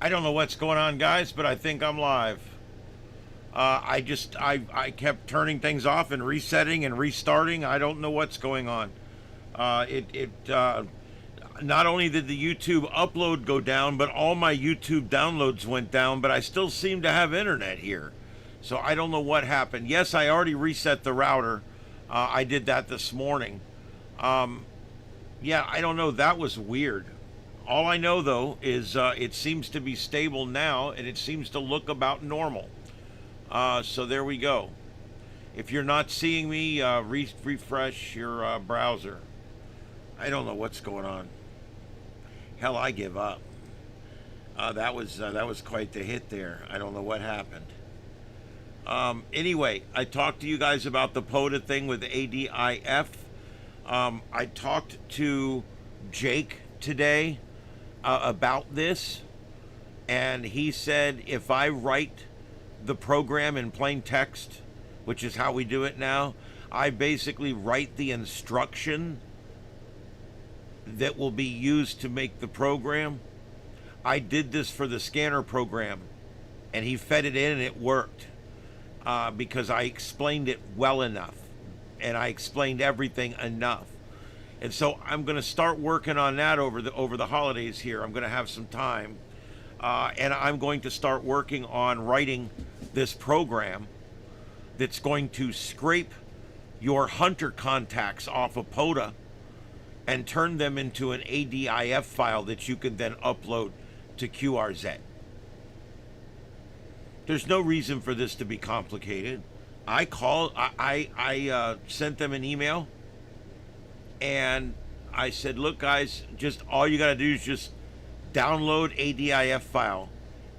I don't know what's going on, guys, but I think I'm live. I kept turning things off and resetting and restarting. I don't know what's going on. Not only did the YouTube upload go down, but all my YouTube downloads went down, but I still seem to have internet here. So I don't know what happened. Yes, I already reset the router. I did that this morning. Yeah, I don't know. That was weird. All I know, though, is it seems to be stable now, and it seems to look about normal. So there we go. If you're not seeing me, refresh your browser. I don't know what's going on. Hell, I give up. That was quite the hit there. I don't know what happened. Anyway, I talked to you guys about the POTA thing with ADIF. I talked to Jake today about this, and he said if I write the program in plain text, which is how we do it now, I basically write the instruction that will be used to make the program. I did this for the scanner program, and he fed it in and it worked because I explained it well enough, and I explained everything enough. And so I'm going to start working on that over the holidays here. I'm going to have some time, and I'm going to start working on writing this program that's going to scrape your hunter contacts off of POTA and turn them into an ADIF file that you can then upload to QRZ. There's no reason for this to be complicated. I sent them an email, and I said, look, guys, just all you got to do is just download ADIF file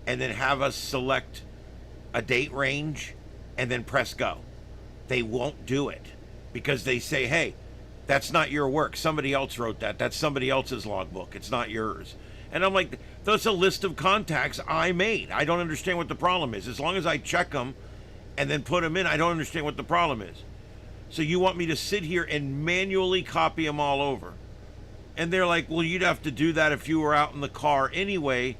and then have us select a date range and then press go. They won't do it because they say, hey, that's not your work. Somebody else wrote that. That's somebody else's logbook. It's not yours. And I'm like, that's a list of contacts I made. I don't understand what the problem is. As long as I check them and then put them in, I don't understand what the problem is. So you want me to sit here and manually copy them all over? And they're like, well, you'd have to do that if you were out in the car anyway,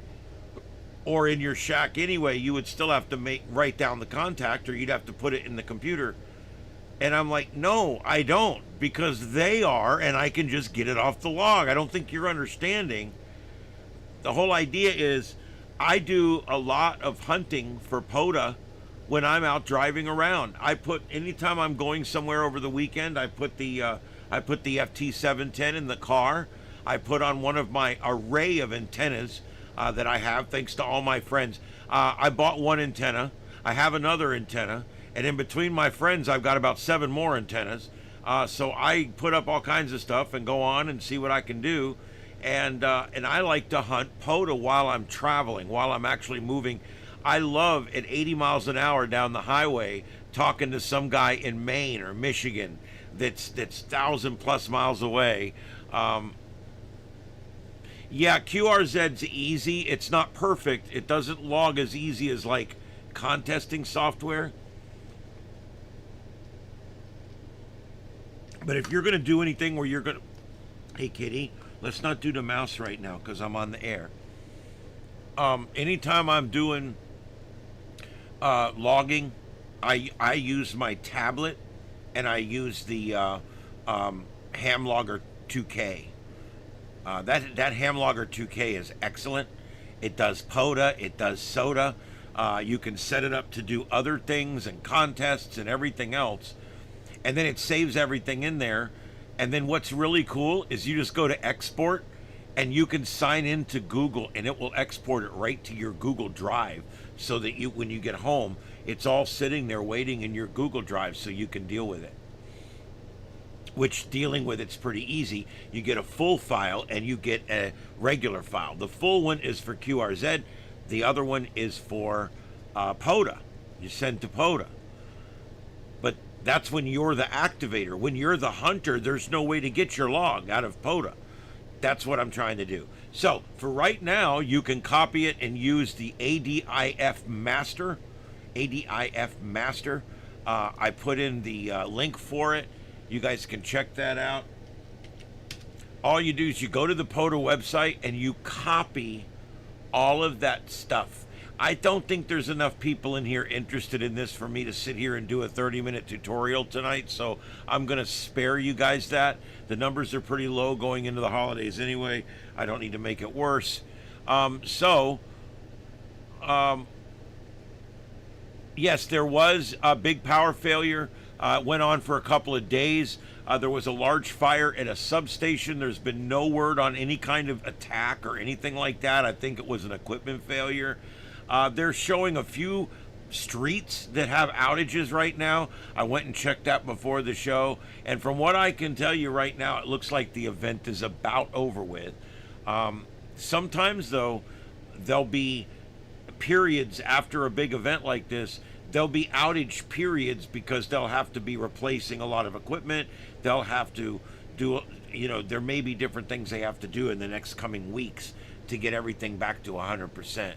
or in your shack anyway. You would still have to write down the contact, or you'd have to put it in the computer. And I'm like, no, I don't, because they are, and I can just get it off the log. I don't think you're understanding. The whole idea is I do a lot of hunting for POTA when I'm out driving around. Anytime I'm going somewhere over the weekend, I put the FT710 in the car. I put on one of my array of antennas that I have, thanks to all my friends. I bought one antenna. I have another antenna. And in between my friends, I've got about 7 more antennas. So I put up all kinds of stuff and go on and see what I can do. And I like to hunt POTA while I'm traveling, while I'm actually moving. I love at 80 miles an hour down the highway talking to some guy in Maine or Michigan that's 1,000+ miles away. Yeah, QRZ's easy. It's not perfect. It doesn't log as easy as like contesting software. But if you're going to do anything where you're going to... Hey, kitty, let's not do the mouse right now because I'm on the air. Anytime I'm doing logging, I use my tablet, and I use the Hamlogger 2K. That Hamlogger 2K is excellent. It does POTA, it does SOTA. You can set it up to do other things and contests and everything else. And then it saves everything in there. And then what's really cool is you just go to export, and you can sign into Google, and it will export it right to your Google Drive, so that when you get home, it's all sitting there waiting in your Google Drive so you can deal with it. Which, dealing with it's pretty easy. You get a full file and you get a regular file. The full one is for QRZ. The other one is for POTA. You send to POTA. But that's when you're the activator. When you're the hunter, there's no way to get your log out of POTA. That's what I'm trying to do. So for right now, you can copy it and use the ADIF master. ADIF master. I put in the link for it. You guys can check that out. All you do is you go to the POTA website and you copy all of that stuff. I don't think there's enough people in here interested in this for me to sit here and do a 30-minute tutorial tonight, so I'm going to spare you guys that. The numbers are pretty low going into the holidays anyway. I don't need to make it worse. Yes, there was a big power failure. It went on for a couple of days. There was a large fire at a substation. There's been no word on any kind of attack or anything like that. I think it was an equipment failure. They're showing a few streets that have outages right now. I went and checked that before the show, and from what I can tell you right now, it looks like the event is about over with. Sometimes, though, there'll be periods after a big event like this. There'll be outage periods because they'll have to be replacing a lot of equipment. They'll have to do, there may be different things they have to do in the next coming weeks to get everything back to 100%.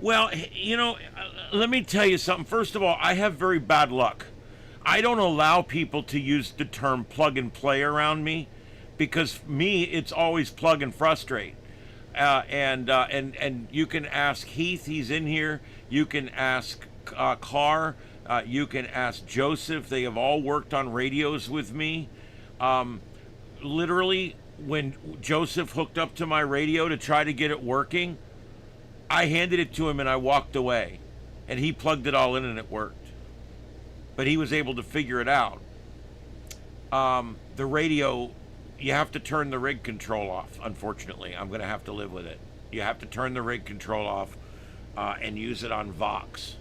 Well, let me tell you something. First of all, I have very bad luck. I don't allow people to use the term plug and play around me, because me, it's always plug and frustrate. And you can ask Heath, he's in here. You can ask Carr. You can ask Joseph. They have all worked on radios with me. Literally, when Joseph hooked up to my radio to try to get it working, I handed it to him and I walked away, and he plugged it all in and it worked. But he was able to figure it out. The radio, you have to turn the rig control off. Unfortunately, I'm going to have to live with it. You have to turn the rig control off and use it on Vox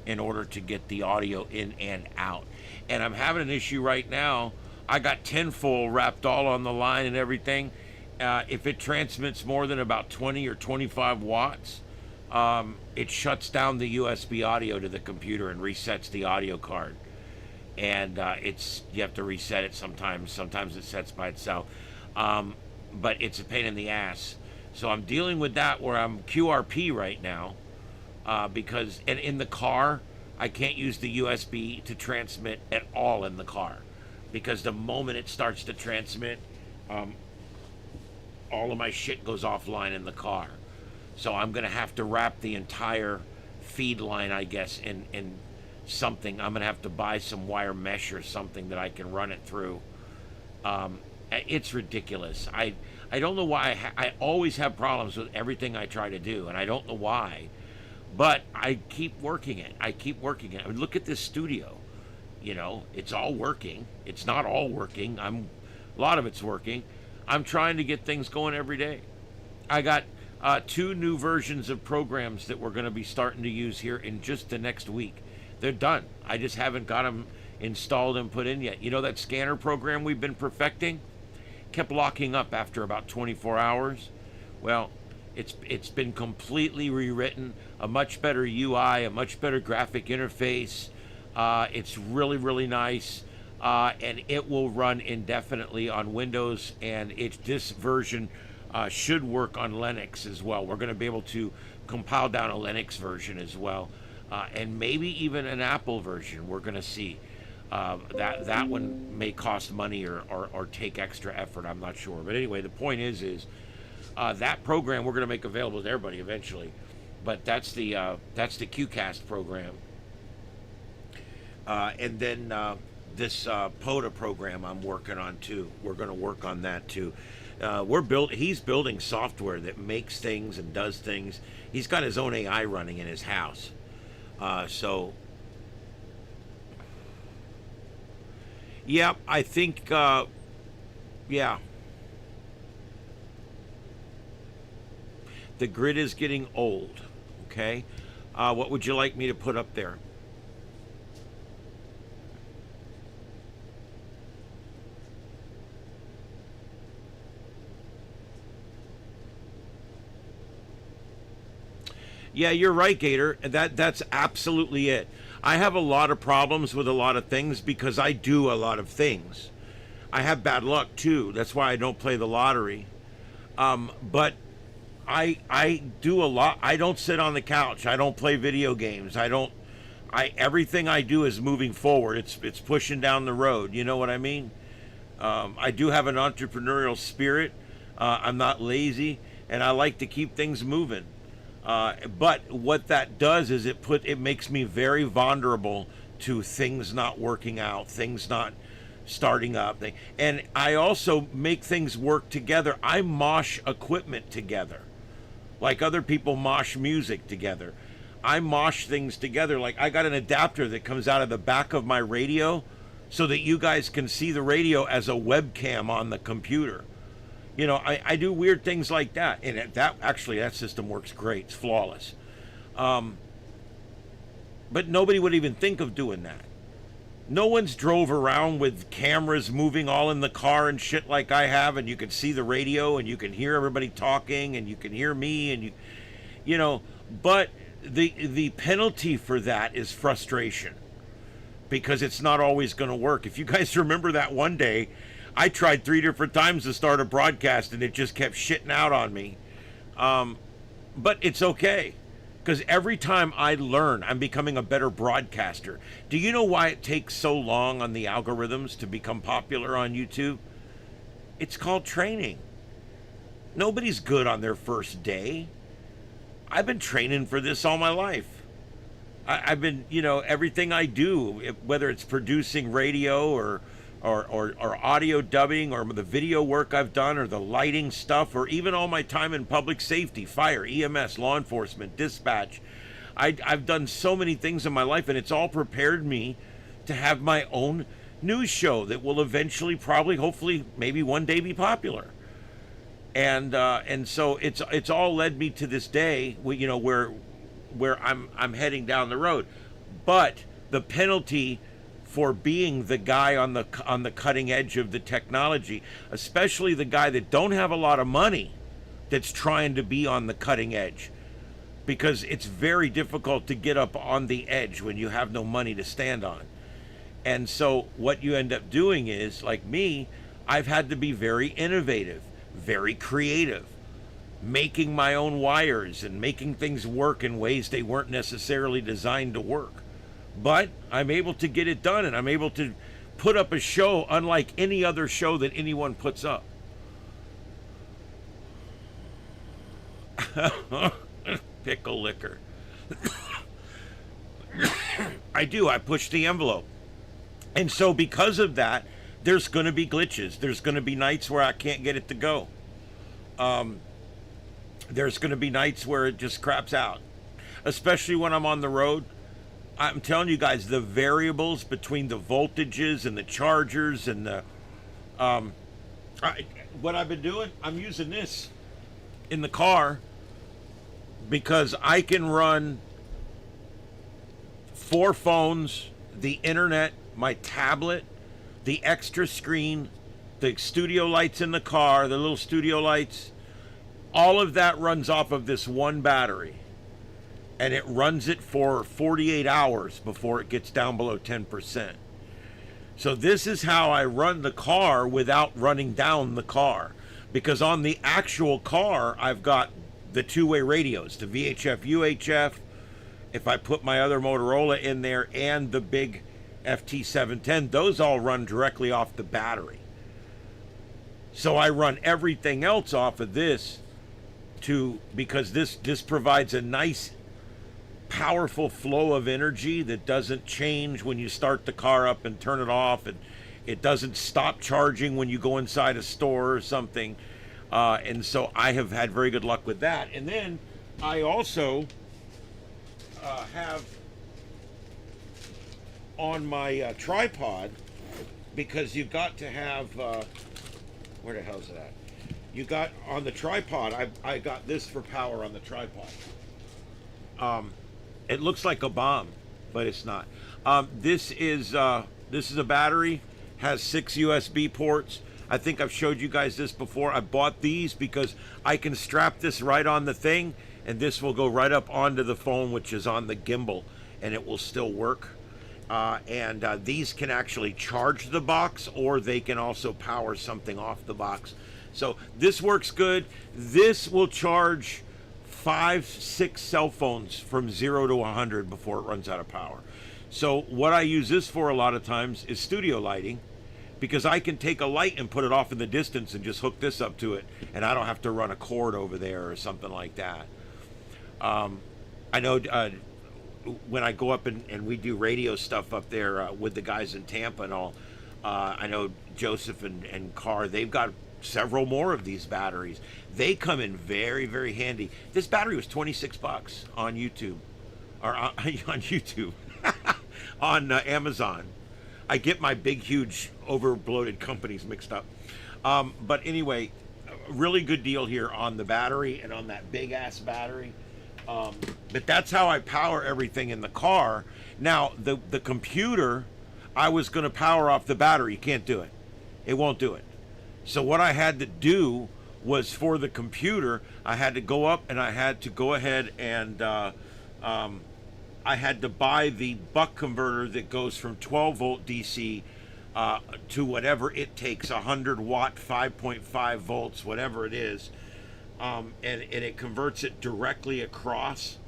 in order to get the audio in and out. And I'm having an issue right now. I got 10 full wrapped all on the line and everything. If it transmits more than about 20 or 25 watts, it shuts down the USB audio to the computer and resets the audio card. And you have to reset it sometimes. Sometimes it sets by itself. But it's a pain in the ass. So I'm dealing with that where I'm QRP right now. Because in the car, I can't use the USB to transmit at all in the car. Because the moment it starts to transmit, all of my shit goes offline in the car. So I'm going to have to wrap the entire feed line, I guess, in something. I'm going to have to buy some wire mesh or something that I can run it through. It's ridiculous. I don't know why. I always have problems with everything I try to do, and I don't know why. But I keep working it. I mean, look at this studio. It's all working. It's not all working. A lot of it's working. I'm trying to get things going every day. I got 2 new versions of programs that we're going to be starting to use here in just the next week. They're done. I just haven't got them installed and put in yet. That scanner program we've been perfecting kept locking up after about 24 hours. Well, it's been completely rewritten, a much better UI, a much better graphic interface. It's really, really nice. And it will run indefinitely on Windows, and this version should work on Linux as well. We're going to be able to compile down a Linux version as well, and maybe even an Apple version. We're going to see. That one may cost money or take extra effort. I'm not sure. But anyway, the point is that program we're going to make available to everybody eventually. But that's the QCast program, and then this POTA program I'm working on too. We're going to work on that too. He's building software that makes things and does things. He's got his own AI running in his house. Yeah, I think, yeah. The grid is getting old, okay? What would you like me to put up there? Yeah, you're right, Gator. That's absolutely it. I have a lot of problems with a lot of things because I do a lot of things. I have bad luck too. That's why I don't play the lottery. But I do a lot. I don't sit on the couch. I don't play video games. Everything I do is moving forward. It's pushing down the road. You know what I mean? I do have an entrepreneurial spirit. I'm not lazy, and I like to keep things moving. But what that does is it makes me very vulnerable to things not working out, things not starting up. And I also make things work together. I mosh equipment together, like other people mosh music together. I mosh things together. Like I got an adapter that comes out of the back of my radio so that you guys can see the radio as a webcam on the computer. You know, I do weird things like that. And that system works great. It's flawless. But nobody would even think of doing that. No one's drove around with cameras moving all in the car and shit like I have, and you can see the radio and you can hear everybody talking and you can hear me and you know, but the penalty for that is frustration, because it's not always going to work. If you guys remember that one day, I tried 3 different times to start a broadcast and it just kept shitting out on me. But it's okay, because every time I learn, I'm becoming a better broadcaster. Do you know why it takes so long on the algorithms to become popular on YouTube? It's called training. Nobody's good on their first day. I've been training for this all my life. I've been, you know, everything I do, whether it's producing radio or audio dubbing, or the video work I've done, or the lighting stuff, or even all my time in public safety, fire, EMS, law enforcement, dispatch. I've done so many things in my life, and it's all prepared me to have my own news show that will eventually, probably, hopefully, maybe one day be popular. And so it's all led me to this day, you know, where I'm heading down the road. But the penalty for being the guy on the cutting edge of the technology, especially the guy that don't have a lot of money, that's trying to be on the cutting edge, because it's very difficult to get up on the edge when you have no money to stand on. And so what you end up doing is, like me, I've had to be very innovative, very creative, making my own wires and making things work in ways they weren't necessarily designed to work. But I'm able to get it done, and I'm able to put up a show unlike any other show that anyone puts up. Pickle liquor. I push the envelope. And so because of that, there's going to be glitches. There's going to be nights where I can't get it to go. There's going to be nights where it just craps out, especially when I'm on the road. I'm telling you guys, the variables between the voltages and the chargers and the what I've been doing, I'm using this in the car because I can run 4 phones, the internet, my tablet, the extra screen, the studio lights in the car, the little studio lights. All of that runs off of this one battery. And it runs it for 48 hours before it gets down below 10%. So this is how I run the car without running down the car. Because on the actual car, I've got the 2-way radios, the VHF, UHF. If I put my other Motorola in there and the big FT710, those all run directly off the battery. So I run everything else off of this because this provides a nice powerful flow of energy that doesn't change when you start the car up and turn it off, and it doesn't stop charging when you go inside a store or something. And so I have had very good luck with that. And then I also have on my tripod, because you've got to have where the hell's it at? You got on the tripod, I got this for power on the tripod. It looks like a bomb, but it's not. This is a battery, has 6 USB ports. I think I've showed you guys this before. I bought these because I can strap this right on the thing, and this will go right up onto the phone, which is on the gimbal. and it will still work. And these can actually charge the box, or they can also power something off the box. So this works good. This will charge 5-6 cell phones from 0 to 100 before it runs out of power. So what I use this for a lot of times is studio lighting, because I can take a light and put it off in the distance and just hook this up to it, and I don't have to run a cord over there or something like that. I know when I go up and we do radio stuff up there with the guys in Tampa and all, I know Joseph and Carr, they've got several more of these batteries. They come in very, very handy. This battery was $26 on YouTube, or on YouTube, on Amazon. I get my big, huge, over-bloated companies mixed up. But anyway, really good deal here on the battery and on that big-ass battery. But that's how I power everything in the car. Now, the computer, I was going to power off the battery. You can't do it. It won't do it. So what I had to do was, for the computer, I had to go up and I had to go ahead and I had to buy the buck converter that goes from 12 volt DC to whatever it takes, 100 watt, 5.5 volts, whatever it is. And it converts it directly across.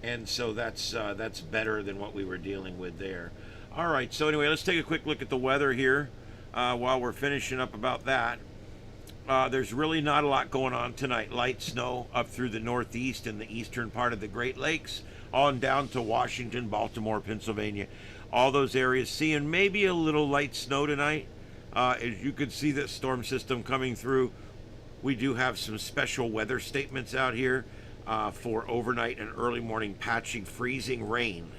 And so that's better than what we were dealing with there. All right, so anyway, let's take a quick look at the weather here while we're finishing up about that. There's really not a lot going on tonight. Light snow up through the northeast and the eastern part of the Great Lakes, on down to Washington, Baltimore, Pennsylvania. All those areas seeing maybe a little light snow tonight. As you can see, that storm system coming through. We do have some special weather statements out here for overnight and early morning patchy freezing rain.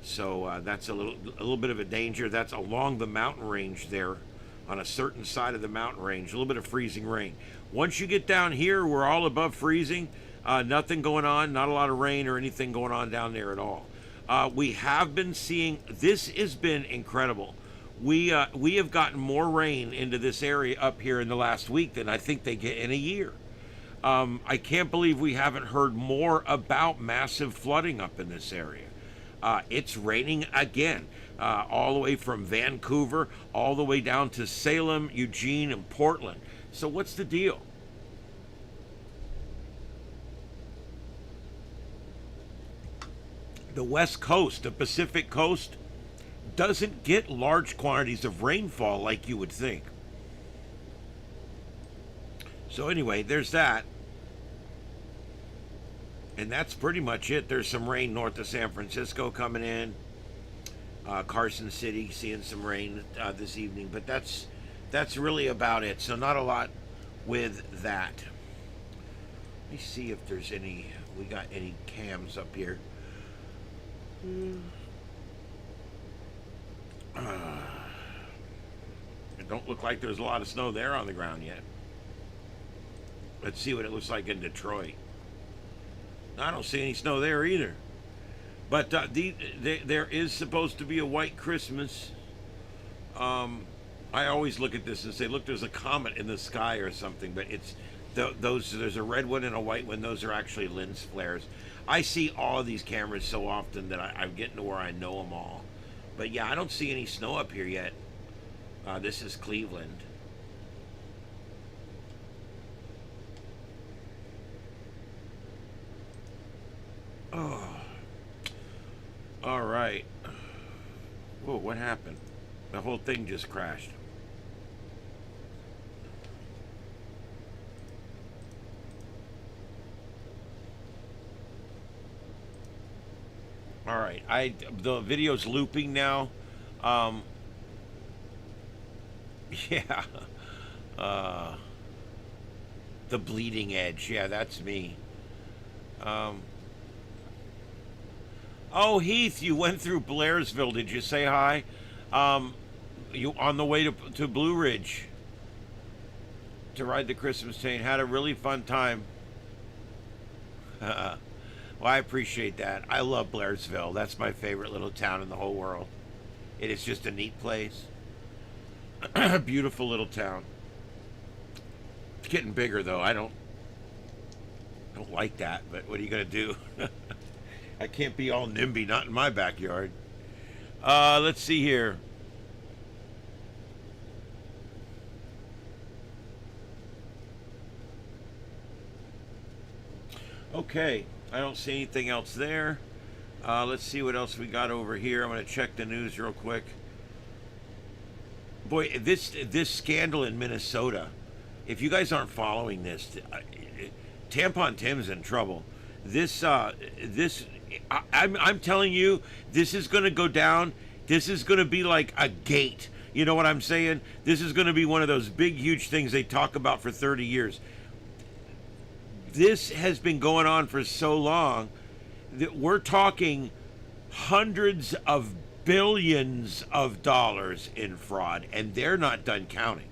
So that's a little bit of a danger. That's along the mountain range there, on a certain side of the mountain range, a little bit of freezing rain. Once you get down here, we're all above freezing. Nothing going on, not a lot of rain or anything going on down there at all. We have been seeing, this has been incredible. We have gotten more rain into this area up here in the last week than I think they get in a year. I can't believe we haven't heard more about massive flooding up in this area. It's raining again, all the way from Vancouver, all the way down to Salem, Eugene, and Portland. So what's the deal? The West Coast, the Pacific Coast, doesn't get large quantities of rainfall like you would think. So anyway, there's that. And that's pretty much it. There's some rain north of San Francisco coming in. Carson City seeing some rain this evening. But that's really about it. So not a lot with that. Let me see if there's any, we got any cams up here. It don't look like there's a lot of snow there on the ground yet. Let's see what it looks like in Detroit. I don't see any snow there either. But there is supposed to be a white Christmas. I always look at this and say, look, there's a comet in the sky or something. But it's there's a red one and a white one. Those are actually lens flares. I see all of these cameras so often that I'm getting to where I know them all. But yeah, I don't see any snow up here yet. This is Cleveland. Oh. All right. Whoa, what happened? The whole thing just crashed. All right, the video's looping now. Yeah. The bleeding edge. Yeah, that's me. Oh, Heath, you went through Blairsville. Did you say hi? You on the way to Blue Ridge to ride the Christmas train. Had a really fun time. Well, I appreciate that. I love Blairsville. That's my favorite little town in the whole world. It is just a neat place. Beautiful little town. It's getting bigger, though. I don't like that, but what are you going to do? I can't be all NIMBY, not in my backyard. Let's see here. Okay, I don't see anything else there. Let's see what else we got over here. I'm going to check the news real quick. Boy, this scandal in Minnesota. If you guys aren't following this, Tampon Tim's in trouble. I'm telling you, this is going to go down. This is going to be like a gate. You know what I'm saying? This is going to be one of those big, huge things they talk about for 30 years. This has been going on for so long that we're talking hundreds of billions of dollars in fraud, and they're not done counting.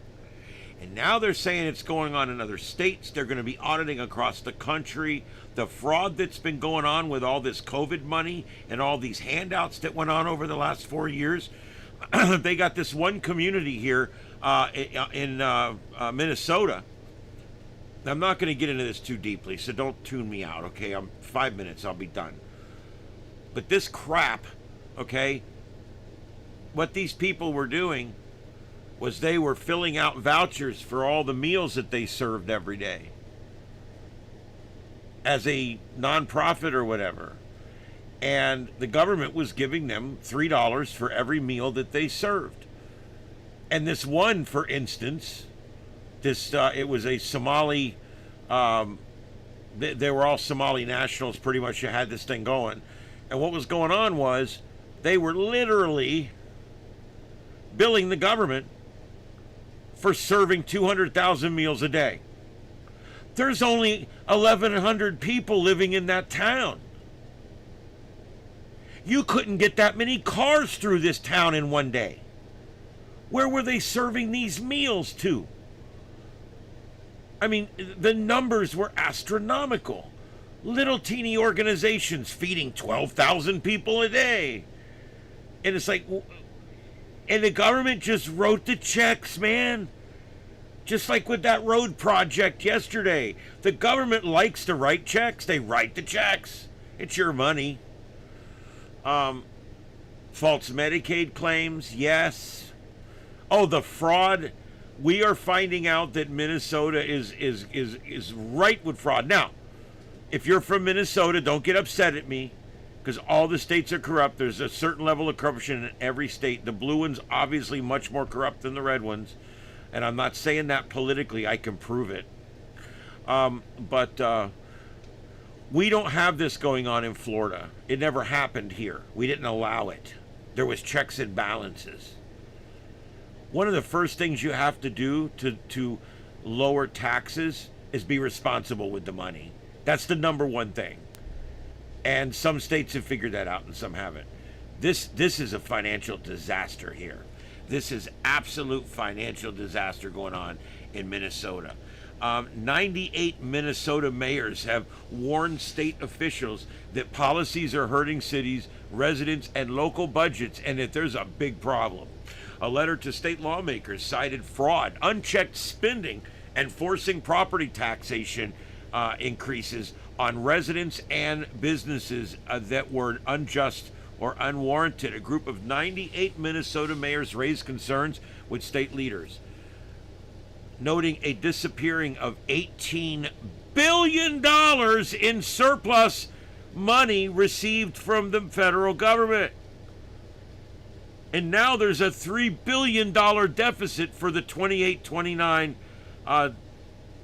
And now they're saying it's going on in other states. They're going to be auditing across the country. The fraud that's been going on with all this COVID money and all these handouts that went on over the last 4 years. They got this one community here in Minnesota. I'm not going to get into this too deeply, so don't tune me out, okay? I'm 5 minutes, I'll be done. But this crap, okay, what these people were doing was they were filling out vouchers for all the meals that they served every day as a nonprofit or whatever. And the government was giving them $3 for every meal that they served. And this one, for instance, it was a Somali, they were all Somali nationals pretty much who had this thing going. And what was going on was they were literally billing the government for serving 200,000 meals a day. There's only 1,100 people living in that town. You couldn't get that many cars through this town in one day. Where were they serving these meals to? I mean, the numbers were astronomical. Little teeny organizations feeding 12,000 people a day. And it's like, and the government just wrote the checks, man. Just like with that road project yesterday. The government likes to write checks. They write the checks. It's your money. False Medicaid claims, yes. Oh, the fraud. We are finding out that Minnesota is right with fraud. Now, if you're from Minnesota, don't get upset at me, because all the states are corrupt. There's a certain level of corruption in every state. The blue one's obviously much more corrupt than the red ones. And I'm not saying that politically. I can prove it. But we don't have this going on in Florida. It never happened here. We didn't allow it. There was checks and balances. One of the first things you have to do to lower taxes is be responsible with the money. That's the number one thing. And some states have figured that out and some haven't. This is a financial disaster here. This is absolute financial disaster going on in Minnesota. 98 Minnesota mayors have warned state officials that policies are hurting cities, residents, and local budgets, and that there's a big problem. A letter to state lawmakers cited fraud, unchecked spending, and forcing property taxation increases on residents and businesses that were unjust or unwarranted. A group of 98 Minnesota mayors raised concerns with state leaders, noting a disappearing of $18 billion in surplus money received from the federal government. And now there's a $3 billion deficit for the 28-29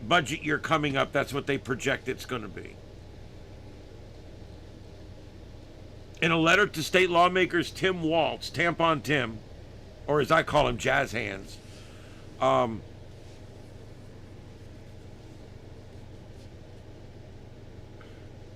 budget year coming up. That's what they project it's going to be. In a letter to state lawmakers, Tim Waltz, Tampon Tim, or as I call him, Jazz Hands,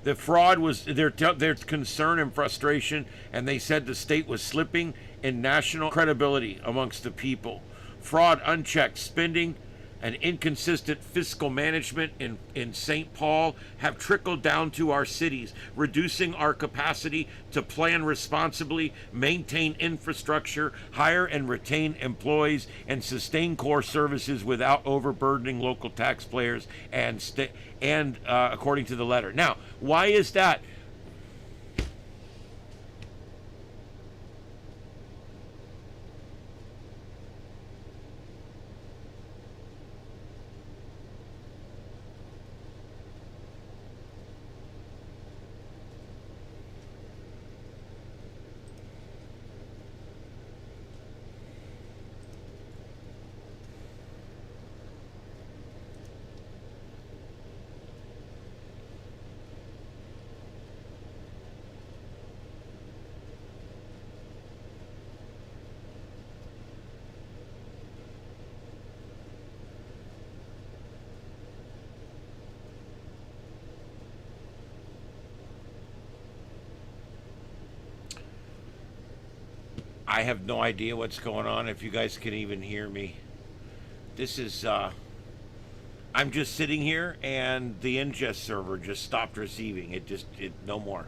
the fraud was their concern and frustration, and they said the state was slipping in national credibility amongst the people. Fraud, unchecked spending, and inconsistent fiscal management in St. Paul have trickled down to our cities, reducing our capacity to plan responsibly, maintain infrastructure, hire and retain employees, and sustain core services without overburdening local taxpayers and according to the letter. Now, why is that? I have no idea what's going on, if you guys can even hear me. This is, I'm just sitting here and the ingest server just stopped receiving. No more.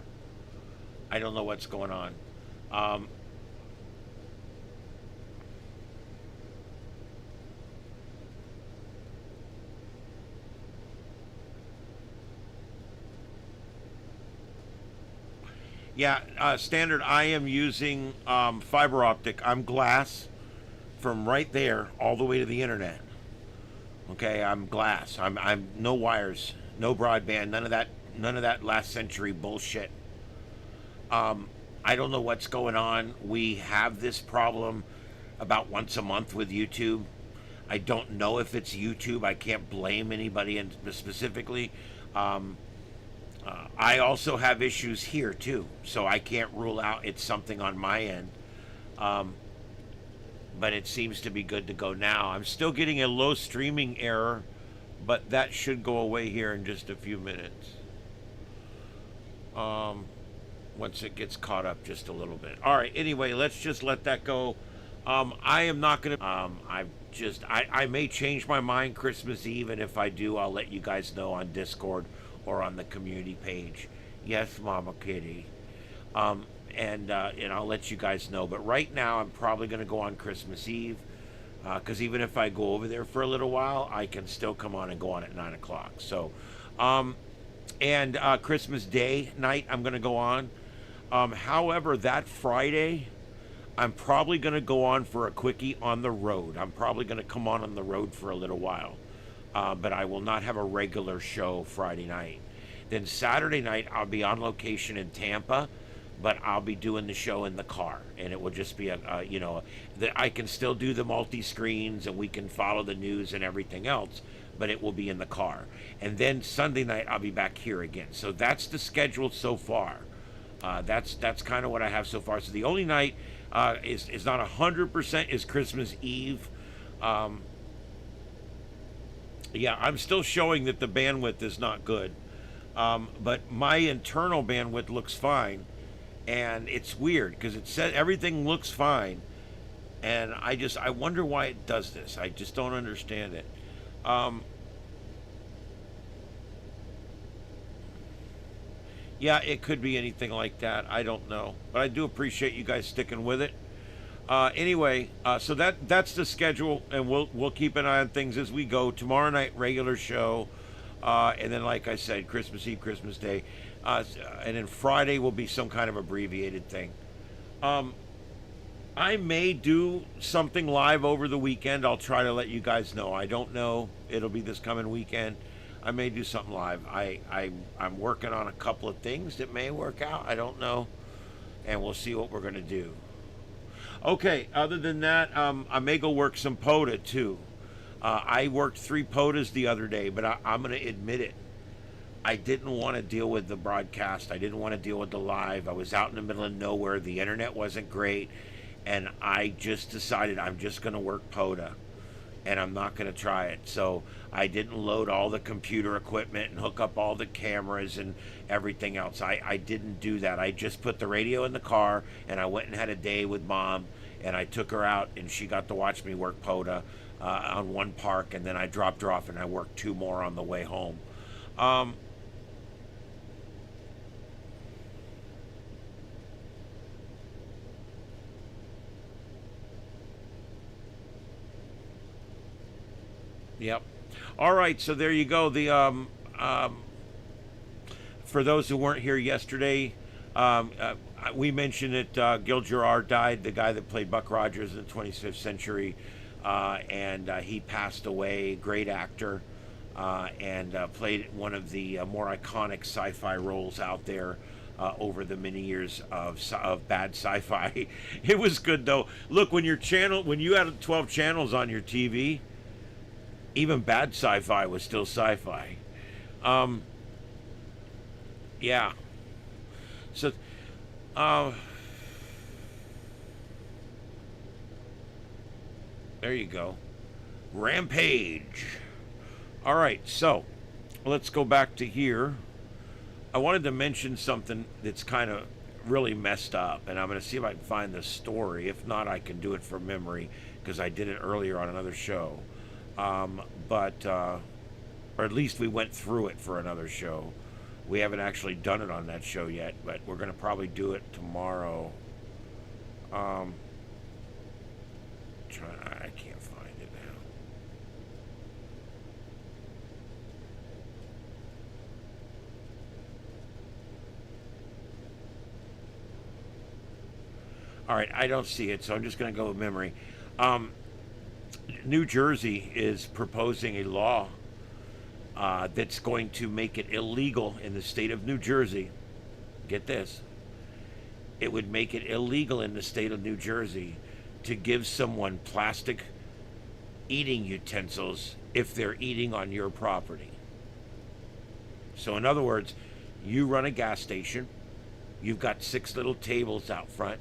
I don't know what's going on. Um, yeah, standard, I am using fiber optic. I'm glass from right there all the way to the internet. Okay, I'm glass. I'm no wires, no broadband, none of that last century bullshit. I don't know what's going on. We have this problem about once a month with YouTube. I don't know if it's YouTube. I can't blame anybody specifically. Um, I also have issues here too, so I can't rule out it's something on my end. Um, but it seems to be good to go now. I'm still getting a low streaming error, but that should go away here in just a few minutes. Um, Once it gets caught up just a little bit. All right. Anyway, let's just let that go. I am not gonna. I may change my mind Christmas Eve, and if I do, I'll let you guys know on Discord or on the community page. Yes, Mama Kitty. Um, and I'll let you guys know. But right now, I'm probably gonna go on Christmas Eve, because even if I go over there for a little while, I can still come on and go on at 9 o'clock. So, and Christmas Day night, I'm gonna go on. However, that Friday, I'm probably going to go on for a quickie on the road. I'm probably going to come on the road for a little while. But I will not have a regular show Friday night. Then Saturday night, I'll be on location in Tampa, but I'll be doing the show in the car. And it will just be I can still do the multi-screens and we can follow the news and everything else, but it will be in the car. And then Sunday night, I'll be back here again. So that's the schedule so far. That's kind of what I have so far. So the only night is not 100% is Christmas Eve. Yeah, I'm still showing that the bandwidth is not good, but my internal bandwidth looks fine, and it's weird because it said everything looks fine, and I wonder why it does this. I just don't understand it. Um, Yeah, it could be anything like that. I don't know, but I do appreciate you guys sticking with it. Anyway, so that's the schedule, and we'll keep an eye on things as we go. Tomorrow night, regular show, and then like I said, Christmas Eve, Christmas Day, and then Friday will be some kind of abbreviated thing. Um, I may do something live over the weekend. I'll try to let you guys know. I don't know. It'll be this coming weekend. I may do something live. I'm working on a couple of things that may work out. I don't know, and we'll see what we're gonna do. Okay. Other than that, I may go work some POTA too. I worked 3 POTAs the other day, but I'm gonna admit it. I didn't want to deal with the broadcast. I didn't want to deal with the live. I was out in the middle of nowhere. The internet wasn't great, and I just decided I'm just gonna work POTA, and I'm not going to try it. So I didn't load all the computer equipment and hook up all the cameras and everything else. I didn't do that. I just put the radio in the car, and I went and had a day with Mom, and I took her out, and she got to watch me work POTA on one park, and then I dropped her off, and I worked 2 more on the way home. Um, yep. All right, so there you go. For those who weren't here yesterday, we mentioned that Gil Gerard died, the guy that played Buck Rogers in the 25th century, and he passed away. Great actor, and played one of the more iconic sci-fi roles out there over the many years of bad sci-fi. It was good though. Look, when you had 12 channels on your TV, even bad sci-fi was still sci-fi. Um, yeah. So, uh, there you go. Rampage. All right, so let's go back to here. I wanted to mention something that's kind of really messed up, and I'm going to see if I can find the story. If not, I can do it from memory because I did it earlier on another show. Or at least we went through it for another show. We haven't actually done it on that show yet, but we're going to probably do it tomorrow. I can't find it now. All right, I don't see it, so I'm just going to go with memory. New Jersey is proposing a law that's going to make it illegal in the state of New Jersey. Get this. It would make it illegal in the state of New Jersey to give someone plastic eating utensils if they're eating on your property. So in other words, you run a gas station, you've got 6 little tables out front,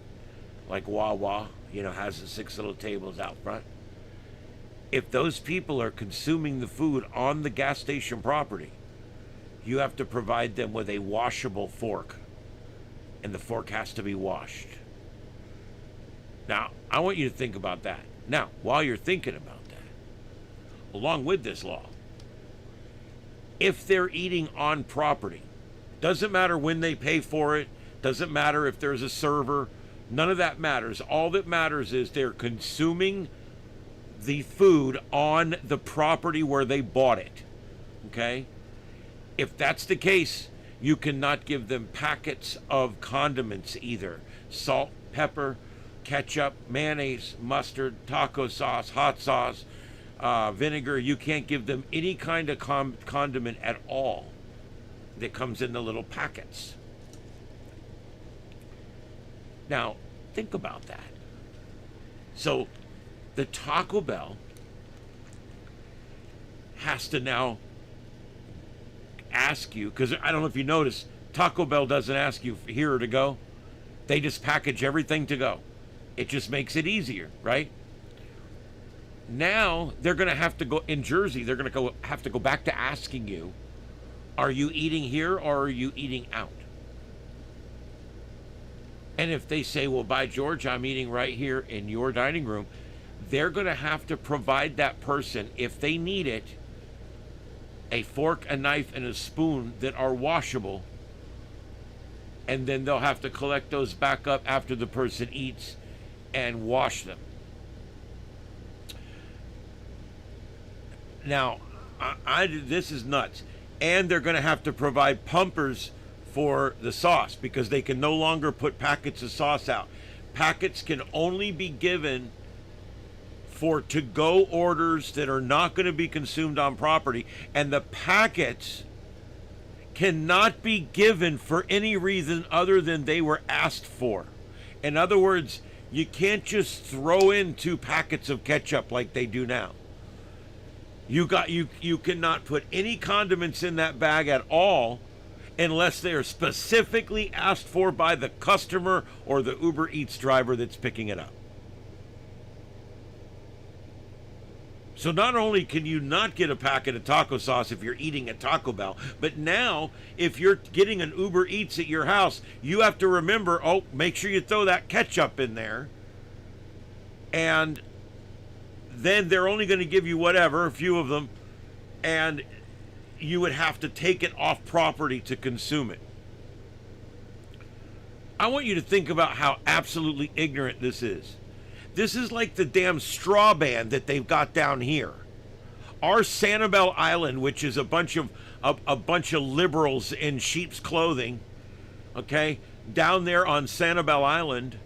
like Wawa, has the 6 little tables out front. If those people are consuming the food on the gas station property, you have to provide them with a washable fork, and the fork has to be washed. Now, I want you to think about that. Now, while you're thinking about that, along with this law, if they're eating on property, doesn't matter when they pay for it, doesn't matter if there's a server, none of that matters. All that matters is they're consuming the food on the property where they bought it. Okay? If that's the case, you cannot give them packets of condiments either. Salt, pepper, ketchup, mayonnaise, mustard, taco sauce, hot sauce, vinegar. You can't give them any kind of condiment at all that comes in the little packets. Now, think about that. So, the Taco Bell has to now ask you, because I don't know if you noticed, Taco Bell doesn't ask you here or to go. They just package everything to go. It just makes it easier, right? Now, they're going to have to go, in Jersey, they're going to have to go back to asking you, are you eating here or are you eating out? And if they say, well, by George, I'm eating right here in your dining room, they're going to have to provide that person, if they need it, a fork, a knife, and a spoon that are washable. And then they'll have to collect those back up after the person eats and wash them. Now, this is nuts. And they're going to have to provide pumpers for the sauce because they can no longer put packets of sauce out. Packets can only be given for to-go orders that are not going to be consumed on property, and the packets cannot be given for any reason other than they were asked for. In other words, you can't just throw in 2 packets of ketchup like they do now. You cannot put any condiments in that bag at all unless they are specifically asked for by the customer or the Uber Eats driver that's picking it up. So not only can you not get a packet of taco sauce if you're eating at Taco Bell, but now if you're getting an Uber Eats at your house, you have to remember, make sure you throw that ketchup in there. And then they're only going to give you whatever, a few of them, and you would have to take it off property to consume it. I want you to think about how absolutely ignorant this is. This is like the damn straw ban that they've got down here. Our Sanibel Island, which is a bunch of liberals in sheep's clothing, okay, down there on Sanibel Island,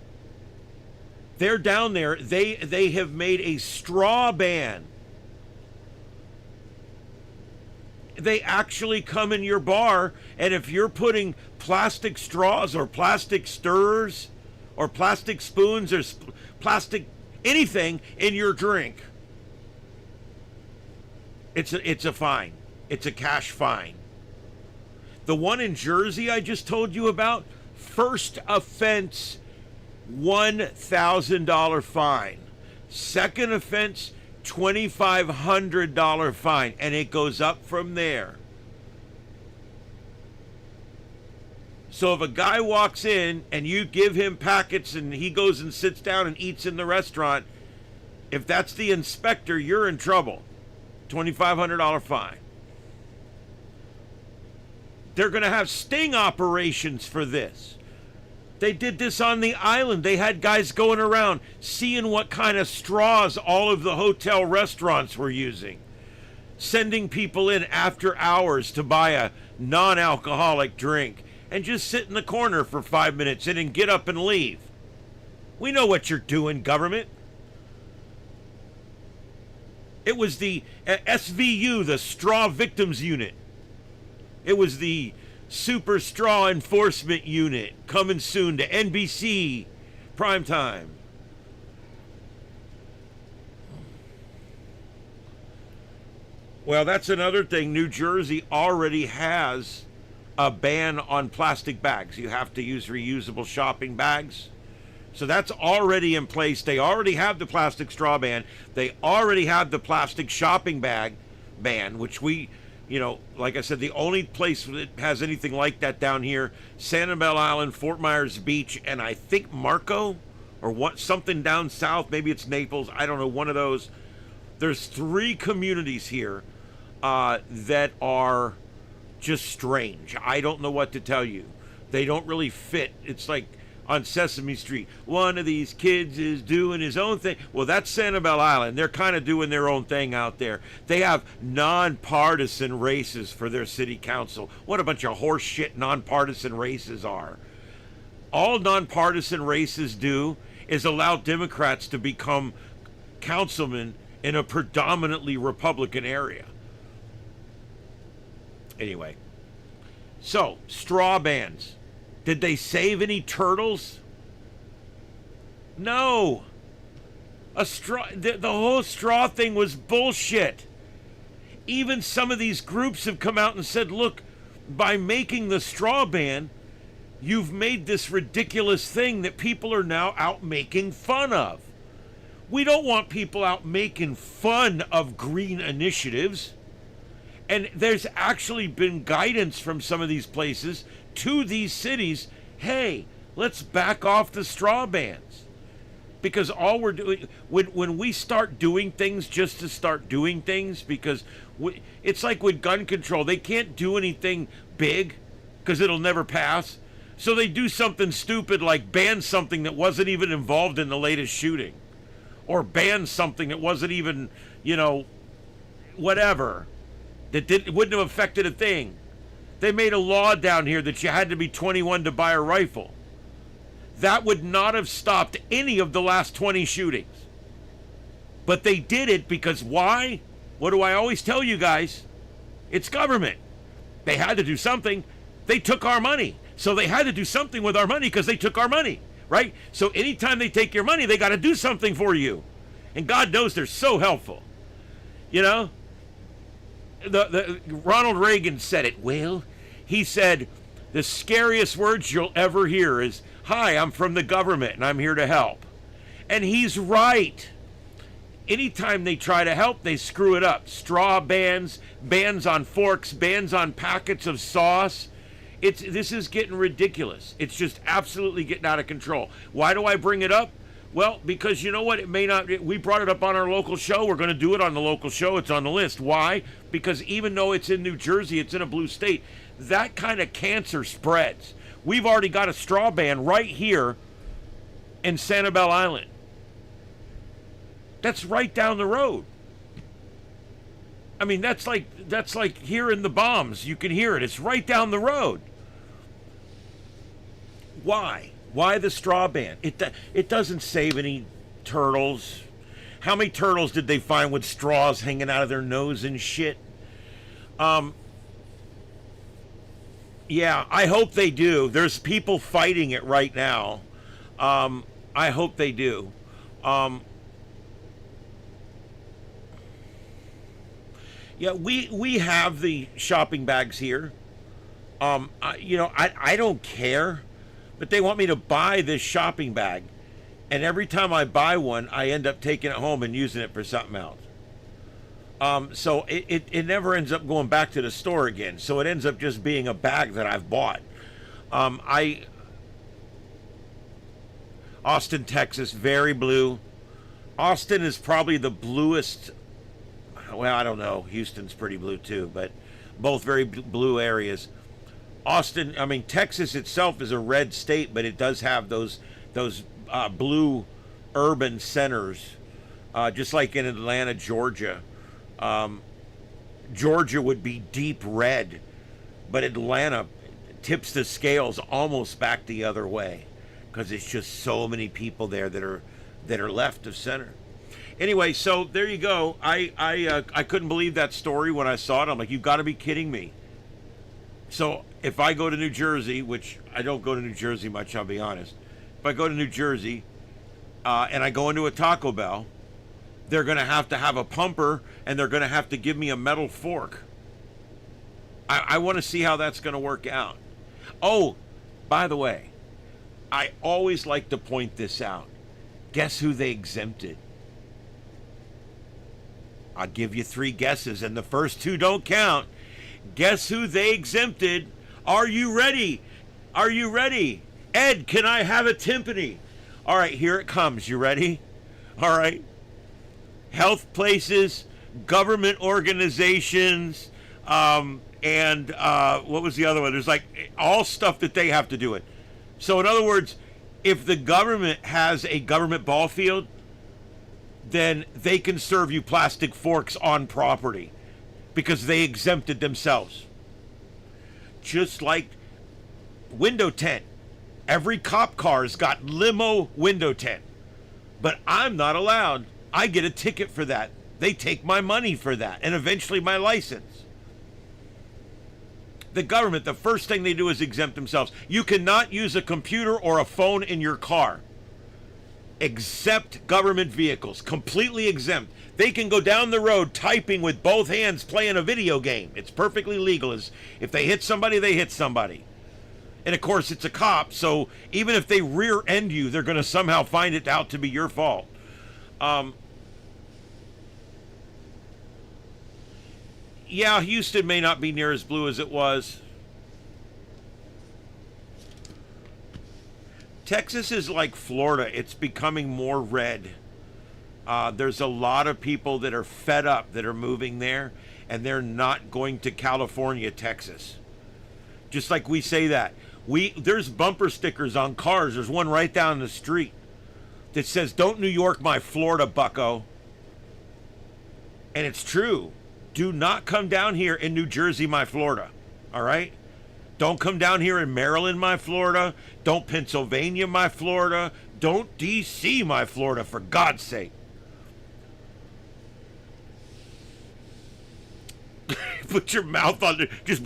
they're down there. They have made a straw ban. They actually come in your bar, and if you're putting plastic straws or plastic stirrers or plastic spoons or plastic anything in your drink, it's a fine. It's a cash fine. The one in Jersey I just told you about, first offense, $1,000 fine. Second offense, $2,500 fine, and it goes up from there. So if a guy walks in and you give him packets and he goes and sits down and eats in the restaurant, if that's the inspector, you're in trouble. $2,500 fine. They're going to have sting operations for this. They did this on the island. They had guys going around seeing what kind of straws all of the hotel restaurants were using, sending people in after hours to buy a non-alcoholic drink and just sit in the corner for 5 minutes and then get up and leave. We know what you're doing, government. It was the SVU, the Straw Victims Unit. It was the Super Straw Enforcement Unit, coming soon to NBC primetime. Well, that's another thing. New Jersey already has a ban on plastic bags. You have to use reusable shopping bags. So that's already in place. They already have the plastic straw ban. They already have the plastic shopping bag ban, which we, like I said, the only place that has anything like that down here, Sanibel Island, Fort Myers Beach, and I think Marco, or something down south. Maybe it's Naples. I don't know, one of those. There's 3 communities here that are just strange. I don't know what to tell you. They don't really fit. It's like on Sesame Street, one of these kids is doing his own thing. Well, that's Sanibel Island. They're kind of doing their own thing out there. They have nonpartisan races for their city council. What a bunch of horse shit nonpartisan races are. All nonpartisan races do is allow Democrats to become councilmen in a predominantly Republican area. Anyway, so straw bans. Did they save any turtles? No. The whole straw thing was bullshit. Even some of these groups have come out and said, look, by making the straw ban, you've made this ridiculous thing that people are now out making fun of. We don't want people out making fun of green initiatives. And there's actually been guidance from some of these places to these cities. Hey, let's back off the straw bans. Because all we're doing, when we start doing things just to start doing things, because it's like with gun control, they can't do anything big because it'll never pass. So they do something stupid like ban something that wasn't even involved in the latest shooting. Or ban something that wasn't even, whatever. That wouldn't have affected a thing. They made a law down here that you had to be 21 to buy a rifle. That would not have stopped any of the last 20 shootings. But they did it because why? What do I always tell you guys? It's government. They had to do something. They took our money. So they had to do something with our money because they took our money, right? So anytime they take your money, they got to do something for you. And God knows they're so helpful. The Ronald Reagan said it. Well, he said, the scariest words you'll ever hear is, hi, I'm from the government and I'm here to help. And he's right. Anytime they try to help, they screw it up. Straw bans, bans on forks, bans on packets of sauce. This is getting ridiculous. It's just absolutely getting out of control. Why do I bring it up? Well, because you know what? It may not. We brought it up on our local show. We're going to do it on the local show. It's on the list. Why? Because even though it's in New Jersey, it's in a blue state, that kind of cancer spreads. We've already got a straw ban right here in Sanibel Island. That's right down the road. I mean, that's like hearing the bombs. You can hear it. It's right down the road. Why? Why the straw ban? It doesn't save any turtles. How many turtles did they find with straws hanging out of their nose and shit? Yeah, I hope they do. There's people fighting it right now. I hope they do. Yeah, we have the shopping bags here. I don't care. But they want me to buy this shopping bag. And every time I buy one, I end up taking it home and using it for something else. So it never ends up going back to the store again. So it ends up just being a bag that I've bought. I Austin, Texas, very blue. Austin is probably the bluest. Well, I don't know. Houston's pretty blue too, but both very blue areas. Austin, I mean, Texas itself is a red state, but it does have those blue urban centers, just like in Atlanta, Georgia. Georgia would be deep red, but Atlanta tips the scales almost back the other way because it's just so many people there that are left of center. Anyway, so there you go. I couldn't believe that story when I saw it. I'm like, you've got to be kidding me. So if I go to New Jersey, which I don't go to New Jersey much, I'll be honest. If I go to New Jersey and I go into a Taco Bell, they're going to have a pumper and they're going to have to give me a metal fork. I want to see how that's going to work out. Oh, by the way, I always like to point this out. Guess who they exempted? I'll give you 3 guesses, and the first 2 don't count. Guess who they exempted? Are you ready? Are you ready? Ed, can I have a timpani? All right, here it comes. You ready? All right. Health places, government organizations, and what was the other one? There's like all stuff that they have to do it. So in other words, if the government has a government ball field, then they can serve you plastic forks on property because they exempted themselves. Just like window tint. Every cop car's got limo window tint. But I'm not allowed. I get a ticket for that. They take my money for that and eventually my license. The government, the first thing they do is exempt themselves. You cannot use a computer or a phone in your car. Exempt government vehicles, completely exempt. They can go down the road typing with both hands playing a video game. It's perfectly legal. If they hit somebody, they hit somebody. And of course, it's a cop, so even if they rear end you, they're going to somehow find it out to be your fault. Yeah, Houston may not be near as blue as it was. Texas is like Florida. It's becoming more red. There's a lot of people that are fed up that are moving there, and they're not going to California, Texas. Just like we say that. There's bumper stickers on cars. There's one right down the street that says, "Don't New York my Florida, bucko." And it's true. Do not come down here in New Jersey, my Florida. All right? Don't come down here in Maryland, my Florida. Don't Pennsylvania, my Florida. Don't D.C., my Florida, for God's sake. Put your mouth on it. Just,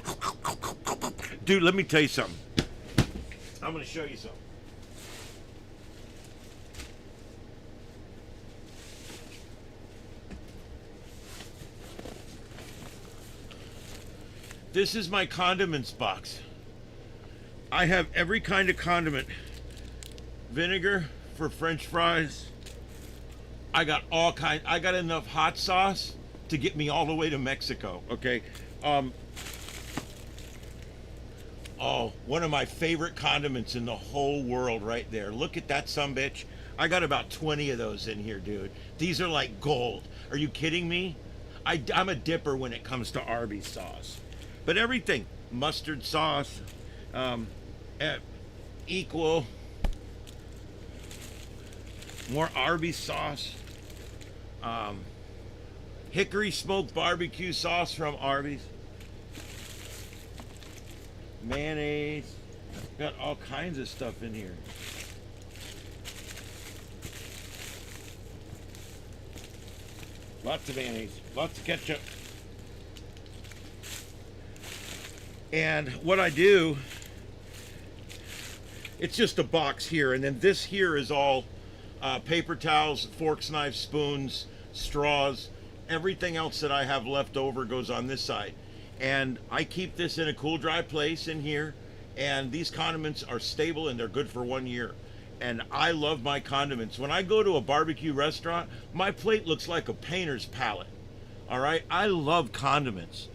dude, let me tell you something. I'm going to show you something. This is my condiments box. I have every kind of condiment. Vinegar for French fries. I got all kinds. I got enough hot sauce to get me all the way to Mexico. Okay. Oh, one of my favorite condiments in the whole world right there. Look at that sumbitch. I got about 20 of those in here, dude. These are like gold. Are you kidding me? I'm a dipper when it comes to Arby's sauce. But everything, mustard sauce, equal, more Arby's sauce, hickory smoked barbecue sauce from Arby's, mayonnaise, got all kinds of stuff in here. Lots of mayonnaise, lots of ketchup. And what I do, it's just a box here, and then this here is all paper towels, forks, knives, spoons, straws. Everything else that I have left over goes on this side. And I keep this in a cool, dry place in here, and these condiments are stable and they're good for 1 year. And I love my condiments. When I go to a barbecue restaurant, my plate looks like a painter's palette. All right? I love condiments.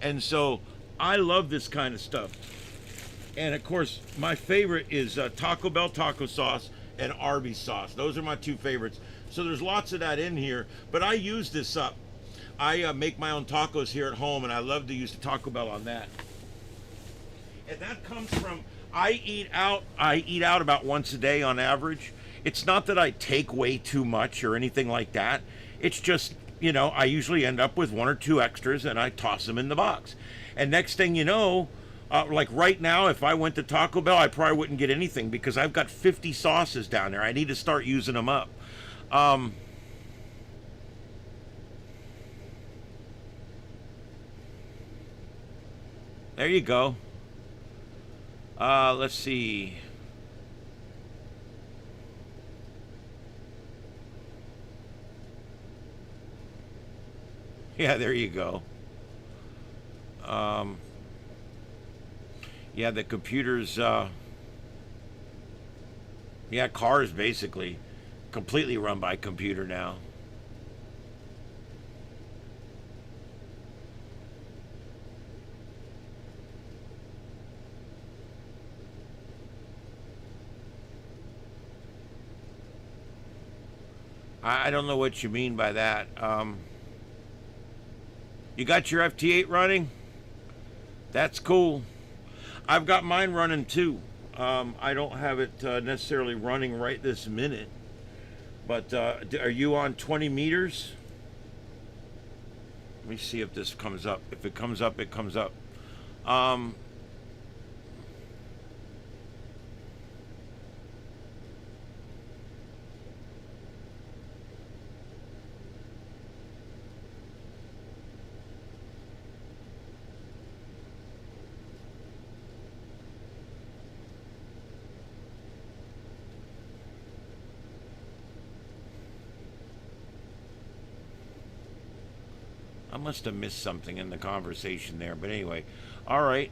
And so I love this kind of stuff. And of course, my favorite is Taco Bell taco sauce and Arby's sauce. Those are my two favorites. So there's lots of that in here, but I use this up. I make my own tacos here at home, and I love to use the Taco Bell on that. And that comes from I eat out. I eat out about once a day on average. It's not that I take way too much or anything like that. It's just, I usually end up with one or two extras, and I toss them in the box. And next thing you know, like right now, if I went to Taco Bell, I probably wouldn't get anything because I've got 50 sauces down there. I need to start using them up. There you go. Let's see. Yeah, there you go. Um, yeah, the computers. Yeah, cars basically completely run by computer now. I don't know what you mean by that. You got your FT8 running? That's cool. I've got mine running too. I don't have it necessarily running right this minute, but are you on 20 meters? Let me see if this comes up. If it comes up, it comes up. Um, I must have missed something in the conversation there, but anyway. All right.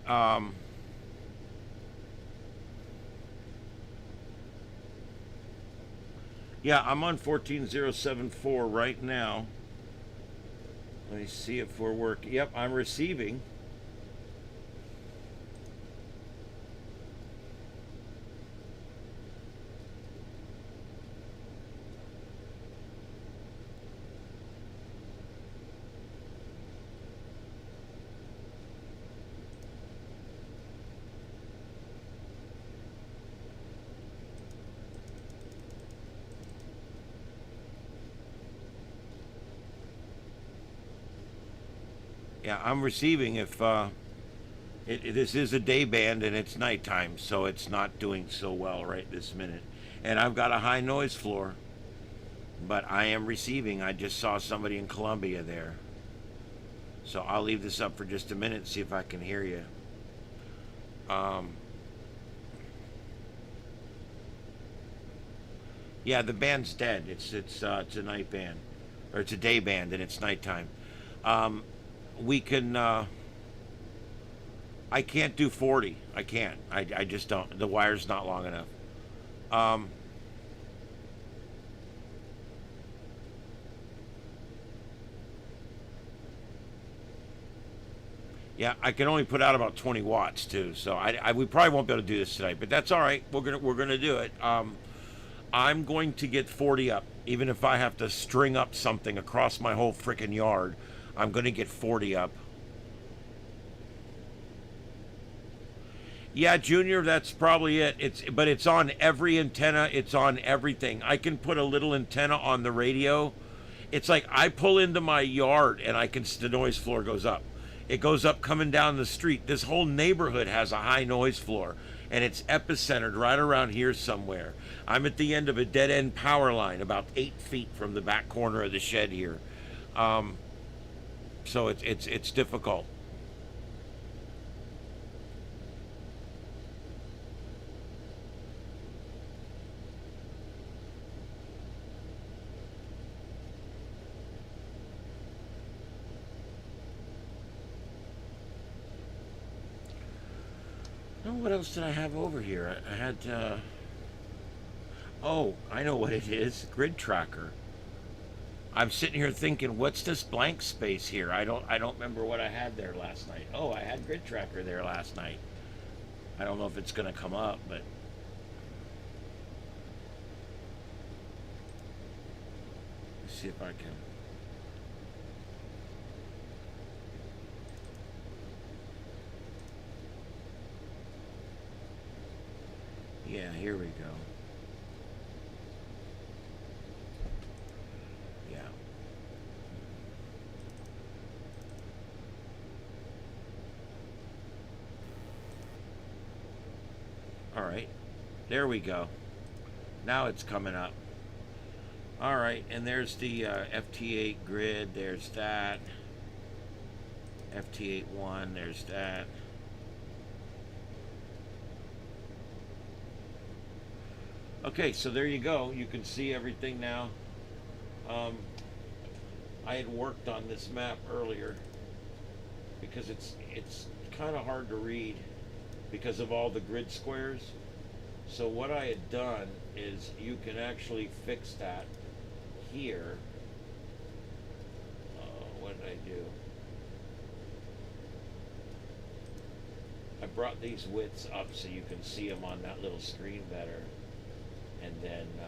Yeah, I'm on 14074 right now. Let me see if we're working. Yep, I'm receiving. Yeah, I'm receiving if this is a day band and it's nighttime, so it's not doing so well right this minute. And I've got a high noise floor, but I am receiving. I just saw somebody in Columbia there. So I'll leave this up for just a minute and see if I can hear you. Um, yeah, the band's dead. It's a night band, or it's a day band and it's nighttime. Um, we can. I can't do 40. I can't. I just don't. The wire's not long enough. Um, yeah, I can only put out about 20 watts too. So we probably won't be able to do this tonight, but that's all right. We're gonna do it. I'm going to get 40 up, even if I have to string up something across my whole freaking yard. I'm gonna get 40 up. Yeah, Junior, that's probably it. It's on every antenna. It's on everything. I can put a little antenna on the radio. It's like I pull into my yard and the noise floor goes up. It goes up coming down the street. This whole neighborhood has a high noise floor, and it's epicentered right around here somewhere. I'm at the end of a dead end power line, about 8 feet from the back corner of the shed here. Um, so it's difficult. Oh, what else did I have over here? I had. Oh, I know what it is. Grid tracker. I'm sitting here thinking, what's this blank space here? I don't remember what I had there last night. Oh, I had grid tracker there last night. I don't know if it's going to come up, but let's see if I can. Yeah, here we go. Yeah. All right. There we go. Now it's coming up. All right, and there's the FT8 grid. There's that. FT8-1. There's that. Okay, so there you go. You can see everything now. I had worked on this map earlier because it's kind of hard to read because of all the grid squares. So what I had done is you can actually fix that here. What did I do? I brought these widths up so you can see them on that little screen better. And then huh.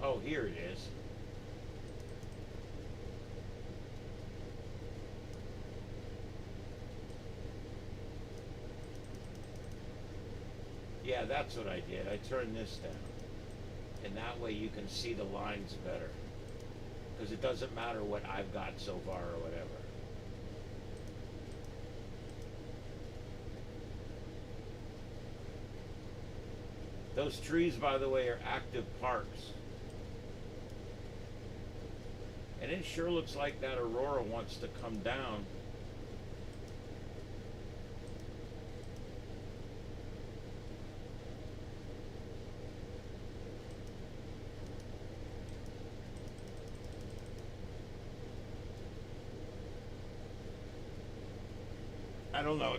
Oh, here it is. Yeah, that's what I did. I turned this down. And that way you can see the lines better. Because it doesn't matter what I've got so far or whatever. Those trees, by the way, are active parks. And it sure looks like that aurora wants to come down. I don't know,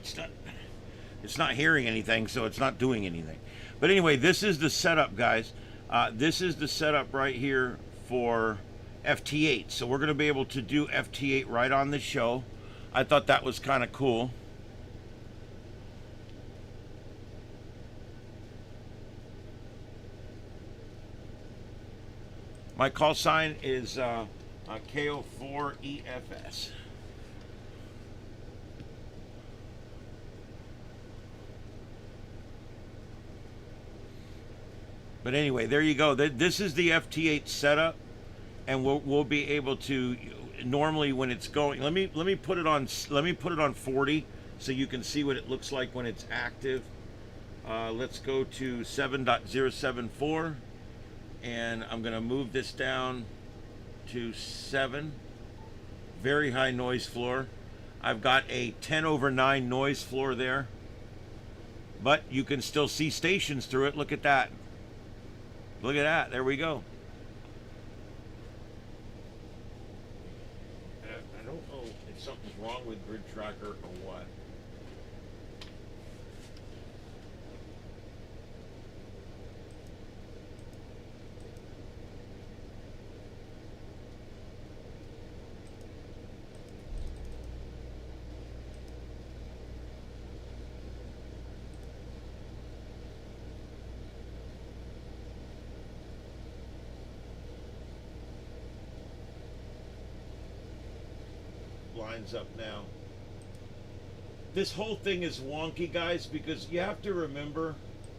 it's not hearing anything, so it's not doing anything. But anyway, this is the setup, guys. This is the setup right here for FT8. So we're going to be able to do FT8 right on the show. I thought that was kind of cool. My call sign is KO4EFS. But anyway, there you go. This is the FT8 setup, and we'll be able to normally when it's going. Let me put it on 40 so you can see what it looks like when it's active. Let's go to 7.074, and I'm going to move this down to 7. Very high noise floor. I've got a 10/9 noise floor there, but you can still see stations through it. Look at that. Look at that. There we go. I don't know if something's wrong with Grid Tracker or what. Lines up now. This whole thing is wonky, guys, because you have to remember,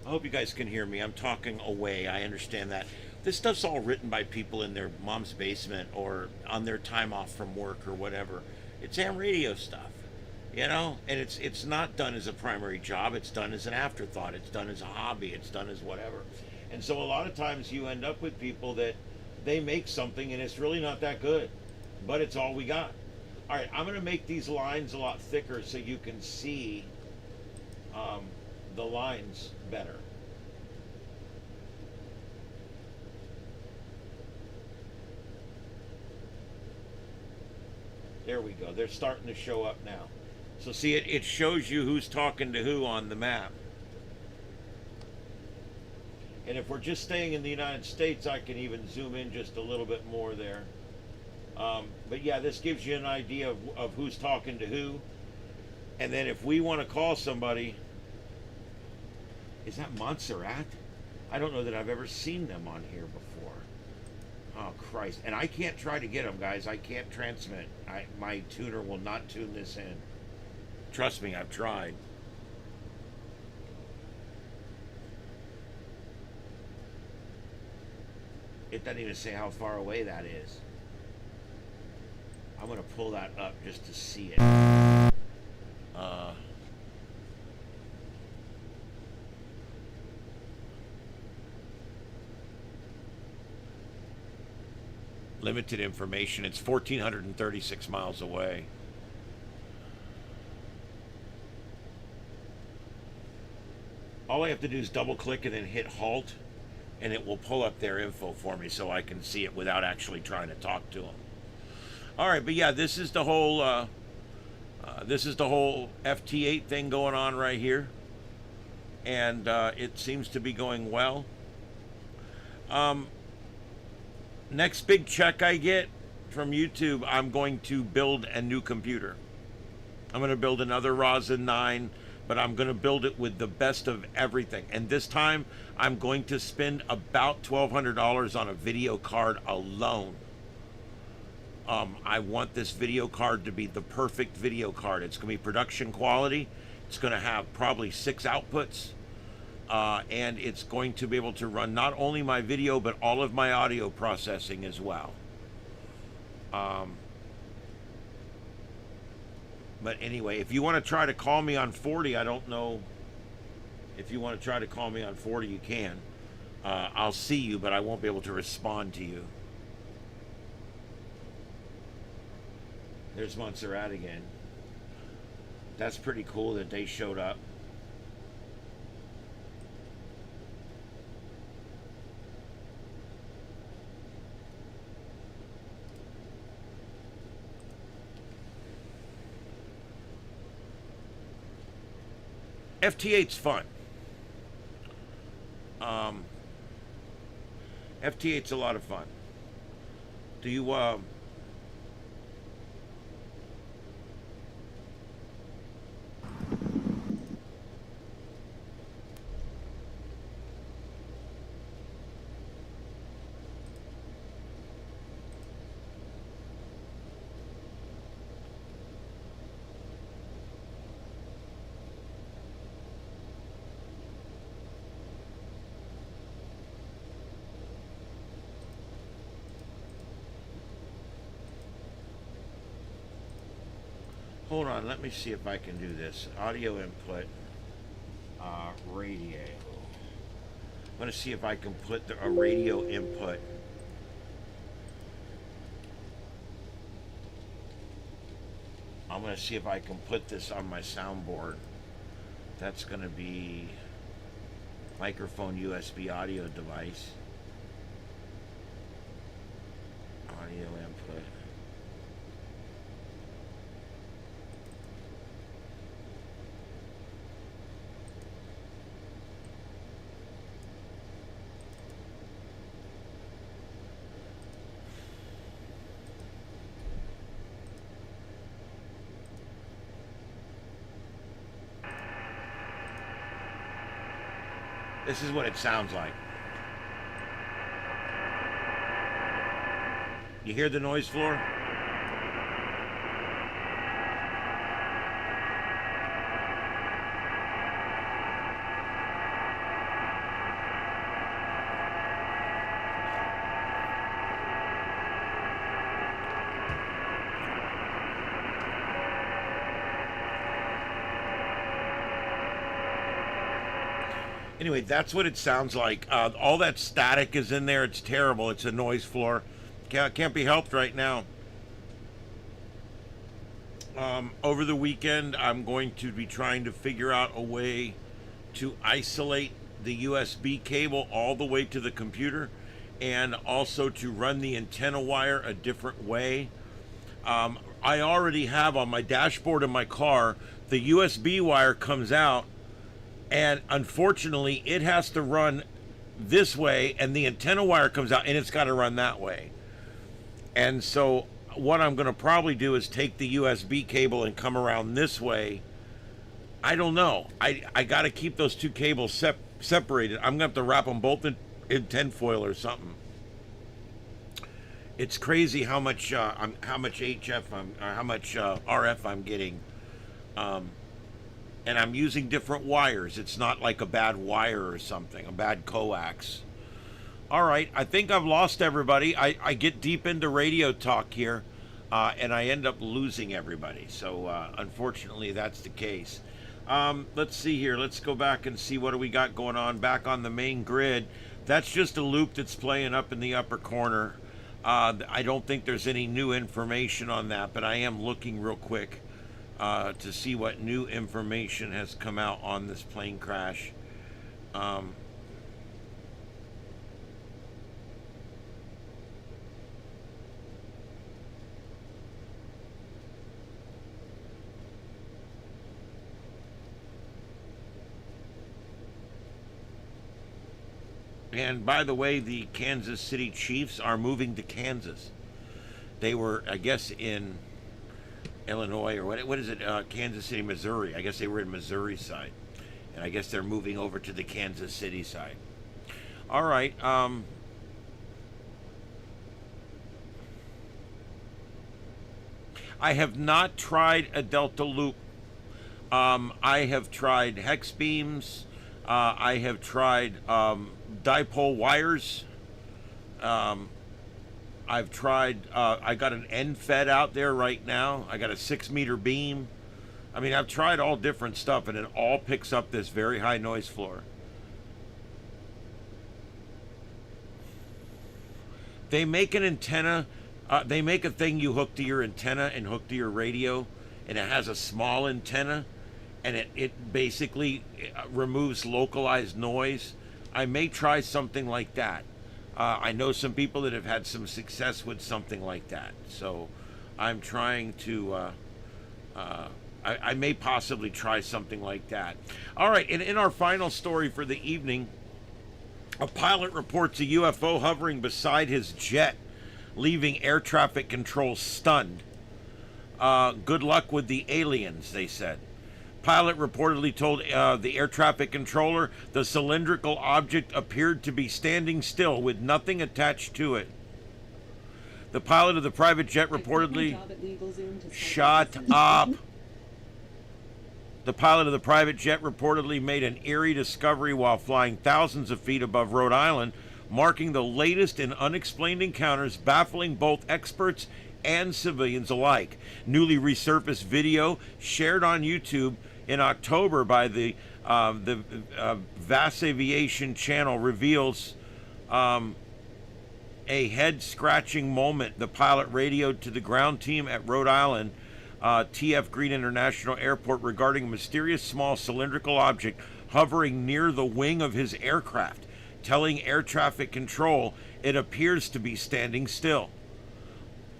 I hope you guys can hear me. I'm talking away. I understand that. This stuff's all written by people in their mom's basement or on their time off from work or whatever. It's ham radio stuff, you know, and it's not done as a primary job. It's done as an afterthought. It's done as a hobby. It's done as whatever. And so a lot of times you end up with people that they make something and it's really not that good, but it's all we got. All right, I'm going to make these lines a lot thicker so you can see um, the lines better. There we go. They're starting to show up now. So see, it shows you who's talking to who on the map. And if we're just staying in the United States, I can even zoom in just a little bit more there. But yeah, this gives you an idea of who's talking to who. And then if we want to call somebody, is that Montserrat? I don't know that I've ever seen them on here before. Oh, Christ. And I can't try to get them, guys. I can't transmit. My tuner will not tune this in. Trust me, I've tried. It doesn't even say how far away that is. I'm going to pull that up just to see it. Limited information. It's 1,436 miles away. All I have to do is double click and then hit halt, and it will pull up their info for me so I can see it without actually trying to talk to them. All right, but yeah, this is the whole FT8 thing going on right here, and it seems to be going well. Next big check I get from YouTube, I'm going to build a new computer. I'm going to build another Ryzen 9, but I'm going to build it with the best of everything. And this time, I'm going to spend about $1,200 on a video card alone. I want this video card to be the perfect video card. It's going to be production quality. It's going to have probably 6 outputs. And it's going to be able to run not only my video, but all of my audio processing as well. But anyway, if you want to try to call me on 40, I don't know. If you want to try to call me on 40, you can. I'll see you, but I won't be able to respond to you. There's Montserrat again. That's pretty cool that they showed up. FT8's fun. FT8's a lot of fun. Do you hold on, let me see if I can do this. Audio input, radio. I'm going to see if I can put a radio input. I'm going to see if I can put this on my soundboard. That's going to be microphone USB audio device. Audio input. This is what it sounds like. You hear the noise floor? Anyway, that's what it sounds like. All that static is in there. It's terrible. It's a noise floor. Can't be helped right now. Over the weekend, I'm going to be trying to figure out a way to isolate the USB cable all the way to the computer, and also to run the antenna wire a different way. I already have on my dashboard in my car, the USB wire comes out, and unfortunately it has to run this way, and the antenna wire comes out and it's got to run that way. And so what I'm going to probably do is take the USB cable and come around this way. I don't know. I got to keep those two cables separated. I'm going to have to wrap them both in tinfoil or something. It's crazy how much HF how much RF I'm getting, and I'm using different wires. It's not like a bad wire or something, a bad coax. All right, I think I've lost everybody. I get deep into radio talk here, and I end up losing everybody. So unfortunately, that's the case. Let's see here. Let's go back and see what do we got going on back on the main grid. That's just a loop that's playing up in the upper corner. I don't think there's any new information on that, but I am looking real quick to see what new information has come out on this plane crash. And by the way, the Kansas City Chiefs are moving to Kansas. They were, I guess, in Illinois, or what is it? Kansas City, Missouri. I guess they were in Missouri side. And I guess they're moving over to the Kansas City side. All right. I have not tried a Delta Loop. I have tried hex beams. I have tried dipole wires. I've tried, I got an end fed out there right now. I got a 6-meter beam. I mean, I've tried all different stuff, and it all picks up this very high noise floor. They make an antenna, they make a thing you hook to your antenna and hook to your radio, and it has a small antenna, and it basically removes localized noise. I may try something like that. I know some people that have had some success with something like that. So I'm trying to, I may possibly try something like that. All right, and in our final story for the evening, a pilot reports a UFO hovering beside his jet, leaving air traffic control stunned. Good luck with the aliens, they said. Pilot reportedly told the air traffic controller the cylindrical object appeared to be standing still with nothing attached to it. The pilot of the private jet reportedly... Shut up! The pilot of the private jet reportedly made an eerie discovery while flying thousands of feet above Rhode Island, marking the latest in unexplained encounters baffling both experts and civilians alike. Newly resurfaced video shared on YouTube in October by the Vast Aviation channel reveals a head-scratching moment. The pilot radioed to the ground team at Rhode Island TF Green International Airport regarding a mysterious small cylindrical object hovering near the wing of his aircraft, telling air traffic control it appears to be standing still.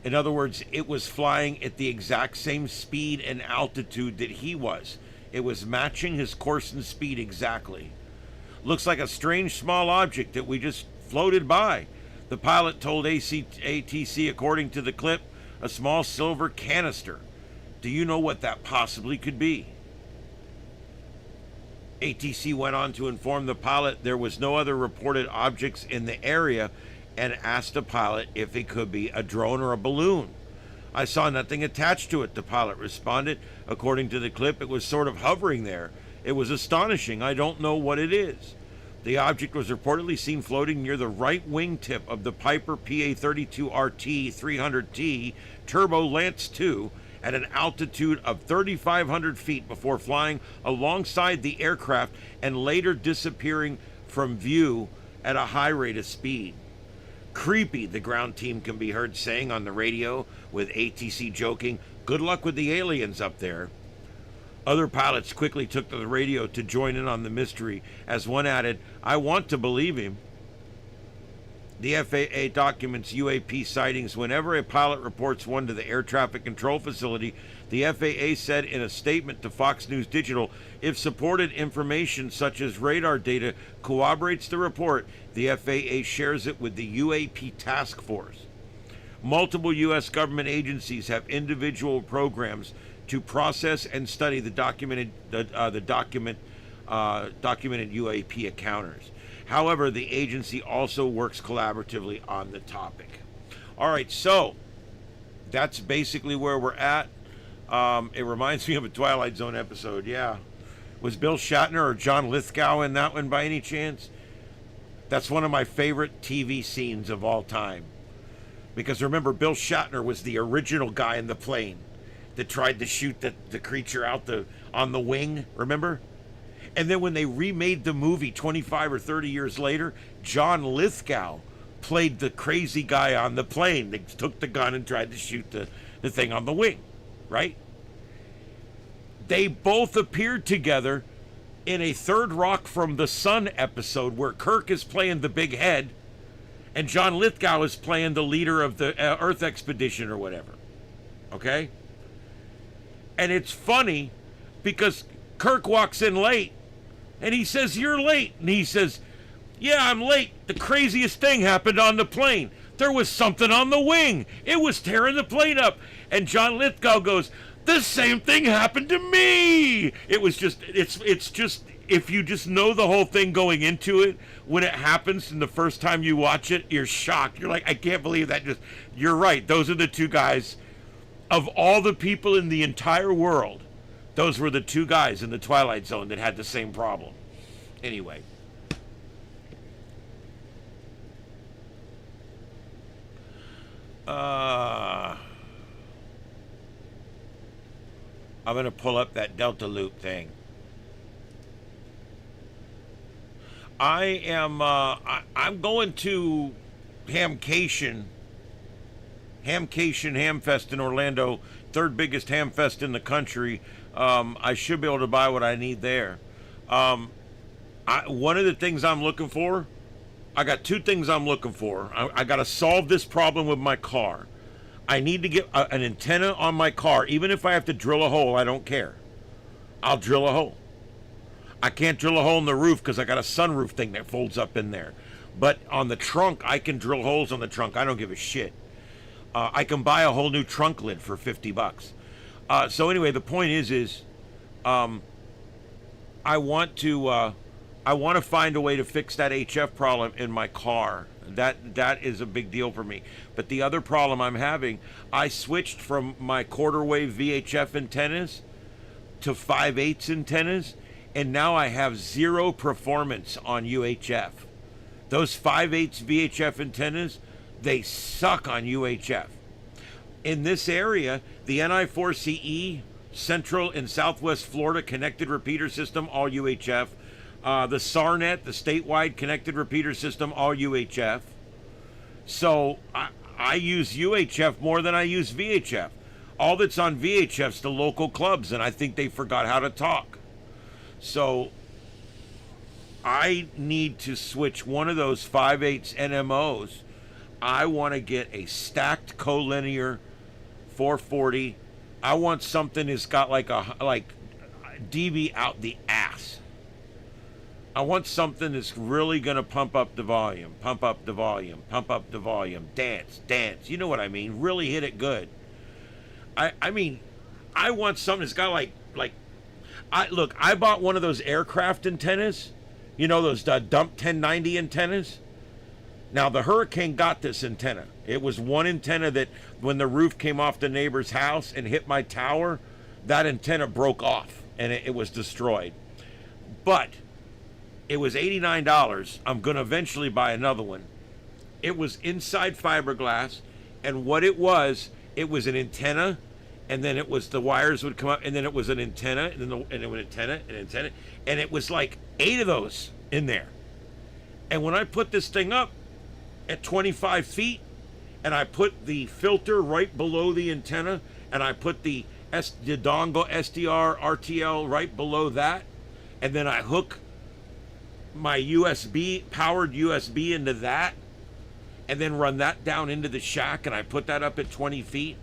In other words, it was flying at the exact same speed and altitude that he was. It was matching his course and speed exactly. Looks like a strange small object that we just floated by. The pilot told ATC, according to the clip, a small silver canister. Do you know what that possibly could be? ATC went on to inform the pilot there was no other reported objects in the area, and asked the pilot if it could be a drone or a balloon. I saw nothing attached to it, the pilot responded. According to the clip, it was sort of hovering there. It was astonishing. I don't know what it is. The object was reportedly seen floating near the right wingtip of the Piper PA-32RT 300T Turbo Lance II at an altitude of 3,500 feet before flying alongside the aircraft and later disappearing from view at a high rate of speed. Creepy, the ground team can be heard saying on the radio, with ATC joking, "Good luck with the aliens up there." Other pilots quickly took to the radio to join in on the mystery, as one added, "I want to believe him." The FAA documents UAP sightings whenever a pilot reports one to the air traffic control facility. The FAA said in a statement to Fox News Digital, if supported information such as radar data corroborates the report, the FAA shares it with the UAP task force. Multiple U.S. government agencies have individual programs to process and study the documented UAP encounters. However, the agency also works collaboratively on the topic. All right, so that's basically where we're at. It reminds me of a Twilight Zone episode. Yeah, was Bill Shatner or John Lithgow in that one by any chance? That's one of my favorite TV scenes of all time. Because remember, Bill Shatner was the original guy in the plane that tried to shoot the creature out on the wing, remember? And then when they remade the movie 25 or 30 years later, John Lithgow played the crazy guy on the plane. They took the gun and tried to shoot the thing on the wing, right? They both appeared together in a Third Rock from the Sun episode where Kirk is playing the big head and John Lithgow is playing the leader of the Earth expedition or whatever. Okay? And it's funny because Kirk walks in late and he says, "You're late." And he says, "Yeah, I'm late. The craziest thing happened on the plane. There was something on the wing. It was tearing the plane up." And John Lithgow goes, "The same thing happened to me." It was just, it's just, if you just know the whole thing going into it, when it happens and the first time you watch it, you're shocked. You're like, I can't believe that just, you're right. Those are the two guys. Of all the people in the entire world, those were the two guys in the Twilight Zone that had the same problem. Anyway. I'm going to pull up that Delta Loop thing. I'm going to Hamfest in Orlando, third biggest Hamfest in the country. I should be able to buy what I need there. One of the things I'm looking for, I got two things I'm looking for. I got to solve this problem with my car. I need to get an antenna on my car. Even if I have to drill a hole, I don't care. I'll drill a hole. I can't drill a hole in the roof because I got a sunroof thing that folds up in there. But on the trunk, I can drill holes on the trunk. I don't give a shit. I can buy a whole new trunk lid for $50. So anyway, the point is I want to find a way to fix that HF problem in my car. That is a big deal for me. But the other problem I'm having, I switched from my quarter wave VHF antennas to 5/8 antennas, and now I have zero performance on UHF. Those 5/8 VHF antennas, they suck on UHF. In this area, the NI4CE Central and Southwest Florida Connected Repeater System, all UHF. The SARNet, the statewide connected repeater system, all UHF. So I use UHF more than I use VHF. All that's on VHF's the local clubs, and I think they forgot how to talk. So I need to switch one of those 5/8 NMOs. I want to get a stacked collinear 440. I want something that's got like dB out the ass. I want something that's really going to pump up the volume, pump up the volume, pump up the volume, dance. You know what I mean? Really hit it good. I mean, I want something that's got I bought one of those aircraft antennas. You know, those dump 1090 antennas? Now, the Hurricane got this antenna. It was one antenna that when the roof came off the neighbor's house and hit my tower, that antenna broke off and it was destroyed. But it was $89. I'm going to eventually buy another one. It was inside fiberglass, and what it was an antenna, and then it was the wires would come up, and then it was an antenna, and then and an antenna, and it was like 8 of those in there. And when I put this thing up at 25 feet, and I put the filter right below the antenna, and I put the dongle SDR RTL right below that, and then I hook my powered USB into that, and then run that down into the shack, and I put that up at 20 feet.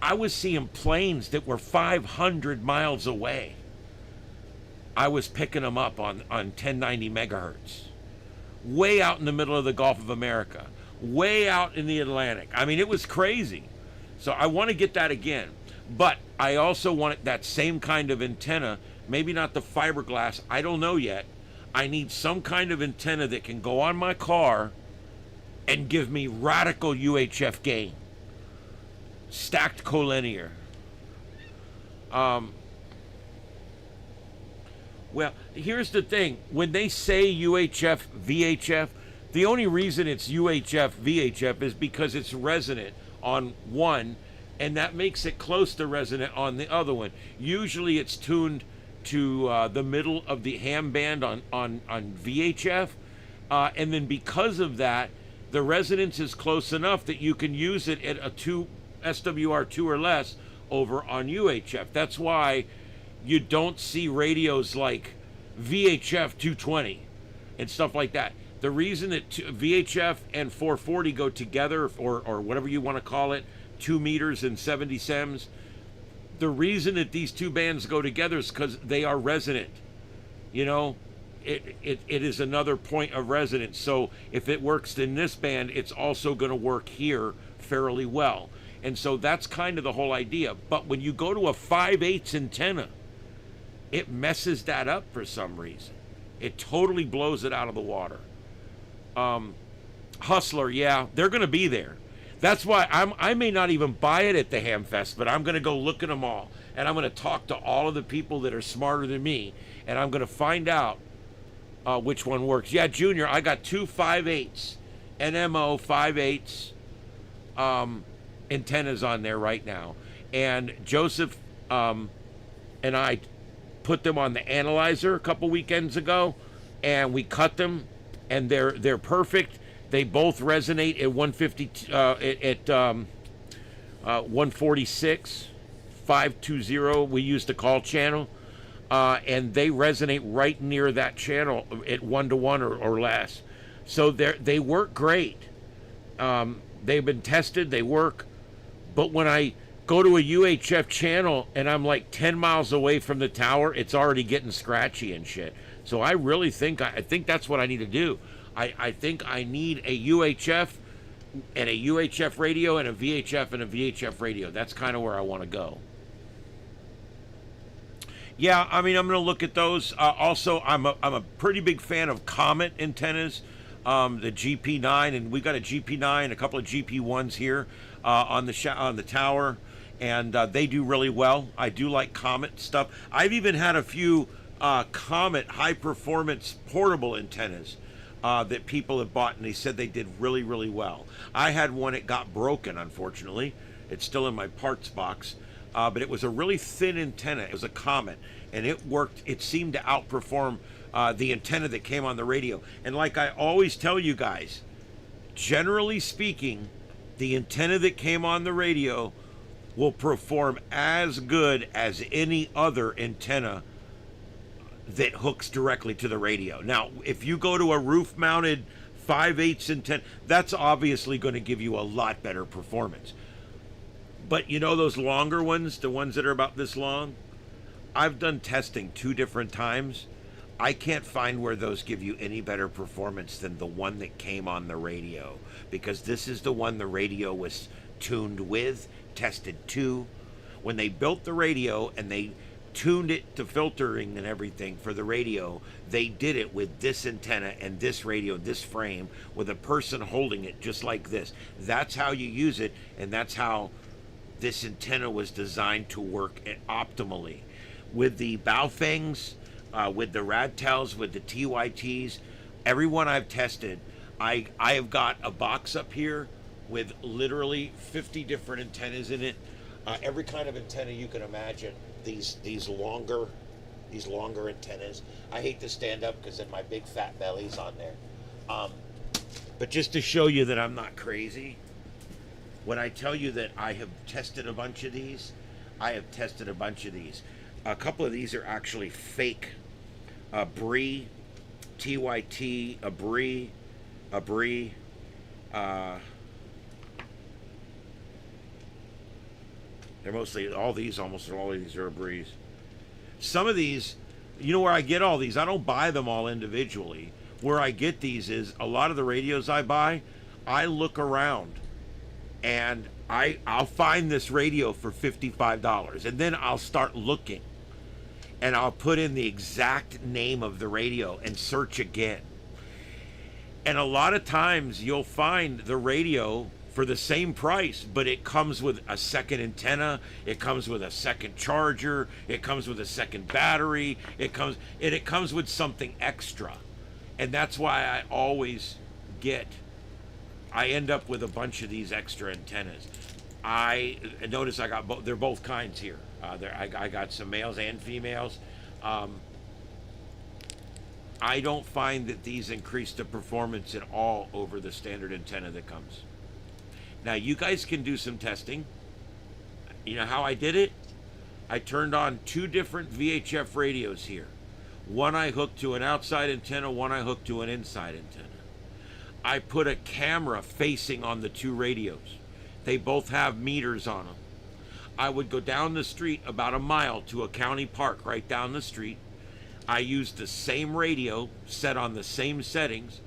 I was seeing planes that were 500 miles away. I was picking them up on 1090 megahertz. Way out in the middle of the Gulf of America. Way out in the Atlantic. I mean, it was crazy. So I want to get that again. But I also want that same kind of antenna, maybe not the fiberglass, I don't know yet. I need some kind of antenna that can go on my car and give me radical UHF gain. Stacked collinear. Well, here's the thing. When they say UHF, VHF, the only reason it's UHF, VHF is because it's resonant on one, and that makes it close to resonant on the other one. Usually it's tuned to the middle of the ham band on VHF, and then because of that, the resonance is close enough that you can use it at a SWR2 or less over on UHF. That's why you don't see radios like VHF 220 and stuff like that. The reason that VHF and 440 go together, or whatever you want to call it, 2 meters and 70 sems, the reason that these two bands go together is because they are resonant. You know, it is another point of resonance. So if it works in this band, it's also going to work here fairly well. And so that's kind of the whole idea. But when you go to a 5/8 antenna, it messes that up for some reason. It totally blows it out of the water. Hustler, yeah, they're going to be there. That's why I may not even buy it at the Hamfest, but I'm going to go look at them all. And I'm going to talk to all of the people that are smarter than me. And I'm going to find out which one works. Yeah, Junior, I got 2 5/8s, NMO 5/8 antennas on there right now. And Joseph and I put them on the analyzer a couple weekends ago, and we cut them, and they're perfect. They both resonate at 150 at 146 520. We use the call channel, and they resonate right near that channel at 1-to-1 or less. So they work great. They've been tested. They work. But when I go to a UHF channel and I'm like 10 miles away from the tower, it's already getting scratchy and shit. So I really think I think that's what I need to do. I think I need a UHF and a UHF radio and a VHF radio. That's kind of where I want to go. Yeah, I mean, I'm going to look at those. Also, I'm a pretty big fan of Comet antennas, the GP9, and we got a GP9, a couple of GP1s here on the tower, and they do really well. I do like Comet stuff. I've even had a few Comet high-performance portable antennas that people have bought, and they said they did really, really well. I had one, it got broken, unfortunately. It's still in my parts box, but it was a really thin antenna. It was a Comet, and it worked. It seemed to outperform the antenna that came on the radio. And like I always tell you guys, generally speaking, the antenna that came on the radio will perform as good as any other antenna that hooks directly to the radio. Now, if you go to a roof-mounted 5/8 antenna, that's obviously going to give you a lot better performance. But you know those longer ones, the ones that are about this long? I've done testing 2 different times. I can't find where those give you any better performance than the one that came on the radio, because this is the one the radio was tuned with, tested to. When they built the radio and they tuned it to filtering and everything for the radio, they did it with this antenna and this radio, this frame, with a person holding it just like this. That's how you use it, and that's how this antenna was designed to work optimally. With the Baofangs, with the Radtels, with the TYTs, everyone I've tested, I have got a box up here with literally 50 different antennas in it. every kind of antenna you can imagine. These longer antennas. I hate to stand up because then my big fat belly's on there. But just to show you that I'm not crazy, when I tell you that I have tested a bunch of these, I have tested a bunch of these. A couple of these are actually fake. Brie, TYT, a Brie. They're mostly, almost all of these are a Breeze. Some of these, you know where I get all these? I don't buy them all individually. Where I get these is a lot of the radios I buy, I look around and I'll find this radio for $55 and then I'll start looking and I'll put in the exact name of the radio and search again. And a lot of times you'll find the radio for the same price, but it comes with a second antenna, it comes with a second charger, it comes with a second battery, it comes with something extra. And that's why I always I end up with a bunch of these extra antennas. I notice I got they're both kinds here. I got some males and females. I don't find that these increase the performance at all over the standard antenna that comes. Now you guys can do some testing. You know how I did it? I turned on 2 different VHF radios here. One I hooked to an outside antenna, one I hooked to an inside antenna. I put a camera facing on the 2 radios. They both have meters on them. I would go down the street about a mile to a county park right down the street. I used the same radio set on the same settings,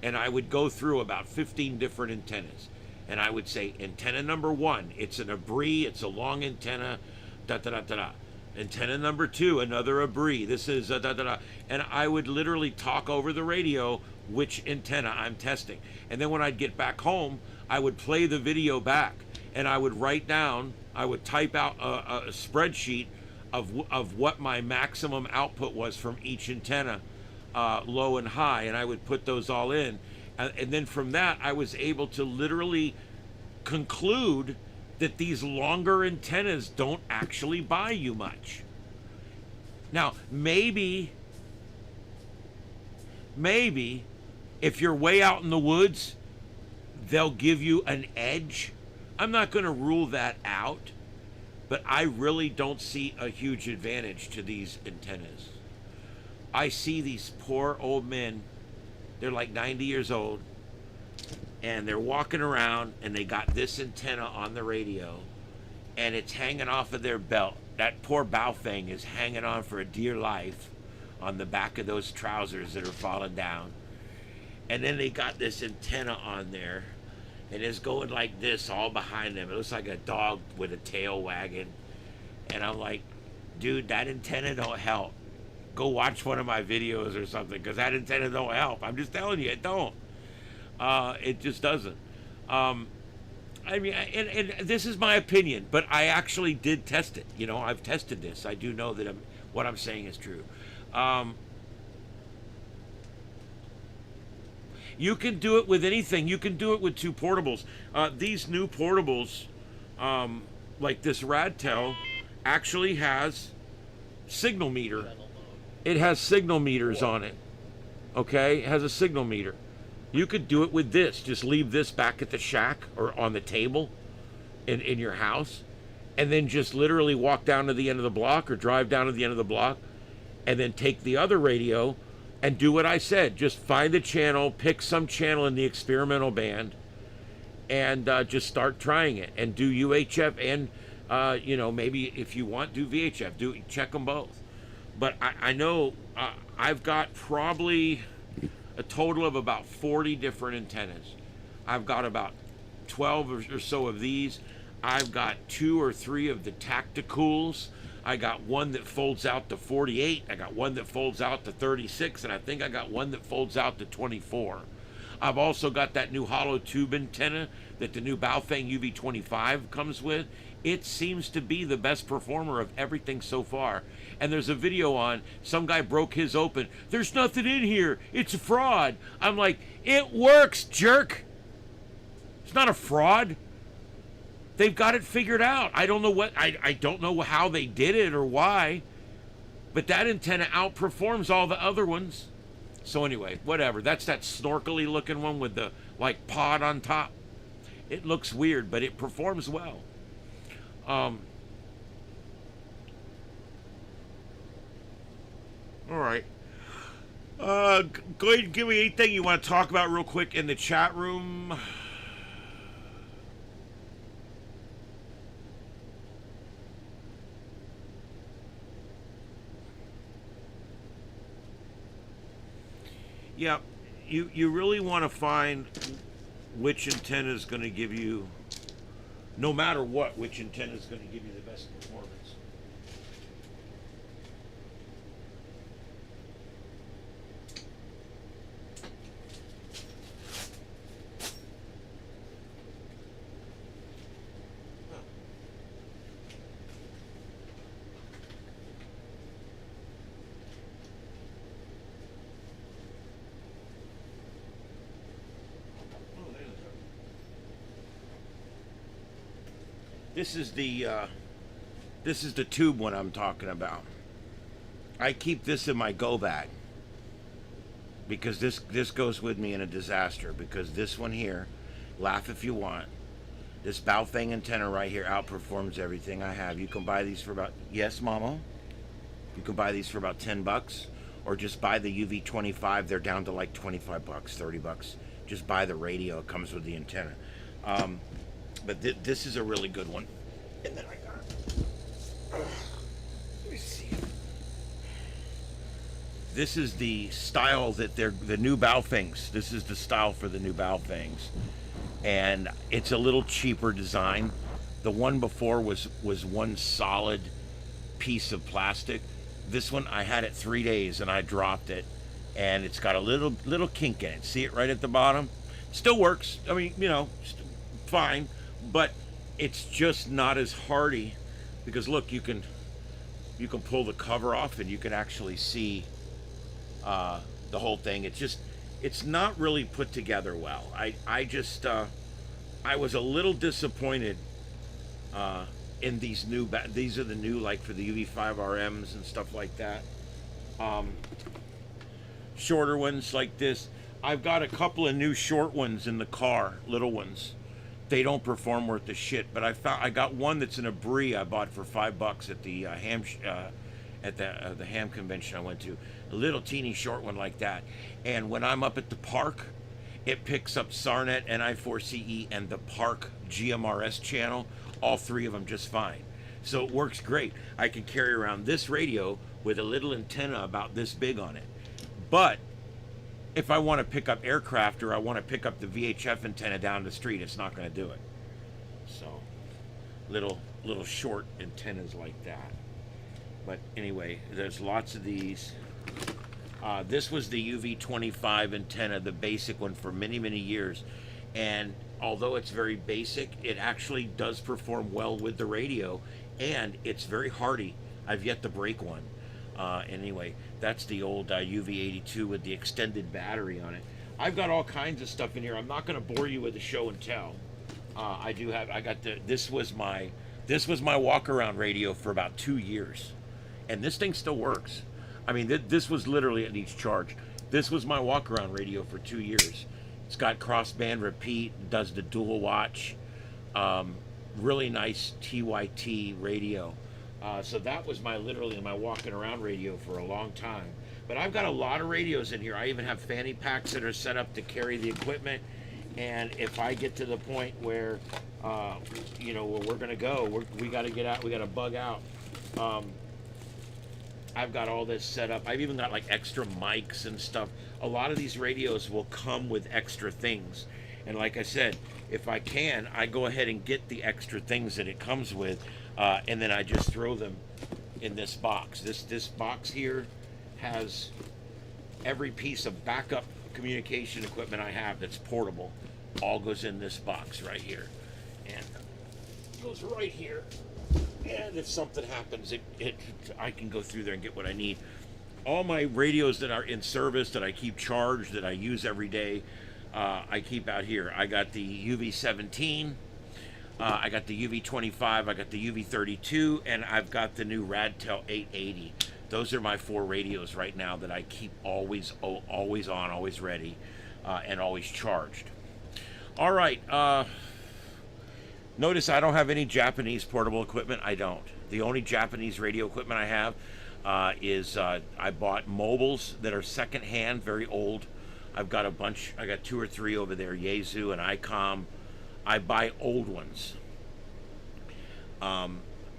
and I would go through about 15 different antennas. And I would say, antenna number 1, it's an Abri, it's a long antenna, da-da-da-da-da. Antenna number 2, another Abri, this is da-da-da-da. And I would literally talk over the radio which antenna I'm testing. And then when I'd get back home, I would play the video back, and I would write down, I would type out a spreadsheet of what my maximum output was from each antenna, low and high, and I would put those all in. And then from that, I was able to literally conclude that these longer antennas don't actually buy you much. Now, maybe if you're way out in the woods, they'll give you an edge. I'm not going to rule that out, but I really don't see a huge advantage to these antennas. I see these poor old men, they're like 90 years old, and they're walking around, and they got this antenna on the radio, and it's hanging off of their belt. That poor bow thing is hanging on for a dear life on the back of those trousers that are falling down. And then they got this antenna on there, and it's going like this all behind them. It looks like a dog with a tail wagging. And I'm like, dude, that antenna don't help. Go watch one of my videos or something, because that antenna don't help. I'm just telling you, it don't. It just doesn't. I mean, and this is my opinion, but I actually did test it. You know, I've tested this. I do know that what I'm saying is true. You can do it with anything. You can do it with 2 portables. These new portables, like this Radtel, actually has signal meter. It has signal meters on it. Okay? It has a signal meter. You could do it with this. Just leave this back at the shack or on the table in your house, and then just literally walk down to the end of the block or drive down to the end of the block, and then take the other radio and do what I said. Just find a channel, pick some channel in the experimental band, and just start trying it. And do UHF and, you know, maybe if you want, do VHF. Check them both. But I know I've got probably a total of about 40 different antennas. I've got about 12 or so of these. I've got 2 or 3 of the Tacticals. I got one that folds out to 48. I got one that folds out to 36, and I think I got one that folds out to 24. I've also got that new hollow tube antenna that the new Baofeng UV25 comes with. It seems to be the best performer of everything so far. And there's a video on, some guy broke his open. There's nothing in here. It's a fraud. I'm like, it works, jerk. It's not a fraud. They've got it figured out. I don't know what, I don't know how they did it or why, but that antenna outperforms all the other ones. So anyway, whatever. That's that snorkely looking one with the like pod on top. It looks weird, but it performs well. All right. Go ahead and give me anything you want to talk about real quick in the chat room. Yeah, you really want to find which antenna is going to give you, no matter what, which antenna is going to give you the best performance. This is the tube one I'm talking about. I keep this in my go bag because this goes with me in a disaster, because this one here, laugh if you want, this Baofeng antenna right here outperforms everything I have. You can buy these for about, yes mama, you can buy these for about $10, or just buy the UV25. They're down to like $25, $30. Just buy the radio, it comes with the antenna. But this is a really good one. And then I got, let me see. This is the style that they're, the new Baofengs. This is the style for the new Baofengs. And it's a little cheaper design. The one before was one solid piece of plastic. This one, I had it 3 days and I dropped it. And it's got a little kink in it. See it right at the bottom? Still works. I mean, you know, fine. But it's just not as hardy, because look, you can pull the cover off and you can actually see the whole thing. It's not really put together well. I just I was a little disappointed in these new these are the new, like for the UV5 RMs and stuff like that. Shorter ones like this. I've got a couple of new short ones in the car, little ones. They don't perform worth the shit, but I got one that's in a Brie I bought for $5 at the the ham convention I went to. A little teeny short one like that. And when I'm up at the park, it picks up SARnet, NI4CE, and the park GMRS channel, all three of them just fine. So it works great. I can carry around this radio with a little antenna about this big on it. But if I want to pick up aircraft, or I want to pick up the VHF antenna down the street, it's not going to do it. So little short antennas like that. But anyway, there's lots of these. This was the UV25 antenna, the basic one, for many years, and although it's very basic, it actually does perform well with the radio, and it's very hardy. I've yet to break one. Anyway, that's the old UV82 with the extended battery on it. I've got all kinds of stuff in here. I'm not going to bore you with the show and tell. This was my walk around radio for about 2 years, and this thing still works. I mean, this was literally, it needs charge. This was my walk around radio for 2 years. It's got crossband repeat, does the dual watch, really nice TYT radio. So that was literally my walking around radio for a long time. But I've got a lot of radios in here. I even have fanny packs that are set up to carry the equipment. And if I get to the point where, you know, where we're going to go, we got to get out, we got to bug out. I've got all this set up. I've even got like extra mics and stuff. A lot of these radios will come with extra things. And like I said, if I can, I go ahead and get the extra things that it comes with. And then I just throw them in this box. This box here has every piece of backup communication equipment I have that's portable. All goes in this box right here. And it goes right here. And if something happens, I can go through there and get what I need. All my radios that are in service, that I keep charged, that I use every day, I keep out here. I got the UV17. I got the UV-25, I got the UV-32, and I've got the new Radtel 880. Those are my 4 radios right now that I keep always on, always ready, and always charged. All right. Notice I don't have any Japanese portable equipment. I don't. The only Japanese radio equipment I have is I bought mobiles that are secondhand, very old. I've got a bunch. I got 2 or 3 over there, Yaesu and ICOM. I buy old ones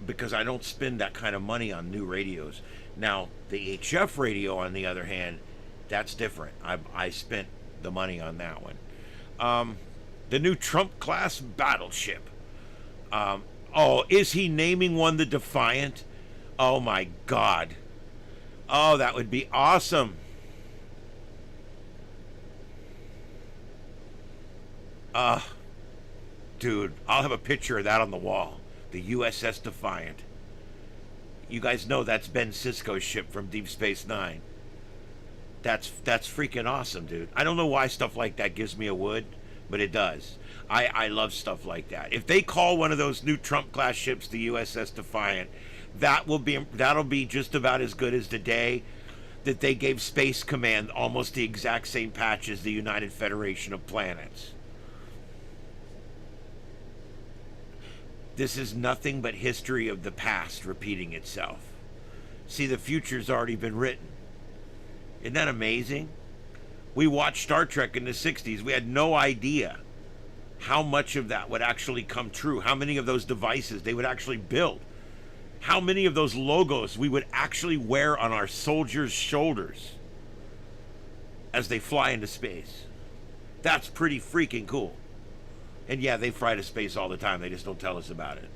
because I don't spend that kind of money on new radios. Now, the HF radio, on the other hand, that's different. I spent the money on that one. The new Trump-class battleship. Oh, is he naming one the Defiant? Oh, my God. Oh, that would be awesome. Dude, I'll have a picture of that on the wall. The USS Defiant. You guys know that's Ben Sisko's ship from Deep Space Nine. That's freaking awesome, dude. I don't know why stuff like that gives me a wood, but it does. I love stuff like that. If they call one of those new Trump-class ships the USS Defiant, that'll be just about as good as the day that they gave Space Command almost the exact same patch as the United Federation of Planets. This is nothing but history of the past repeating itself. See, the future's already been written. Isn't that amazing? We watched Star Trek in the 60s. We had no idea how much of that would actually come true, how many of those devices they would actually build, how many of those logos we would actually wear on our soldiers' shoulders as they fly into space. That's pretty freaking cool. And yeah, they fly to space all the time. They just don't tell us about it.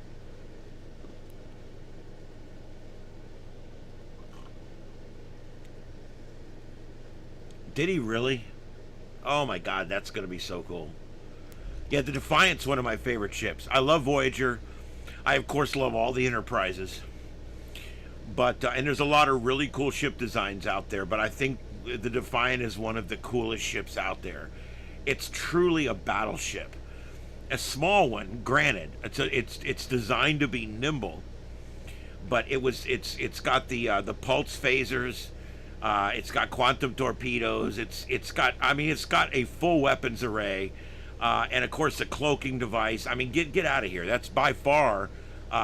Did he really? Oh my God, that's going to be so cool. Yeah, the Defiant's one of my favorite ships. I love Voyager. I, of course, love all the Enterprises. But, and there's a lot of really cool ship designs out there, but I think the Defiant is one of the coolest ships out there. It's truly a battleship. A small one, granted. It's designed to be nimble, but it's got the pulse phasers. It's got quantum torpedoes. It's got a full weapons array, and of course a cloaking device. I mean, get out of here. That's by far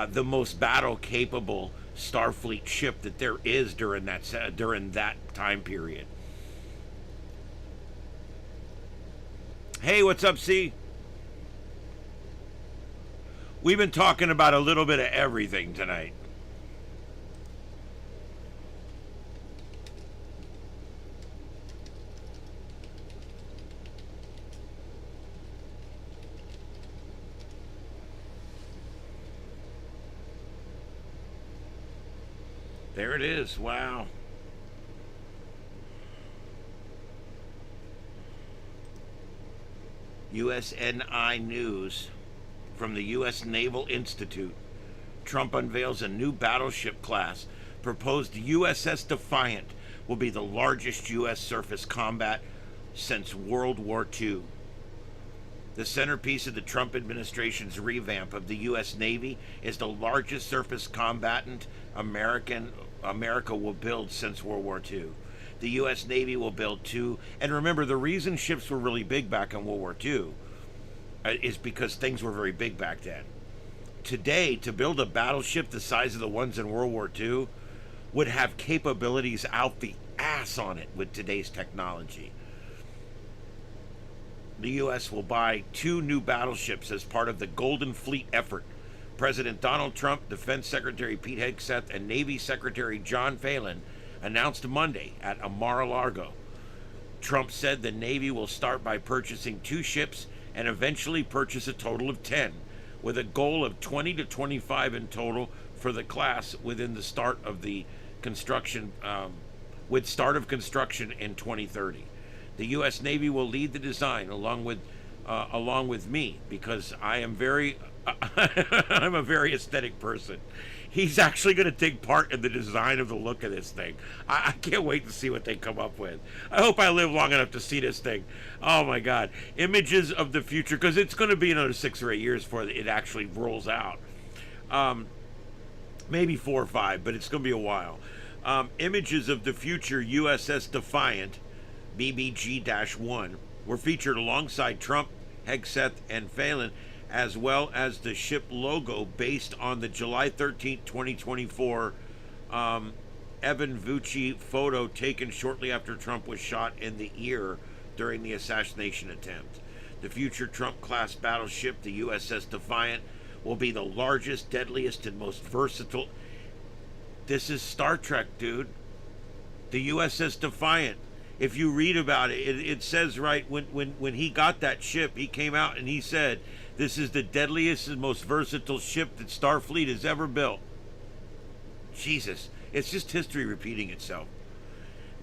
the most battle capable Starfleet ship that there is during that time period. Hey, what's up, C? We've been talking about a little bit of everything tonight. There it is. Wow. USNI News. From the U.S. Naval Institute, Trump unveils a new battleship class. Proposed USS Defiant will be the largest U.S. surface combat since World War II. The centerpiece of the Trump administration's revamp of the U.S. Navy is the largest surface combatant America will build since World War II. The U.S. Navy will build 2. And remember, the reason ships were really big back in World War II is because things were very big back then. Today, to build a battleship the size of the ones in World War II would have capabilities out the ass on it with today's technology. The U.S. will buy 2 new battleships as part of the Golden Fleet effort. President Donald Trump, Defense Secretary Pete Hegseth, and Navy Secretary John Phelan announced Monday at Mar-a-Lago. Trump said the Navy will start by purchasing 2 ships and eventually purchase a total of 10, with a goal of 20 to 25 in total for the class within the start of the construction, with start of construction in 2030. The U.S. Navy will lead the design along with me, because I am very I'm a very aesthetic person. He's actually going to take part in the design of the look of this thing. I can't wait to see what they come up with. I hope I live long enough to see this thing. Oh my God. Images of the future, because it's going to be another 6 or 8 years before it actually rolls out. Maybe 4 or 5, but it's going to be a while. Images of the future USS Defiant, BBG-1, were featured alongside Trump, Hegseth, and Phelan, as well as the ship logo based on the July 13th, 2024 Evan Vucci photo taken shortly after Trump was shot in the ear during the assassination attempt. The future Trump-class battleship, the USS Defiant, will be the largest, deadliest, and most versatile. This is Star Trek, dude. The USS Defiant. If you read about it, it says right when he got that ship, he came out and he said, "This is the deadliest and most versatile ship that Starfleet has ever built." Jesus, it's just history repeating itself.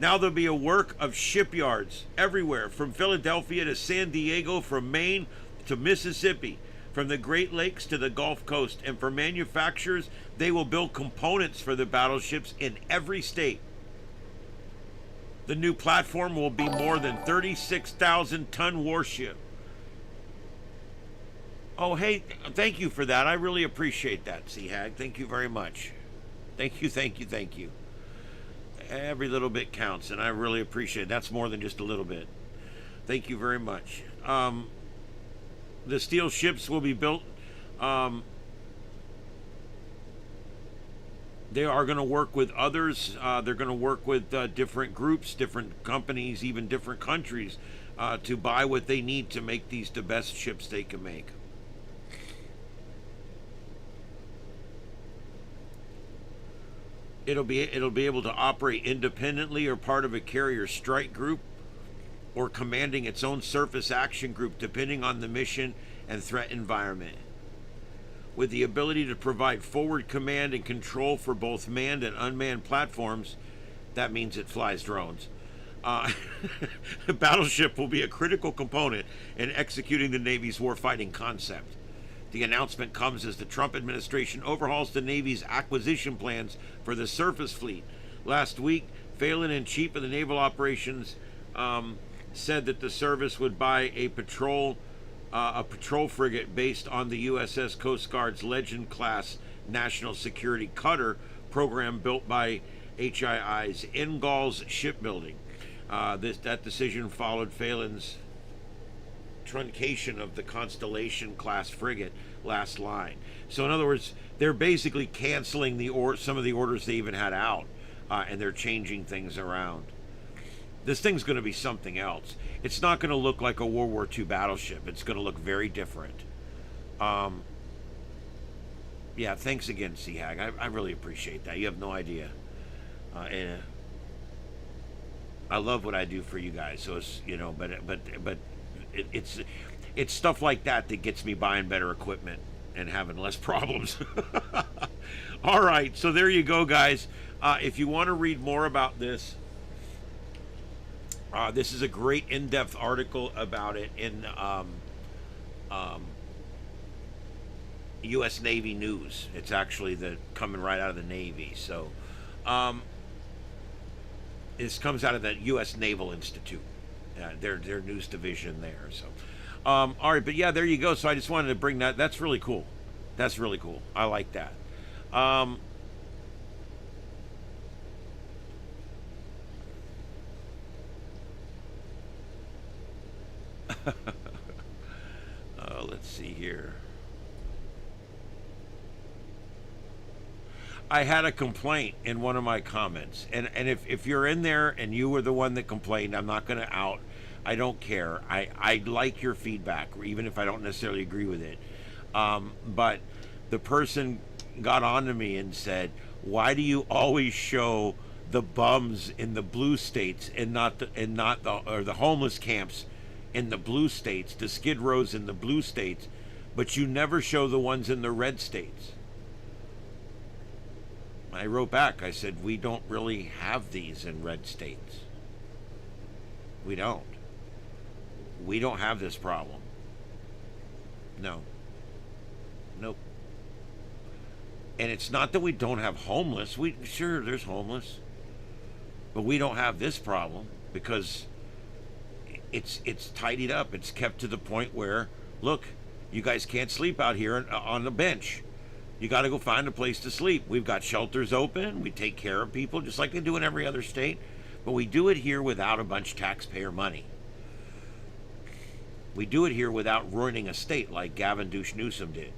Now there'll be a work of shipyards everywhere, from Philadelphia to San Diego, from Maine to Mississippi, from the Great Lakes to the Gulf Coast, and for manufacturers, they will build components for the battleships in every state. The new platform will be more than 36,000-ton warship. Oh, hey, thank you for that. I really appreciate that, Seahag. Thank you very much. Thank you, thank you, thank you. Every little bit counts, and I really appreciate it. That's more than just a little bit. Thank you very much. The steel ships will be built. They are going to work with others. They're going to work with different groups, different companies, even different countries to buy what they need to make these the best ships they can make. It'll be able to operate independently or part of a carrier strike group or commanding its own surface action group depending on the mission and threat environment. With the ability to provide forward command and control for both manned and unmanned platforms, that means it flies drones. The battleship will be a critical component in executing the Navy's warfighting concept. The announcement comes as the Trump administration overhauls the Navy's acquisition plans for the surface fleet. Last week, Phelan and Chief of the Naval Operations said that the service would buy a patrol frigate based on the USS Coast Guard's Legend-class national security cutter program built by HII's Ingalls Shipbuilding. That decision followed Phelan's truncation of the Constellation-class frigate last line. So in other words, they're basically canceling some of the orders they even had out, and they're changing things around. This thing's going to be something else. It's not going to look like a World War II battleship. It's going to look very different. Yeah, thanks again, Seahag. I really appreciate that. You have no idea. And I love what I do for you guys. So it's, but it's stuff like that that gets me buying better equipment and having less problems. All right, so there you go, guys. If you want to read more about this, this is a great in-depth article about it in U.S. Navy News. It's actually coming right out of the Navy. So this comes out of the U.S. Naval Institute, their news division there. So, all right, but yeah, there you go. So I just wanted to bring that. That's really cool. That's really cool. I like that. Let's see here. I had a complaint in one of my comments, and if you're in there and you were the one that complained, I'm not going to out. I don't care. I like your feedback, even if I don't necessarily agree with it. But the person got on to me and said, "Why do you always show the bums in the blue states and not the homeless camps in the blue states, the skid rows in the blue states, but you never show the ones in the red states?" I wrote back, I said, "We don't really have these in red states. We don't. We don't have this problem. No. Nope. And it's not that we don't have homeless. We sure there's homeless, but we don't have this problem because it's tidied up. It's kept to the point where, look, you guys can't sleep out here on the bench. You got to go find a place to sleep. We've got shelters open. We take care of people just like they do in every other state, but we do it here without a bunch of taxpayer money. We do it here without ruining a state like Gavin Douche Newsom did.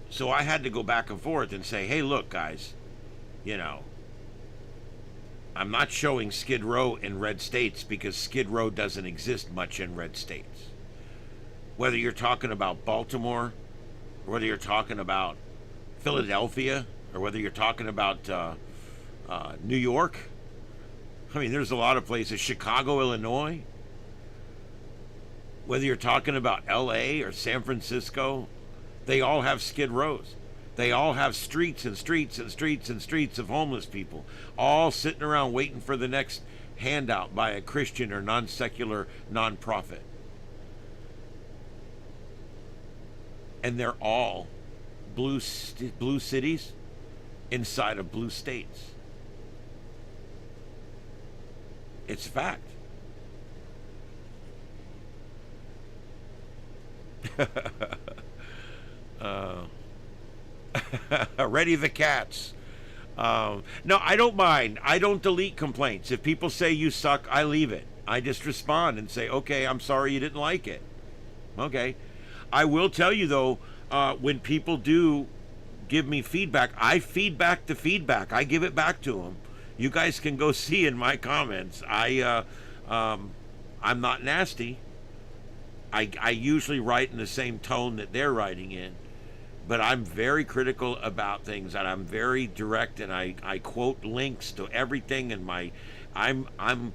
So I had to go back and forth and say, hey, look, guys, you know, I'm not showing Skid Row in red states because Skid Row doesn't exist much in red states. Whether you're talking about Baltimore, or whether you're talking about Philadelphia, or whether you're talking about New York. I mean, there's a lot of places. Chicago, Illinois. Whether you're talking about LA or San Francisco, they all have Skid Rows. They all have streets and streets and streets and streets of homeless people, all sitting around waiting for the next handout by a Christian or non-secular nonprofit. And they're all blue cities inside of blue states. It's fact. Ready the cats. No, I don't mind. I don't delete complaints. If people say you suck, I leave it. I just respond and say, okay, I'm sorry you didn't like it. Okay. I will tell you, though, when people do give me feedback, I feedback the feedback. I give it back to them. You guys can go see in my comments. I'm not nasty. I usually write in the same tone that they're writing in. But I'm very critical about things, and I'm very direct, and I quote links to everything, and I'm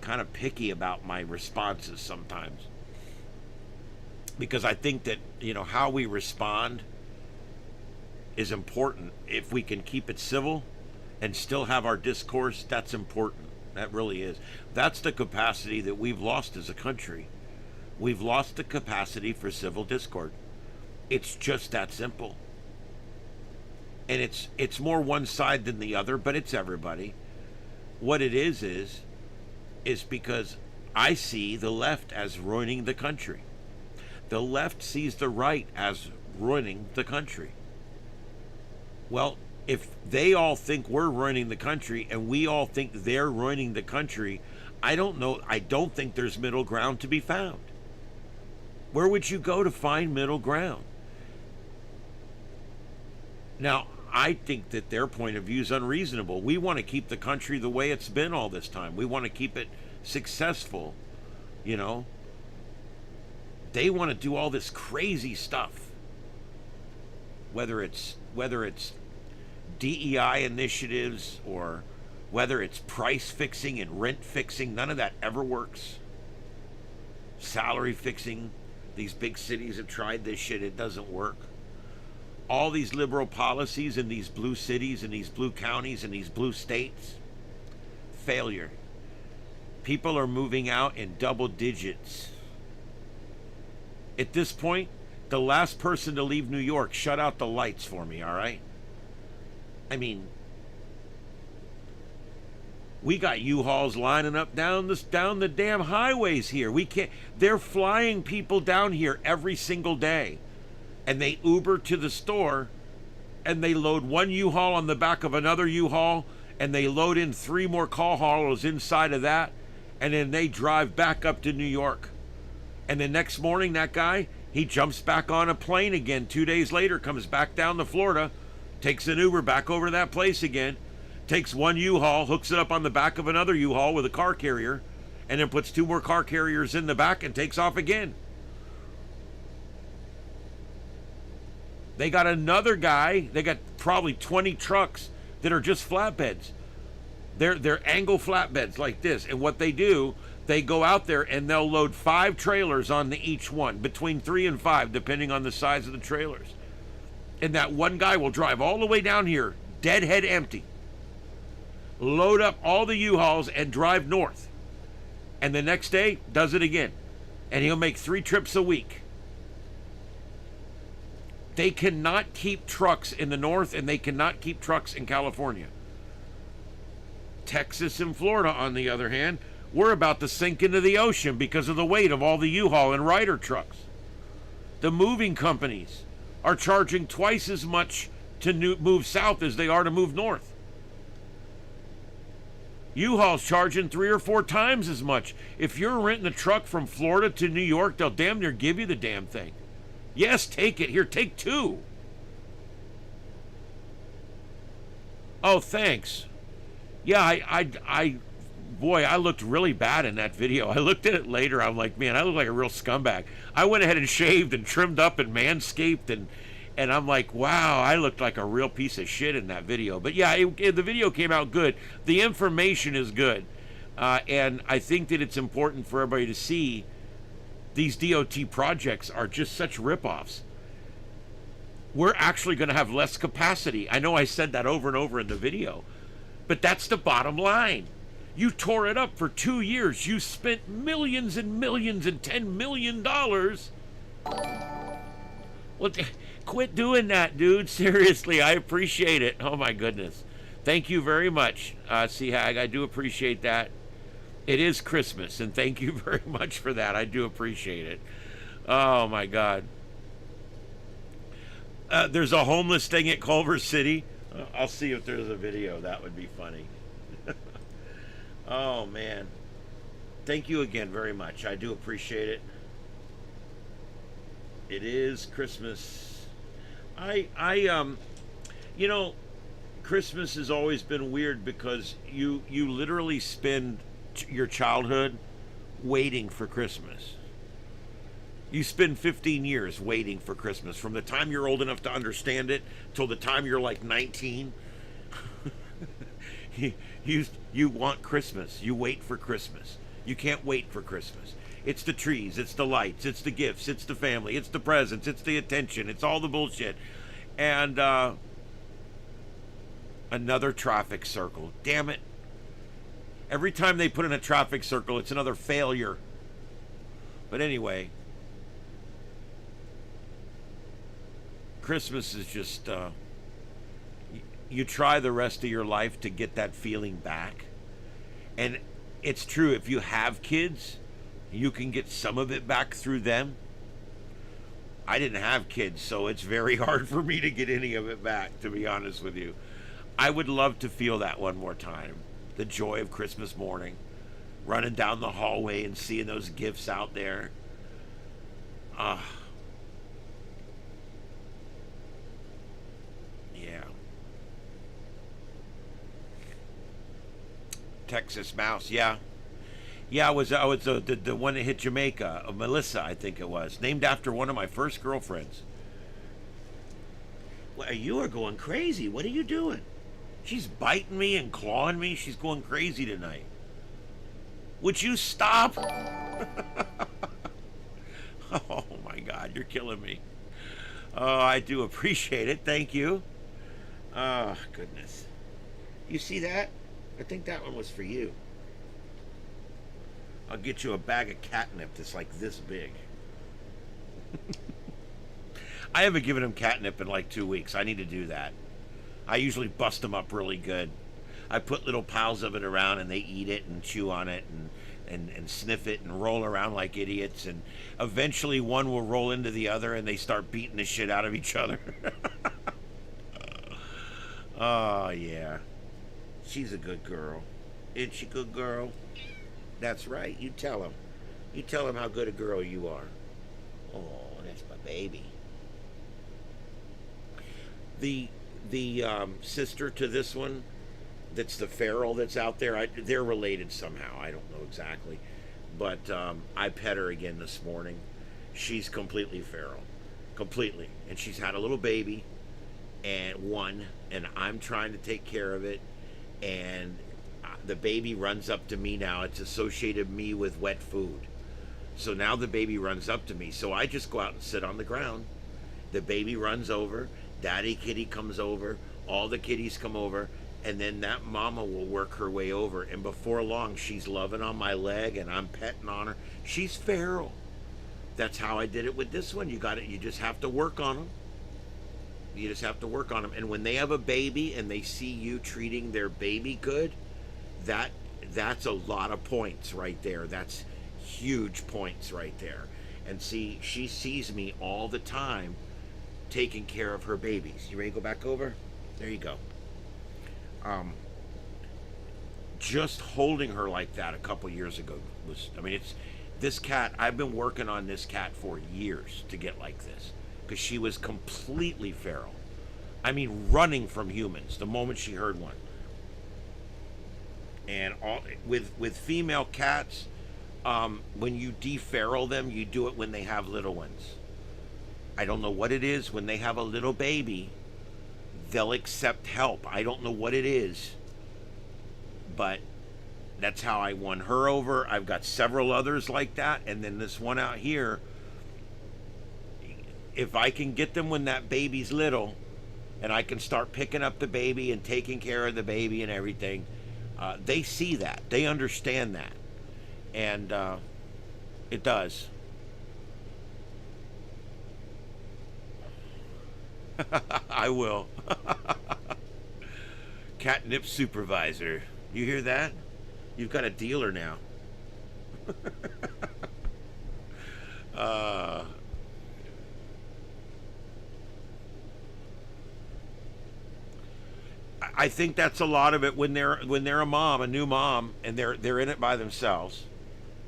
kind of picky about my responses sometimes. Because I think that, you know, how we respond is important. If we can keep it civil and still have our discourse, that's important. That really is. That's the capacity that we've lost as a country. We've lost the capacity for civil discord. It's just that simple. And it's more one side than the other, but it's everybody. What it is because I see the left as ruining the country. The left sees the right as ruining the country. Well, if they all think we're ruining the country and we all think they're ruining the country, I don't think there's middle ground to be found. Where would you go to find middle ground? Now, I think that their point of view is unreasonable. We want to keep the country the way it's been all this time. We want to keep it successful, you know. They want to do all this crazy stuff. Whether it's DEI initiatives or whether it's price fixing and rent fixing, none of that ever works. Salary fixing, these big cities have tried this shit, it doesn't work. All these liberal policies in these blue cities and these blue counties and these blue states, failure. People are moving out in double digits. At this point, the last person to leave New York, shut out the lights for me, all right? I mean, we got U-Hauls lining up down the damn highways here. We can't. They're flying people down here every single day, and they Uber to the store, and they load one U-Haul on the back of another U-Haul, and they load in 3 more call haulers inside of that, and then they drive back up to New York. And the next morning, that guy, he jumps back on a plane again. 2 days later, comes back down to Florida, takes an Uber back over to that place again, takes one U-Haul, hooks it up on the back of another U-Haul with a car carrier, and then puts 2 more car carriers in the back and takes off again. They got another guy, they got probably 20 trucks that are just flatbeds. They're angle flatbeds like this. And what they do, they go out there and they'll load 5 trailers onto each one, between 3 and 5, depending on the size of the trailers. And that one guy will drive all the way down here, deadhead empty, load up all the U-Hauls and drive north. And the next day, does it again. And he'll make 3 trips a week. They cannot keep trucks in the north, and they cannot keep trucks in California. Texas and Florida, on the other hand, we're about to sink into the ocean because of the weight of all the U-Haul and Ryder trucks. The moving companies are charging twice as much to move south as they are to move north. U-Haul's charging 3 or 4 times as much. If you're renting a truck from Florida to New York, they'll damn near give you the damn thing. Yes, take it. Here, take 2. Oh, thanks. Yeah, boy, I looked really bad in that video. I looked at it later. I'm like, man, I look like a real scumbag. I went ahead and shaved and trimmed up and manscaped, and I'm like, wow, I looked like a real piece of shit in that video. But yeah, the video came out good. The information is good. And I think that it's important for everybody to see these DOT projects are just such ripoffs. We're actually going to have less capacity. I know I said that over and over in the video, but that's the bottom line. You tore it up for 2 years. You spent millions and millions and $10 million. Well, quit doing that, dude. Seriously, I appreciate it. Oh, my goodness. Thank you very much, C-Hag. I do appreciate that. It is Christmas, and thank you very much for that. I do appreciate it. Oh, my God. There's a homeless thing at Culver City. I'll see if there's a video. That would be funny. Oh, man. Thank you again very much. I do appreciate it. It is Christmas. You know, Christmas has always been weird because you literally spend your childhood waiting for Christmas. You spend 15 years waiting for Christmas, from the time you're old enough to understand it till the time you're like 19. You want Christmas. You wait for Christmas. You can't wait for Christmas. It's the trees, it's the lights, it's the gifts, it's the family, it's the presents, it's the attention, it's all the bullshit. And another traffic circle. Damn it. Every time they put in a traffic circle, it's another failure. But anyway, Christmas is just, you try the rest of your life to get that feeling back. And it's true, if you have kids, you can get some of it back through them. I didn't have kids, so it's very hard for me to get any of it back, to be honest with you. I would love to feel that one more time. The joy of Christmas morning, running down the hallway and seeing those gifts out there. Yeah. Texas Mouse, yeah. Yeah, I was the one that hit Jamaica, Melissa, I think it was, named after one of my first girlfriends. Well, you are going crazy. What are you doing? She's biting me and clawing me. She's going crazy tonight. Would you stop? Oh my God, you're killing me. Oh, I do appreciate it. Thank you. Oh, goodness. You see that? I think that one was for you. I'll get you a bag of catnip that's like this big. I haven't given him catnip in like 2 weeks. I need to do that. I usually bust them up really good. I put little piles of it around and they eat it and chew on it and sniff it and roll around like idiots. And eventually one will roll into the other and they start beating the shit out of each other. Oh, yeah. She's a good girl. Isn't she a good girl? That's right. You tell him. You tell him how good a girl you are. Oh, that's my baby. The sister to this one, that's the feral that's out there, they're related somehow. I don't know exactly. But I pet her again this morning. She's completely feral. Completely. And she's had a little baby, and I'm trying to take care of it. And the baby runs up to me now. It's associated me with wet food. So now the baby runs up to me. So I just go out and sit on the ground. The baby runs over. Daddy kitty comes over. All the kitties come over. And then that mama will work her way over. And before long, she's loving on my leg and I'm petting on her. She's feral. That's how I did it with this one. You got it. You just have to work on them. You just have to work on them. And when they have a baby and they see you treating their baby good, that that's a lot of points right there. That's huge points right there. And see, she sees me all the time taking care of her babies. You ready to go back over? There you go. Um, just holding her like that a couple years ago was, I mean, it's this cat. I've been working on this cat for years to get like this because she was completely feral. I mean, running from humans the moment she heard one. And all with female cats, when you deferal them, you do it when they have little ones. I don't know what it is. When they have a little baby, they'll accept help. I don't know what it is, but that's how I won her over. I've got several others like that, and then this one out here. If I can get them when that baby's little, and I can start picking up the baby and taking care of the baby and everything, they see that. They understand that. And it does. I will. Catnip supervisor. You hear that? You've got a dealer now. uh, I think that's a lot of it when they're a mom, a new mom, and they're in it by themselves.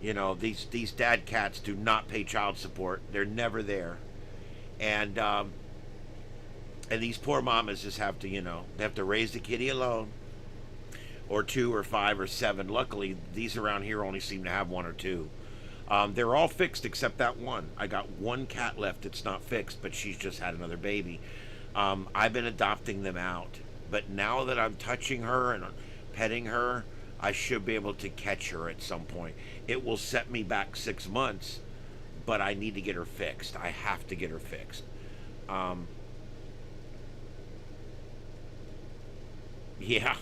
You know, these dad cats do not pay child support. They're never there, and these poor mamas just have to, they have to raise the kitty alone, or two or five or seven. Luckily, these around here only seem to have one or two. They're all fixed except that one. I got one cat left that's not fixed, but she's just had another baby. I've been adopting them out. But now that I'm touching her and petting her, I should be able to catch her at some point. It will set me back 6 months, but I need to get her fixed. I have to get her fixed. Yeah.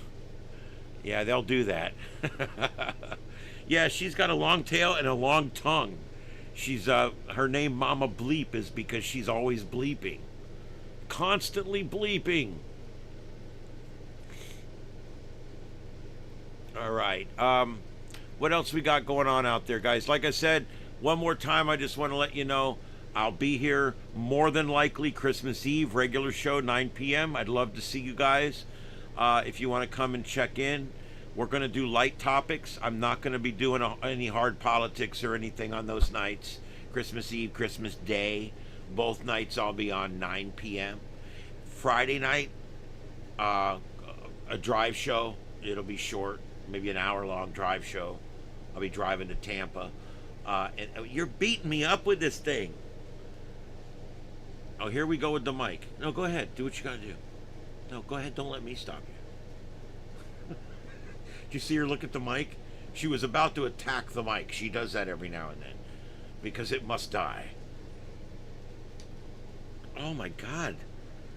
Yeah, they'll do that. Yeah, she's got a long tail and a long tongue. She's her name Mama Bleep is because she's always bleeping. Constantly bleeping. All right. What else we got going on out there, guys? Like I said, one more time, I just want to let you know I'll be here more than likely Christmas Eve, regular show, 9 p.m. I'd love to see you guys. If you want to come and check in, we're going to do light topics. I'm not going to be doing any hard politics or anything on those nights. Christmas Eve, Christmas Day, both nights I'll be on 9 p.m. Friday night, a drive show. It'll be short, maybe an hour-long drive show. I'll be driving to Tampa. And you're beating me up with this thing. Oh, here we go with the mic. No, go ahead. Do what you got to do. No, go ahead. Don't let me stop you. Did you see her look at the mic? She was about to attack the mic. She does that every now and then because it must die. Oh, my God.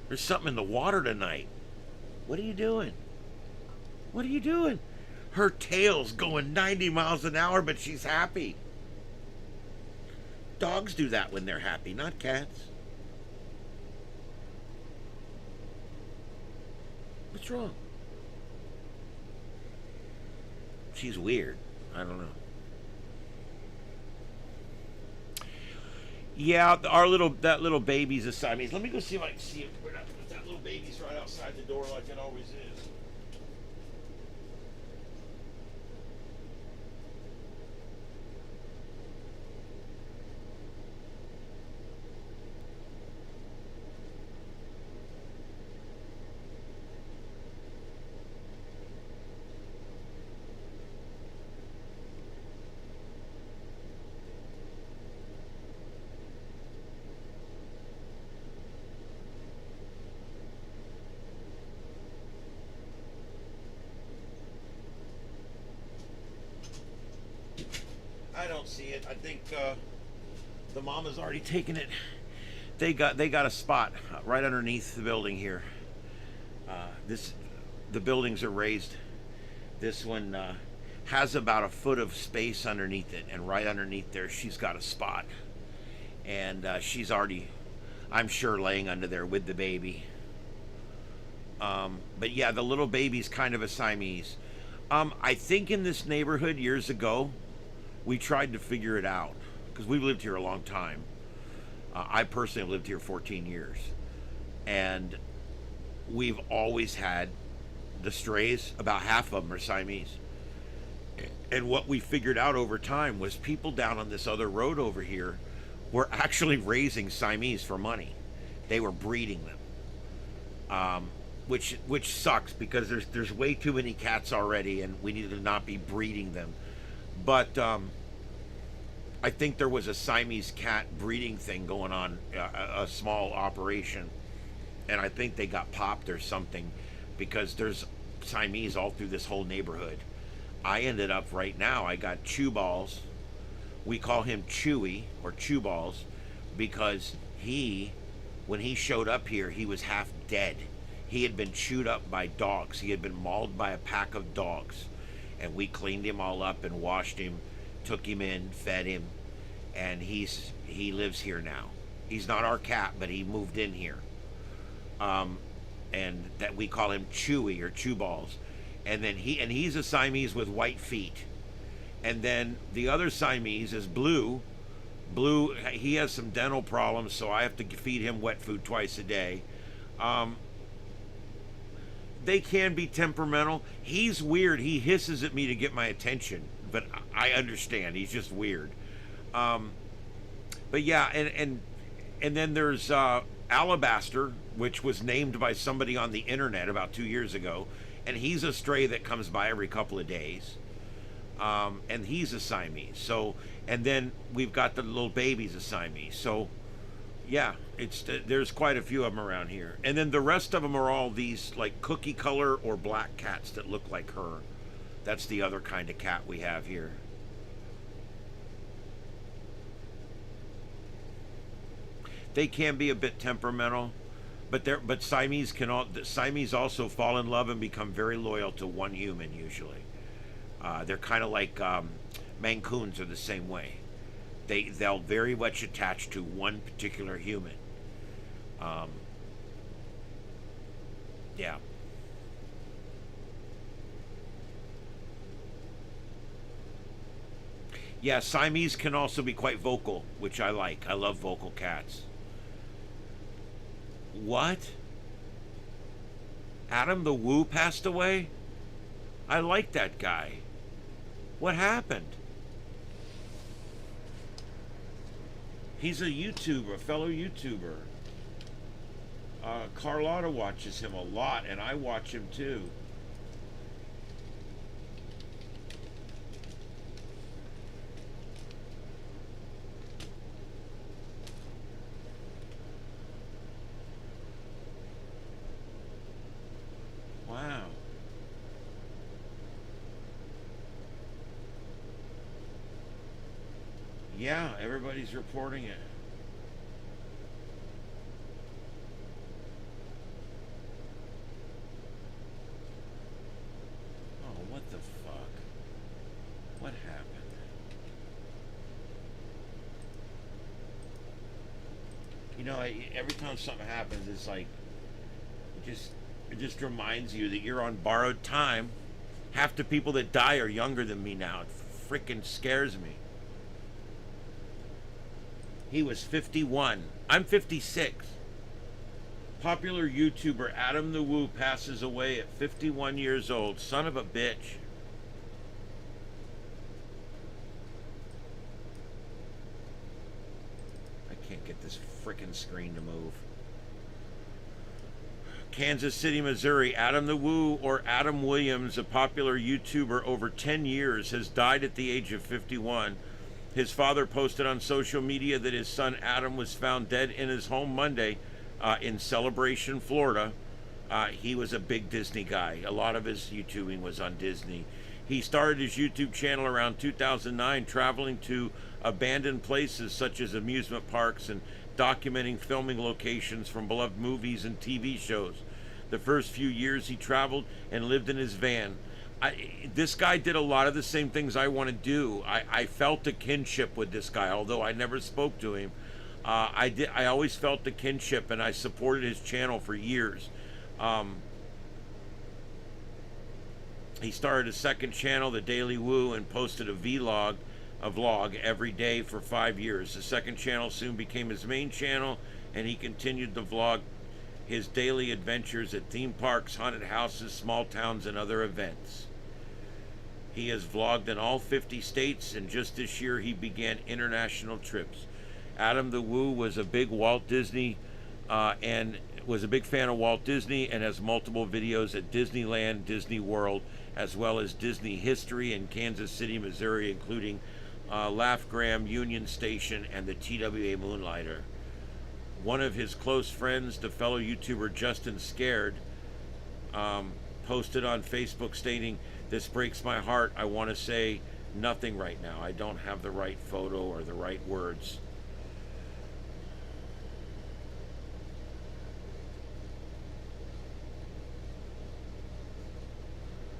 There's something in the water tonight. What are you doing? What are you doing? Her tail's going 90 miles an hour, but she's happy. Dogs do that when they're happy, not cats. What's wrong? She's weird. I don't know. Yeah, that little baby's a Siamese. Let me go see if I can see it. That little baby's right outside the door like it always is. I don't see it. I think the mama's already taken it. They got a spot right underneath the building here. The buildings are raised. This one has about a foot of space underneath it, and right underneath there, she's got a spot. And she's already, I'm sure, laying under there with the baby. But yeah, the little baby's kind of a Siamese. I think in this neighborhood years ago, we tried to figure it out because we've lived here a long time. I personally have lived here 14 years, and we've always had the strays. About half of them are Siamese. And what we figured out over time was people down on this other road over here were actually raising Siamese for money. They were breeding them, which sucks because there's way too many cats already, and we need to not be breeding them. But I think there was a Siamese cat breeding thing going on, a small operation, and I think they got popped or something because there's Siamese all through this whole neighborhood. I ended up right now, I got Chew Balls. We call him Chewy or Chew Balls because when he showed up here, he was half dead. He had been chewed up by dogs. He had been mauled by a pack of dogs. And we cleaned him all up and washed him, took him in, fed him, and he lives here now. He's not our cat, but he moved in here. And that we call him Chewy or Chew Balls. And then he's a Siamese with white feet. And then the other Siamese is Blue. Blue, he has some dental problems, so I have to feed him wet food twice a day. They can be temperamental. He's weird. He hisses at me to get my attention, but I understand. He's just weird. But yeah, and then there's Alabaster, which was named by somebody on the internet about 2 years ago, and he's a stray that comes by every couple of days. And he's a Siamese. So, and then we've got the little babies a Siamese. So, yeah, there's quite a few of them around here. And then the rest of them are all these like cookie color or black cats that look like her. That's the other kind of cat we have here. They can be a bit temperamental, but Siamese also fall in love and become very loyal to one human usually. They're kind of like Mancoons are the same way. They'll very much attach to one particular human. Yeah. Yeah, Siamese can also be quite vocal, which I like. I love vocal cats. What? Adam the Woo passed away? I like that guy. What happened? He's a YouTuber, a fellow YouTuber. Carlotta watches him a lot, and I watch him too. Wow. Yeah, everybody's reporting it. Oh, what the fuck? What happened? Every time something happens, it's like it just reminds you that you're on borrowed time. Half the people that die are younger than me now. It freaking scares me. He was 51. I'm 56. Popular YouTuber Adam the Woo passes away at 51 years old. Son of a bitch. I can't get this frickin' screen to move. Kansas City, Missouri. Adam the Woo, or Adam Williams, a popular YouTuber over 10 years, has died at the age of 51. His father posted on social media that his son Adam was found dead in his home Monday in Celebration, Florida. He was a big Disney guy. A lot of his YouTubing was on Disney. He started his YouTube channel around 2009, traveling to abandoned places such as amusement parks and documenting filming locations from beloved movies and TV shows. The first few years he traveled and lived in his van. This guy did a lot of the same things I want to do. I felt a kinship with this guy, although I never spoke to him. I always felt the kinship, and I supported his channel for years. He started a second channel, the Daily Woo, and posted a vlog every day for 5 years. The second channel soon became his main channel, and he continued to vlog his daily adventures at theme parks, haunted houses, small towns, and other events. He has vlogged in all 50 states, and just this year he began international trips. Adam the Woo was a big Walt Disney and was a big fan of Walt Disney, and has multiple videos at Disneyland, Disney World, as well as Disney history in Kansas City, Missouri, including Laugh Graham, Union Station, and the TWA Moonlighter. One of his close friends, the fellow YouTuber Justin Scared, posted on Facebook stating, "This breaks my heart. I want to say nothing right now. I don't have the right photo or the right words."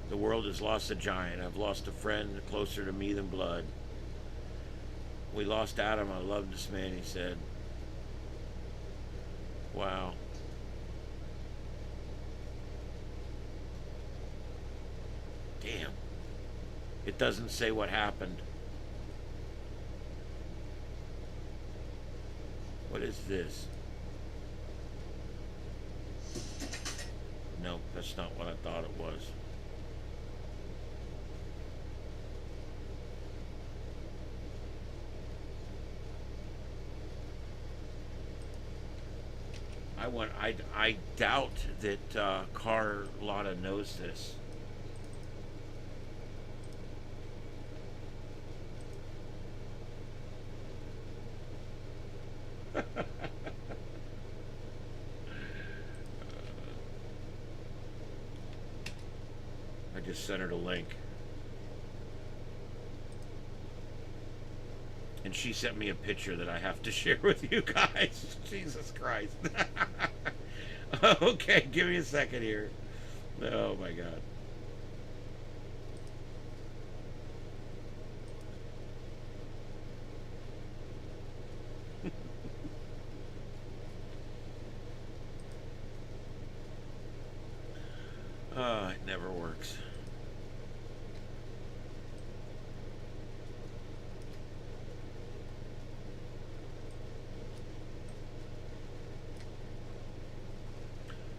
The world has lost a giant. I've lost a friend closer to me than blood. We lost Adam. I love this man, he said. Wow. Damn. It doesn't say what happened. What is this? Nope, that's not what I thought it was. I doubt that Carlotta knows this. I just sent her the link. And she sent me a picture that I have to share with you guys. Jesus Christ. Okay, give me a second here. Oh my God. It never works.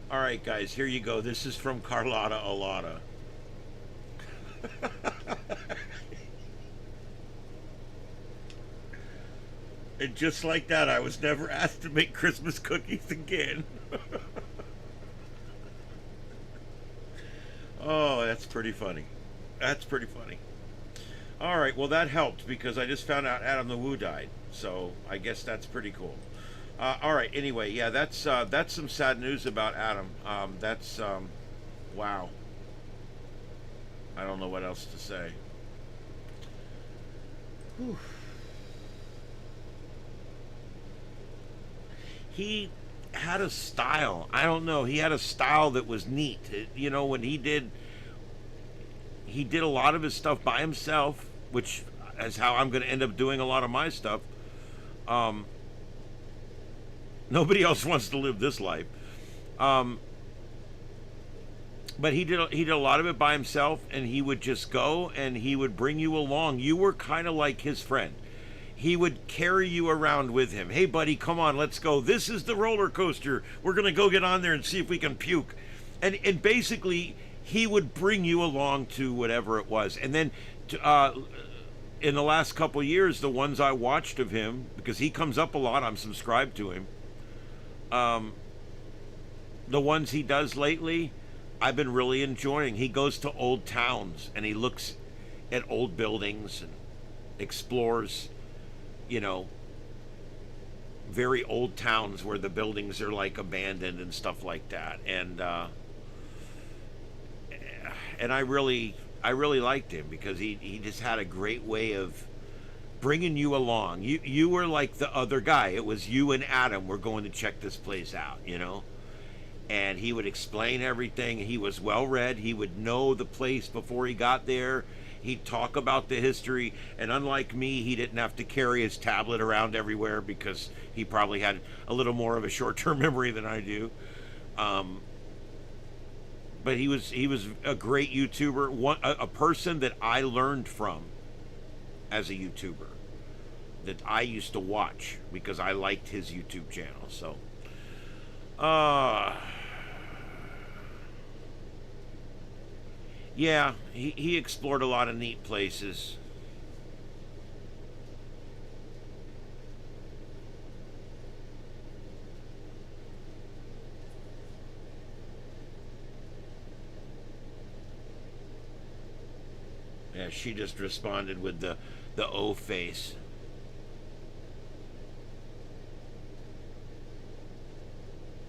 All right, guys, here you go. This is from Carlotta Alata. And just like that, I was never asked to make Christmas cookies again. Oh, that's pretty funny. That's pretty funny. All right, well, that helped because I just found out Adam the Woo died. So I guess that's pretty cool. All right. Anyway, yeah, that's some sad news about Adam. Wow. I don't know what else to say. Whew. He had a style. I don't know. He had a style that was neat. You know, when he did a lot of his stuff by himself, which is how I'm going to end up doing a lot of my stuff. Nobody else wants to live this life. But he did a lot of it by himself, and he would just go and he would bring you along. You were kind of like his friend. He would carry you around with him. Hey, buddy, come on, let's go. This is the roller coaster. We're going to go get on there and see if we can puke. And basically, he would bring you along to whatever it was. And then in the last couple of years, the ones I watched of him, because he comes up a lot, I'm subscribed to him. The ones he does lately, I've been really enjoying. He goes to old towns and he looks at old buildings and explores, you know, very old towns where the buildings are like abandoned and stuff like that. And I really liked him because he just had a great way of bringing you along. You were like the other guy. It was you and Adam were going to check this place out, you know. And he would explain everything. He was well read. He would know the place before he got there. He'd talk about the history. And unlike me, he didn't have to carry his tablet around everywhere because he probably had a little more of a short-term memory than I do. But but he was a great YouTuber, a person that I learned from as a YouTuber, that I used to watch because I liked his YouTube channel. So, yeah, he explored a lot of neat places. Yeah, she just responded with the O face.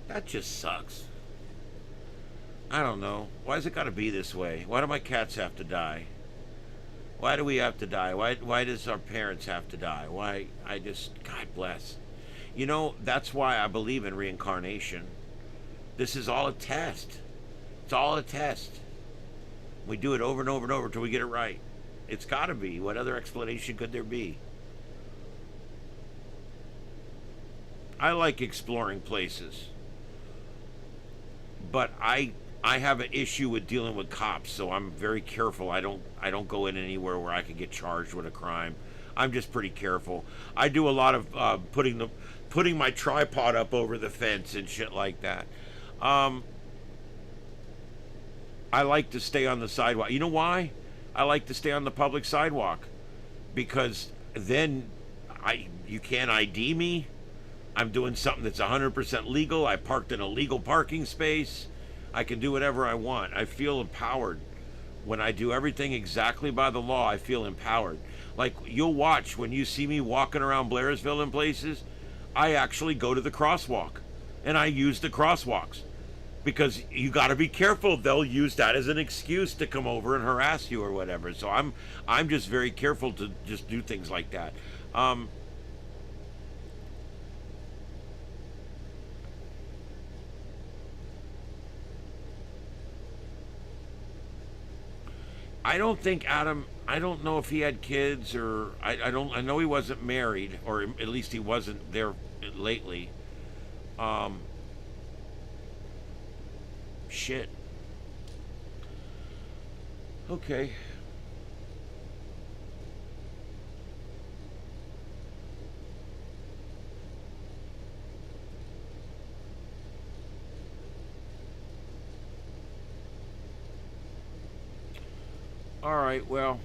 That just sucks. I don't know. Why's it got to be this way? Why do my cats have to die? Why do we have to die? Why does our parents have to die? Why? I just, God bless. You know, that's why I believe in reincarnation. This is all a test. It's all a test. We do it over and over and over until we get it right. It's got to be. What other explanation could there be? I like exploring places, but I have an issue with dealing with cops, so I'm very careful. I don't go in anywhere where I can get charged with a crime. I'm just pretty careful. I do a lot of putting my tripod up over the fence and shit like that. I like to stay on the sidewalk. You know why? I like to stay on the public sidewalk because then you can't ID me. I'm doing something that's 100% legal. I parked in a legal parking space. I can do whatever I want. I feel empowered. When I do everything exactly by the law, I feel empowered. Like, you'll watch when you see me walking around Blairsville and places, I actually go to the crosswalk and I use the crosswalks. Because you got to be careful. They'll use that as an excuse to come over and harass you or whatever. So I'm just very careful to just do things like that. I don't think Adam. I don't know if he had kids or I don't. I know he wasn't married, or at least he wasn't there lately. Um, Shit. Okay. All right. Well,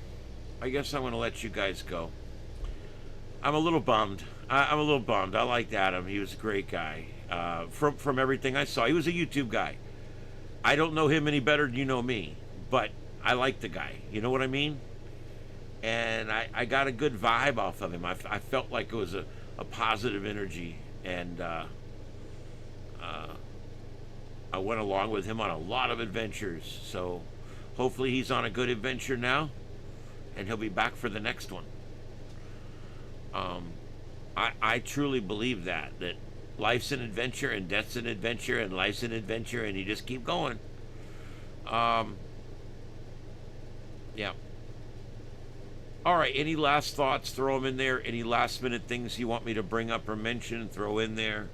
I guess I'm going to let you guys go. I'm a little bummed. I'm a little bummed. I liked Adam. He was a great guy. From everything I saw, he was a YouTube guy. I don't know him any better than you know me, but I like the guy. You know what I mean? And I got a good vibe off of him. I felt like it was a positive energy, and I went along with him on a lot of adventures. So hopefully he's on a good adventure now, and he'll be back for the next one. I truly believe that life's an adventure and death's an adventure and life's an adventure, and you just keep going. Yeah. All right, any last thoughts? Throw them in there. Any last minute things you want me to bring up or mention, throw in there.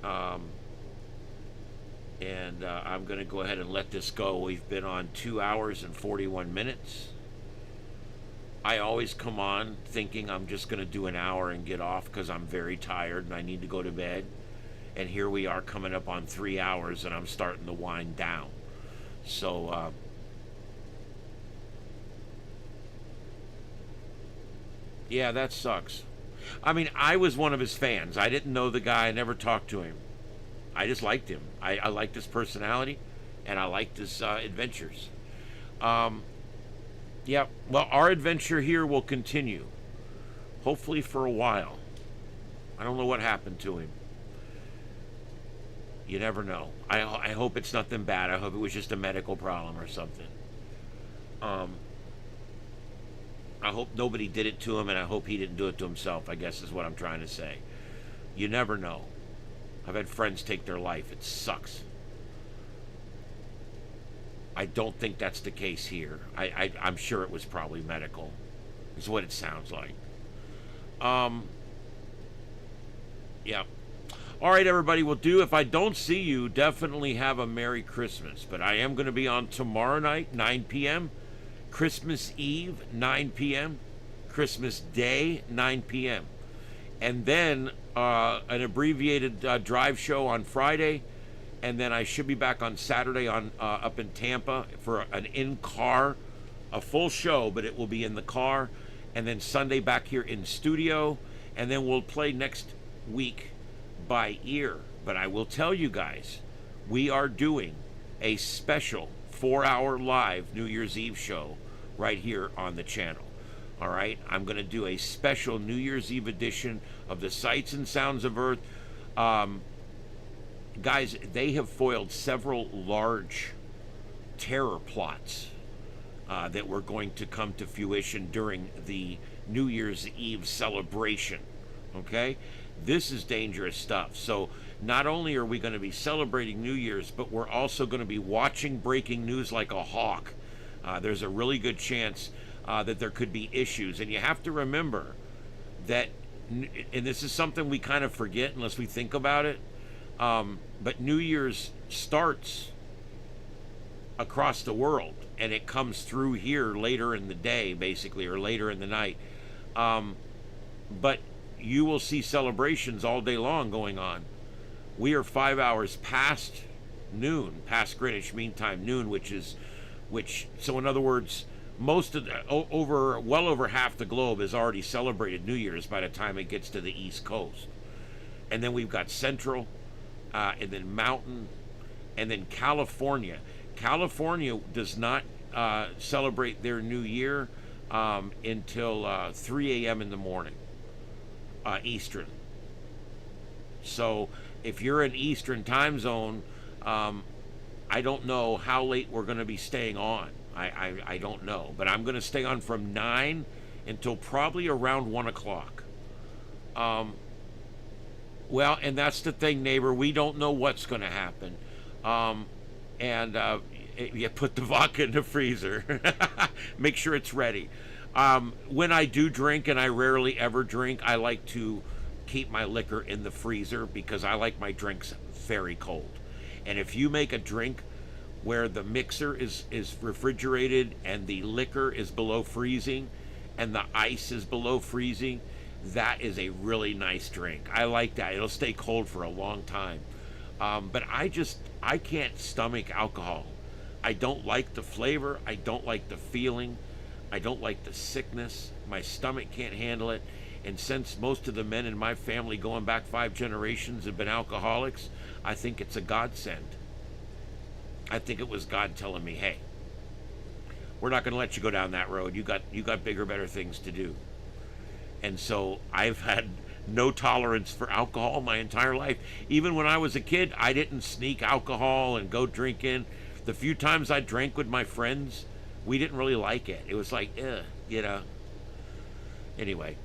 And I'm going to go ahead and let this go. We've been on 2 hours and 41 minutes. I always come on thinking I'm just going to do an hour and get off because I'm very tired and I need to go to bed. And here we are coming up on 3 hours and I'm starting to wind down. So, yeah, that sucks. I mean, I was one of his fans. I didn't know the guy. I never talked to him. I just liked him. I liked his personality, and I liked his adventures. Yeah, well, our adventure here will continue. Hopefully for a while. I don't know what happened to him. You never know. I hope it's nothing bad. I hope it was just a medical problem or something. I hope nobody did it to him, and I hope he didn't do it to himself, I guess is what I'm trying to say. You never know. I've had friends take their life. It sucks. I don't think that's the case here. I'm sure it was probably medical. Is what it sounds like. Yeah. All right, everybody, will do. If I don't see you, definitely have a Merry Christmas. But I am going to be on tomorrow night, 9 p.m., Christmas Eve, 9 p.m., Christmas Day, 9 p.m., and then an abbreviated drive show on Friday, and then I should be back on Saturday on up in Tampa for an in-car, a full show, but it will be in the car, and then Sunday back here in studio, and then we'll play next week by ear. But I will tell you guys, we are doing a special 4-hour live New Year's Eve show right here on the channel. All right, I'm going to do a special New Year's Eve edition of the Sights and Sounds of Earth. Guys, they have foiled several large terror plots that were going to come to fruition during the New Year's Eve celebration. Okay, this is dangerous stuff. So not only are we going to be celebrating New Year's, but we're also going to be watching breaking news like a hawk. There's a really good chance that there could be issues. And you have to remember that, and this is something we kind of forget unless we think about it, but New Year's starts across the world, and it comes through here later in the day, basically, or later in the night. But you will see celebrations all day long going on. We are 5 hours past noon, past Greenwich Mean Time, noon, so in other words, most of well over half the globe has already celebrated New Year's by the time it gets to the East Coast. And then we've got Central, and then Mountain, and then California. California does not celebrate their New Year until 3 a.m. in the morning, Eastern. So if you're in Eastern time zone, I don't know how late we're going to be staying on. I don't know, but I'm going to stay on from 9 until probably around 1 o'clock. Well, and that's the thing, neighbor. We don't know what's going to happen. You put the vodka in the freezer. Make sure it's ready. When I do drink, and I rarely ever drink, I like to keep my liquor in the freezer because I like my drinks very cold. And if you make a drink where the mixer is refrigerated and the liquor is below freezing and the ice is below freezing, that is a really nice drink. I like that. It'll stay cold for a long time. But I can't stomach alcohol. I don't like the flavor. I don't like the feeling. I don't like the sickness. My stomach can't handle it. And since most of the men in my family going back 5 generations have been alcoholics, I think it's a godsend. I think it was God telling me, hey, we're not going to let you go down that road. You got bigger, better things to do. And so I've had no tolerance for alcohol my entire life. Even when I was a kid, I didn't sneak alcohol and go drinking. The few times I drank with my friends, we didn't really like it. It was like, you know. Anyway.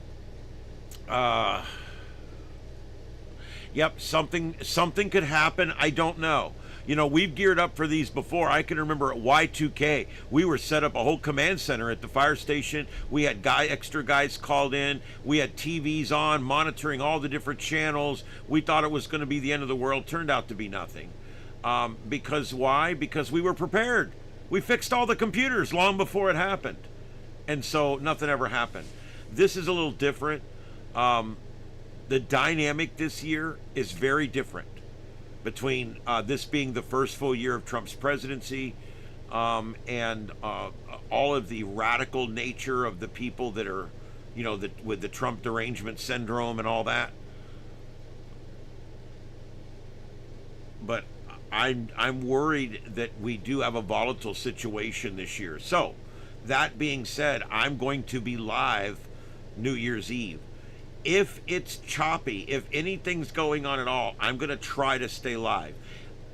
Yep, something could happen. I don't know. You know, we've geared up for these before. I can remember at Y2K, we were set up a whole command center at the fire station. We had extra guys called in. We had TVs on, monitoring all the different channels. We thought it was going to be the end of the world. Turned out to be nothing. Because why? Because we were prepared. We fixed all the computers long before it happened. And so nothing ever happened. This is a little different. The dynamic this year is very different between this being the first full year of Trump's presidency and all of the radical nature of the people that are, you know, with the Trump derangement syndrome and all that. But I'm worried that we do have a volatile situation this year. So that being said, I'm going to be live New Year's Eve. If it's choppy, if anything's going on at all, I'm going to try to stay live.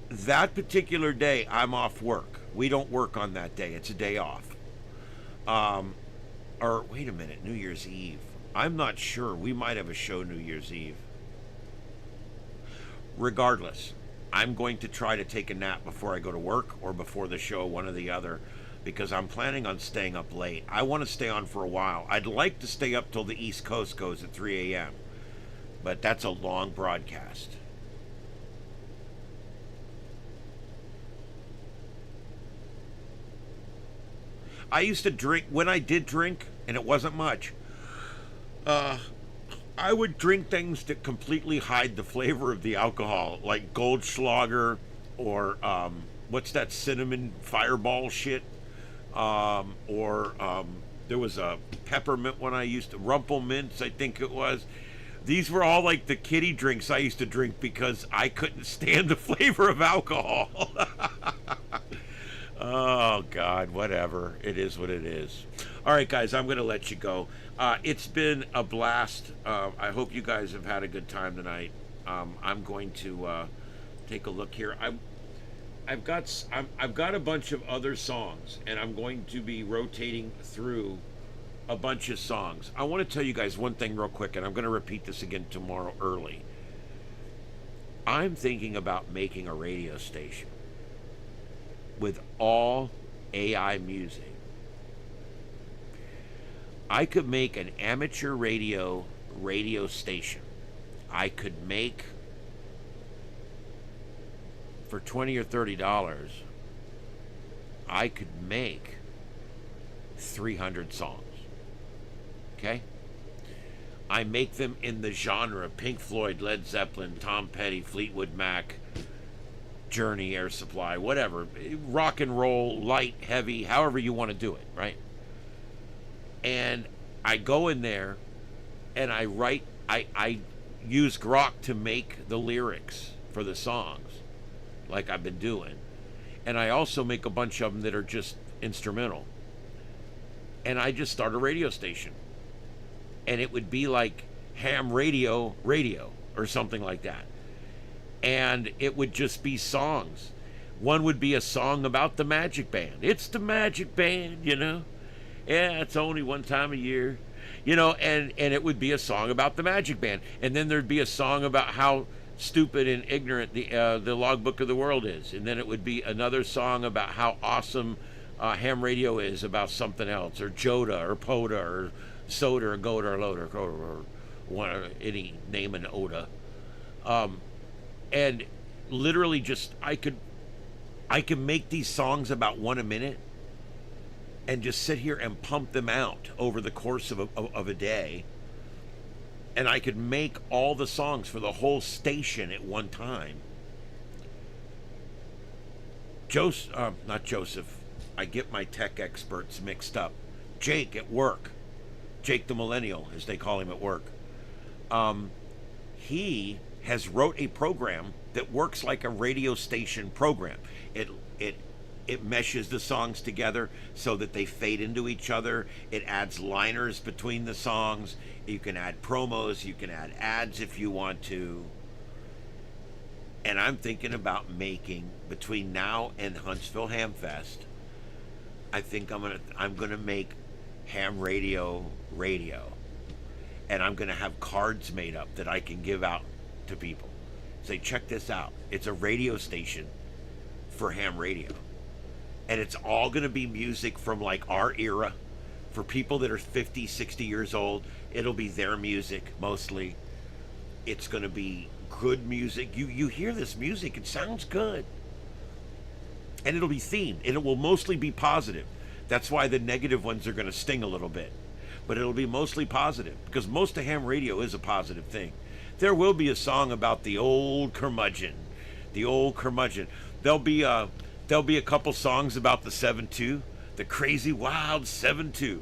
That particular day, I'm off work. We don't work on that day. It's a day off. Or wait a minute, New Year's Eve. I'm not sure. We might have a show New Year's Eve. Regardless, I'm going to try to take a nap before I go to work or before the show, one or the other, because I'm planning on staying up late. I want to stay on for a while. I'd like to stay up till the East Coast goes at 3 a.m., but that's a long broadcast. I used to drink, when I did drink, and it wasn't much, I would drink things that completely hide the flavor of the alcohol, like Goldschlager or what's that cinnamon fireball shit? Or there was a peppermint one I used to, Rumpelmints, I think it was. These were all like the kiddie drinks I used to drink because I couldn't stand the flavor of alcohol. Oh, God, whatever. It is what it is. All right, guys, I'm going to let you go. It's been a blast. I hope you guys have had a good time tonight. I'm going to take a look here. I've got a bunch of other songs, and I'm going to be rotating through a bunch of songs. I want to tell you guys one thing real quick, and I'm going to repeat this again tomorrow early. I'm thinking about making a radio station with all AI music. I could make an amateur radio station. I could make, for $20 or $30, I could make 300 songs. Okay? I make them in the genre Pink Floyd, Led Zeppelin, Tom Petty, Fleetwood Mac, Journey, Air Supply, whatever. Rock and roll, light, heavy, however you want to do it, right? And I go in there and I write, I use Grok to make the lyrics for the songs, like I've been doing. And I also make a bunch of them that are just instrumental. And I just start a radio station. And it would be like ham radio or something like that. And it would just be songs. One would be a song about the Magic Band. It's the Magic Band, you know. Yeah, it's only one time a year. You know, and it would be a song about the Magic Band. And then there'd be a song about how stupid and ignorant the Logbook of the World is. And then it would be another song about how awesome ham radio is about something else, or Joda, or Poda, or Soda, or Goda, or Loda, or one, any name an Oda. And literally just, I could make these songs about one a minute and just sit here and pump them out over the course of a day. And I could make all the songs for the whole station at one time. Not Joseph. I get my tech experts mixed up. Jake at work. Jake the Millennial, as they call him at work. He has wrote a program that works like a radio station program. It meshes the songs together so that they fade into each other. It adds liners between the songs. You can add promos. You can add ads if you want to. And I'm thinking about making, between now and Huntsville Ham Fest, I think I'm gonna make ham radio. And I'm gonna have cards made up that I can give out to people. Say, check this out. It's a radio station for ham radio. And it's all going to be music from like our era. For people that are 50, 60 years old, it'll be their music mostly. It's going to be good music. You hear this music, it sounds good. And it'll be themed. And it will mostly be positive. That's why the negative ones are going to sting a little bit. But it'll be mostly positive. Because most of ham radio is a positive thing. There will be a song about the old curmudgeon. The old curmudgeon. There'll be a couple songs about the 7-2, the crazy wild 7-2.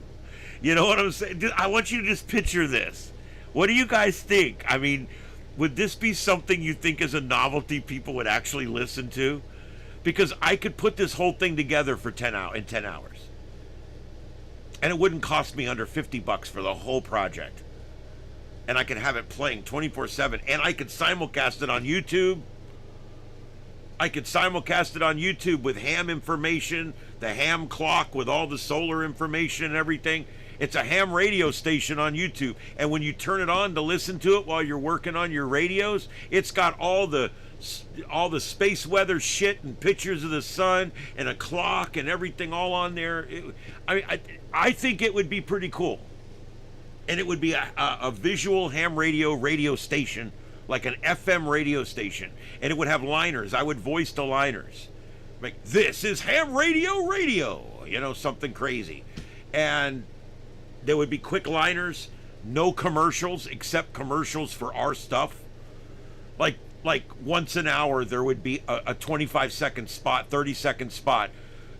You know what I'm saying? I want you to just picture this. What do you guys think? I mean, would this be something you think is a novelty people would actually listen to? Because I could put this whole thing together for 10 hours. And it wouldn't cost me under $50 for the whole project. And I could have it playing 24/7, and I could simulcast it on YouTube. I could simulcast it on YouTube with ham information, the ham clock with all the solar information and everything. It's a ham radio station on YouTube. And when you turn it on to listen to it while you're working on your radios, it's got all the space weather shit and pictures of the sun and a clock and everything all on there. I think it would be pretty cool. And it would be a visual ham radio station, like an FM radio station, and it would have liners. I would voice the liners. Like, this is ham radio, you know, something crazy. And there would be quick liners, no commercials except commercials for our stuff. Like once an hour there would be a 25-second spot, 30-second spot.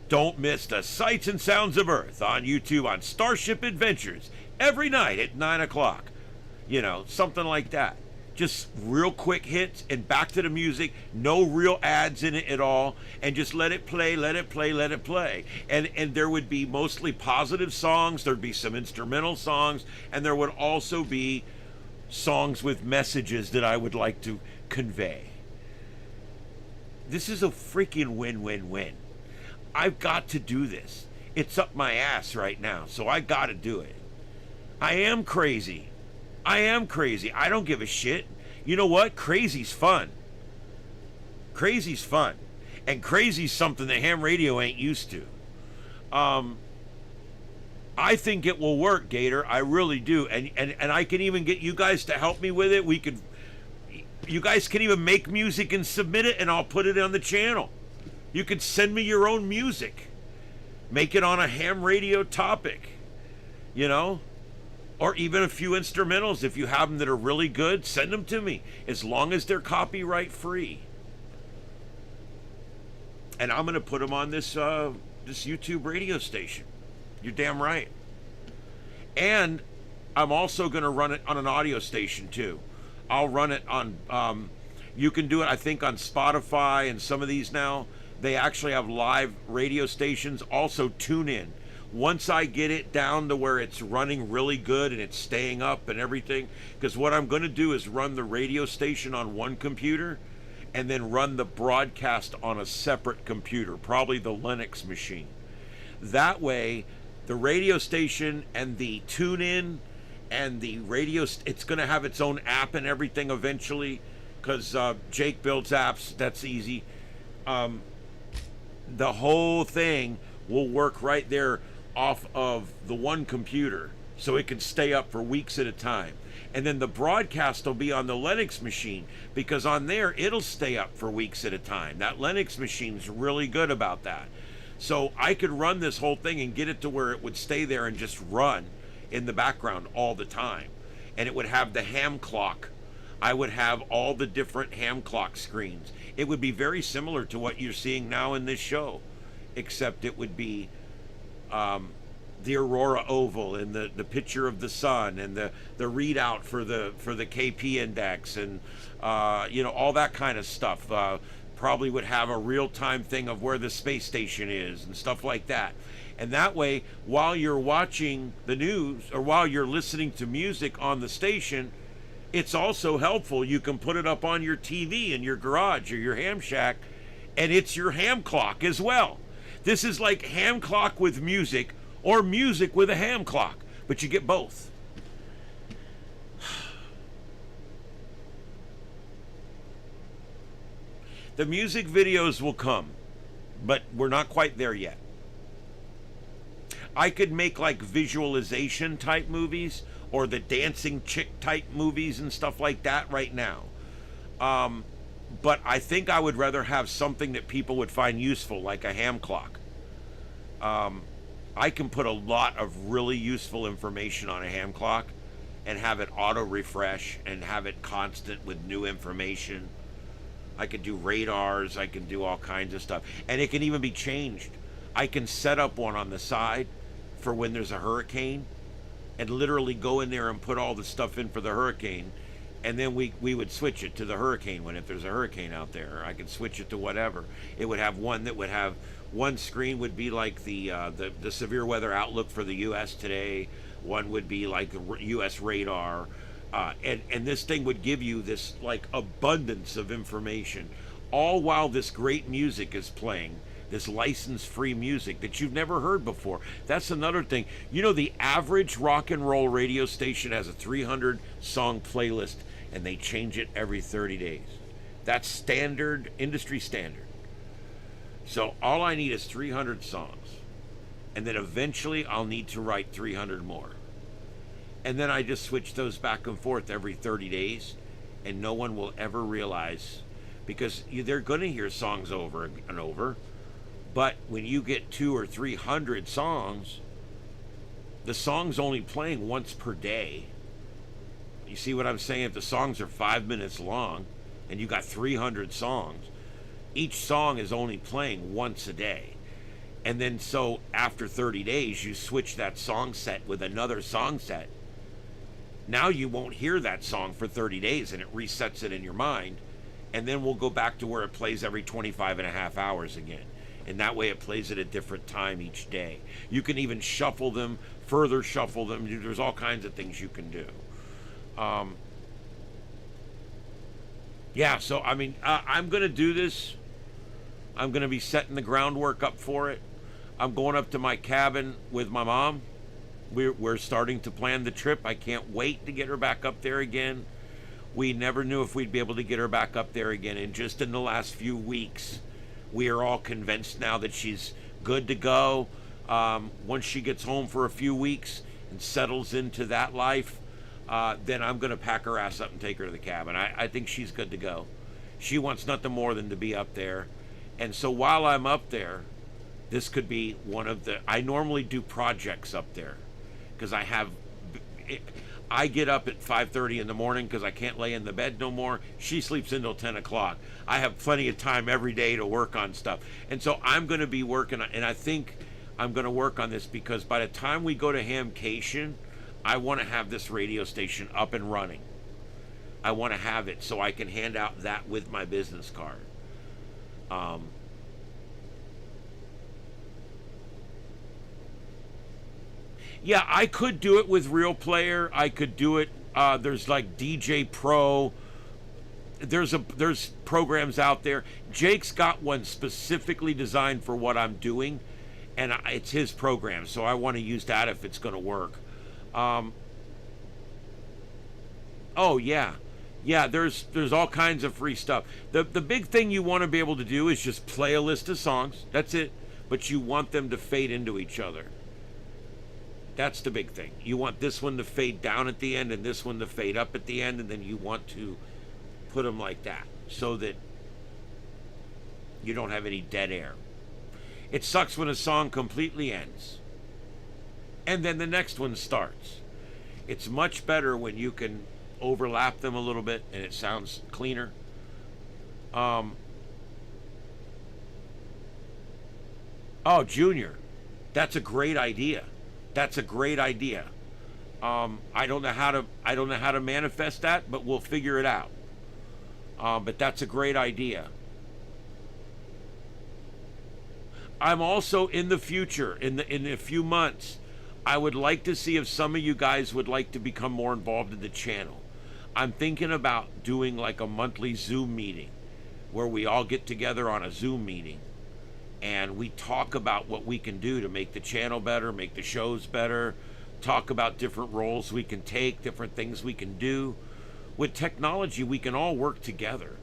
Don't miss the sights and sounds of Earth on YouTube on Starship Adventures every night at 9 o'clock. You know, something like that. Just real quick hits and back to the music. No real ads in it at all. And just let it play, let it play, let it play. And there would be mostly positive songs. There'd be some instrumental songs. And there would also be songs with messages that I would like to convey. This is a freaking win-win-win. I've got to do this. It's up my ass right now, so I got to do it. I am crazy. I don't give a shit. You know what? Crazy's fun. Crazy's fun. And crazy's something that ham radio ain't used to. I think it will work, Gator. I really do. And I can even get you guys to help me with it. You guys can even make music and submit it, and I'll put it on the channel. You could send me your own music. Make it on a ham radio topic. You know? Or even a few instrumentals. If you have them that are really good, send them to me. As long as they're copyright free. And I'm going to put them on this YouTube radio station. You're damn right. And I'm also going to run it on an audio station too. I'll run it on, you can do it, I think, on Spotify and some of these now. They actually have live radio stations. Also, tune in. Once I get it down to where it's running really good and it's staying up and everything, because what I'm going to do is run the radio station on one computer and then run the broadcast on a separate computer, probably the Linux machine. That way, the radio station and the tune in and the radio, it's going to have its own app and everything eventually, because Jake builds apps. That's easy. The whole thing will work right there off of the one computer, so it can stay up for weeks at a time. And then the broadcast will be on the Linux machine, because on there it'll stay up for weeks at a time. That Linux machine's really good about that. So I could run this whole thing and get it to where it would stay there and just run in the background all the time. And it would have the ham clock. I would have all the different ham clock screens. It would be very similar to what you're seeing now in this show, except it would be the aurora oval and the picture of the sun and the readout for the KP index and you know, all that kind of stuff. Probably would have a real-time thing of where the space station is and stuff like that. And that way, while you're watching the news or while you're listening to music on the station, it's also helpful. You can put it up on your TV in your garage or your ham shack, and it's your ham clock as well. This is like ham clock with music, or music with a ham clock, but you get both. The music videos will come, but we're not quite there yet. I could make like visualization type movies or the dancing chick type movies and stuff like that right now. But I think I would rather have something that people would find useful, like a ham clock. I can put a lot of really useful information on a ham clock and have it auto refresh and have it constant with new information. I can do radars, I can do all kinds of stuff. And it can even be changed. I can set up one on the side for when there's a hurricane and literally go in there and put all the stuff in for the hurricane. And then we would switch it to the hurricane when, if there's a hurricane out there, I could switch it to whatever. It would have one that would have, one screen would be like the severe weather outlook for the U.S. today. One would be like the U.S. radar. And this thing would give you this like abundance of information, all while this great music is playing, this license-free music that you've never heard before. That's another thing. You know, the average rock and roll radio station has a 300-song playlist, and they change it every 30 days. That's standard, industry standard. So all I need is 300 songs, and then eventually I'll need to write 300 more. And then I just switch those back and forth every 30 days, and no one will ever realize, because they're going to hear songs over and over. But when you get 200 or 300 songs, the song's only playing once per day. You see what I'm saying? If the songs are 5 minutes long and you got 300 songs, each song is only playing once a day. And then so after 30 days, you switch that song set with another song set. Now you won't hear that song for 30 days and it resets it in your mind. And then we'll go back to where it plays every 25 and a half hours again. And that way it plays at a different time each day. You can even shuffle them, further shuffle them. There's all kinds of things you can do. Yeah, so I mean, I'm going to do this. I'm going to be setting the groundwork up for it. I'm going up to my cabin with my mom. We're starting to plan the trip. I can't wait to get her back up there again. We never knew if we'd be able to get her back up there again. And just in the last few weeks, we are all convinced now that she's good to go. Once she gets home for a few weeks and settles into that life, then I'm going to pack her ass up and take her to the cabin. I think she's good to go. She wants nothing more than to be up there. And so while I'm up there, this could be one of the... I normally do projects up there because I get up at 5:30 in the morning because I can't lay in the bed no more. She sleeps until 10 o'clock. I have plenty of time every day to work on stuff. And so I'm going to be working on... And I think I'm going to work on this because by the time we go to Hamcation, I want to have this radio station up and running. I want to have it so I can hand out that with my business card. Yeah, I could do it with Real Player. I could do it. There's like DJ Pro. There's programs out there. Jake's got one specifically designed for what I'm doing, and it's his program, so I want to use that if it's going to work. Oh yeah, there's all kinds of free stuff. The big thing you want to be able to do is just play a list of songs. That's it. But you want them to fade into each other. That's the big thing. You want this one to fade down at the end and this one to fade up at the end, and then you want to put them like that so that you don't have any dead air. It sucks when a song completely ends and then the next one starts. It's much better when you can overlap them a little bit and it sounds cleaner. Oh, Junior, that's a great idea. That's a great idea. I don't know how to manifest that, but we'll figure it out. But that's a great idea. I'm also in the future, in a few months, I would like to see if some of you guys would like to become more involved in the channel. I'm thinking about doing like a monthly Zoom meeting where we all get together on a Zoom meeting and we talk about what we can do to make the channel better, make the shows better, talk about different roles we can take, different things we can do. With technology, we can all work together.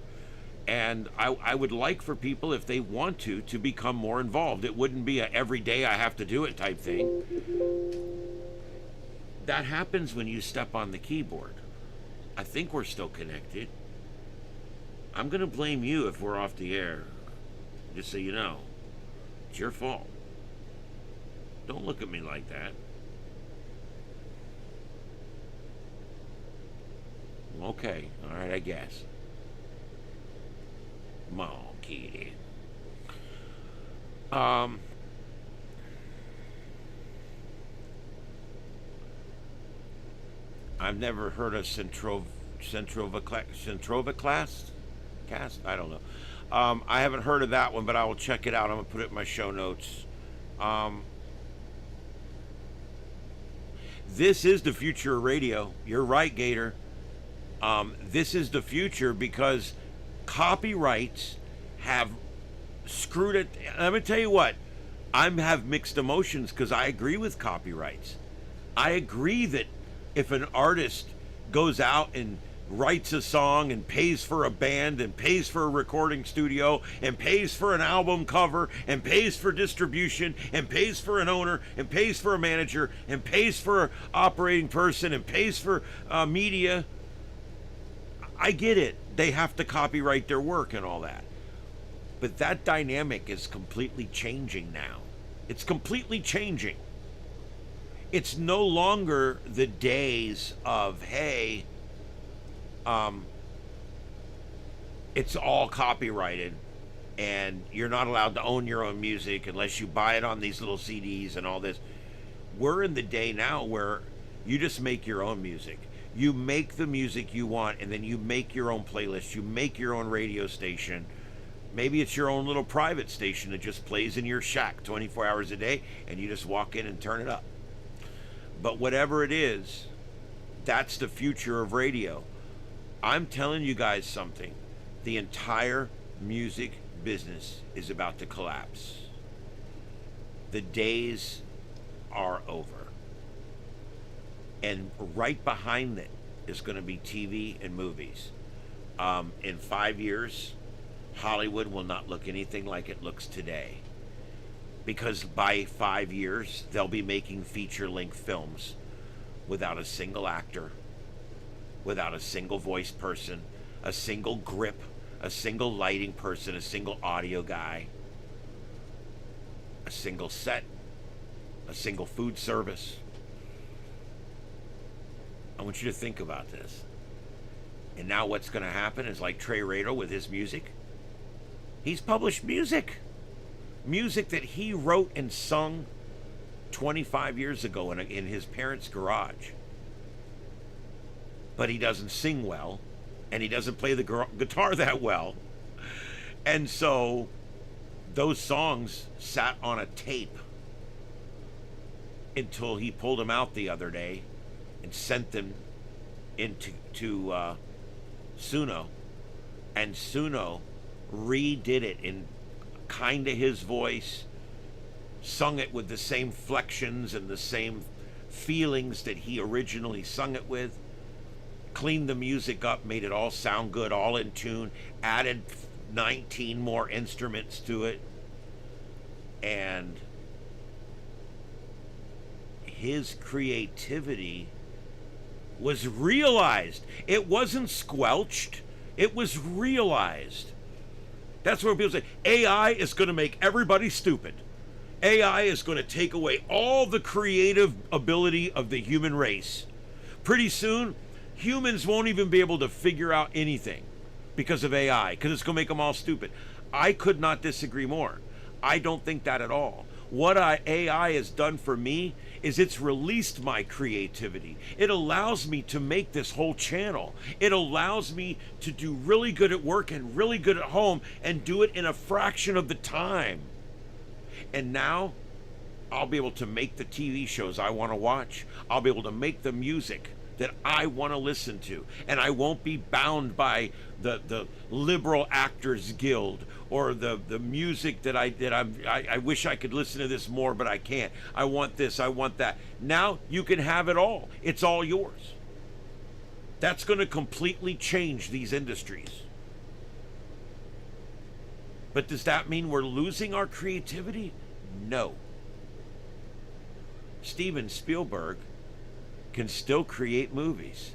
And I would like for people, if they want to become more involved. It wouldn't be a every day I have to do it type thing. That happens when you step on the keyboard. I think we're still connected. I'm going to blame you if we're off the air, just so you know. It's your fault. Don't look at me like that. Okay, all right, I guess. Come on, kitty. I've never heard of Centrova class? Cast? I don't know. I haven't heard of that one, but I will check it out. I'm going to put it in my show notes. This is the future of radio. You're right, Gator. This is the future because copyrights have screwed it. Let me tell you what. I have mixed emotions because I agree with copyrights. I agree that if an artist goes out and writes a song and pays for a band and pays for a recording studio and pays for an album cover and pays for distribution and pays for an owner and pays for a manager and pays for an operating person and pays for media, I get it. They have to copyright their work and all that. But that dynamic is completely changing now. It's completely changing. It's no longer the days of, hey, it's all copyrighted and you're not allowed to own your own music unless you buy it on these little CDs and all this. We're in the day now where you just make your own music. You make the music you want, and then you make your own playlist. You make your own radio station. Maybe it's your own little private station that just plays in your shack 24 hours a day, and you just walk in and turn it up. But whatever it is, that's the future of radio. I'm telling you guys something. The entire music business is about to collapse. The days are over. And right behind it is going to be TV and movies. In 5 years, Hollywood will not look anything like it looks today. Because by 5 years, they'll be making feature-length films without a single actor, without a single voice person, a single grip, a single lighting person, a single audio guy, a single set, a single food service. I want you to think about this. And now what's going to happen is like Trey Rado with his music. He's published music. Music that he wrote and sung 25 years ago in his parents' garage. But he doesn't sing well. And he doesn't play the guitar that well. And so those songs sat on a tape until he pulled them out the other day and sent them into Suno, and Suno redid it in kind of his voice, sung it with the same flexions and the same feelings that he originally sung it with, cleaned the music up, made it all sound good, all in tune, added 19 more instruments to it, and his creativity was realized. It wasn't squelched. It was realized. That's where people say AI is going to make everybody stupid. AI is going to take away all the creative ability of the human race. Pretty soon, humans won't even be able to figure out anything because of AI, because it's going to make them all stupid. I could not disagree more. I don't think that at all. What AI has done for me is it's released my creativity. It allows me to make this whole channel. It allows me to do really good at work and really good at home and do it in a fraction of the time. And now I'll be able to make the TV shows I want to watch. I'll be able to make the music that I want to listen to, and I won't be bound by the liberal actors guild or the music that I wish I could listen to this more, but I can't. I want this, I want that. Now you can have it all. It's all yours. That's going to completely change these industries. But does that mean we're losing our creativity? No. Steven Spielberg can still create movies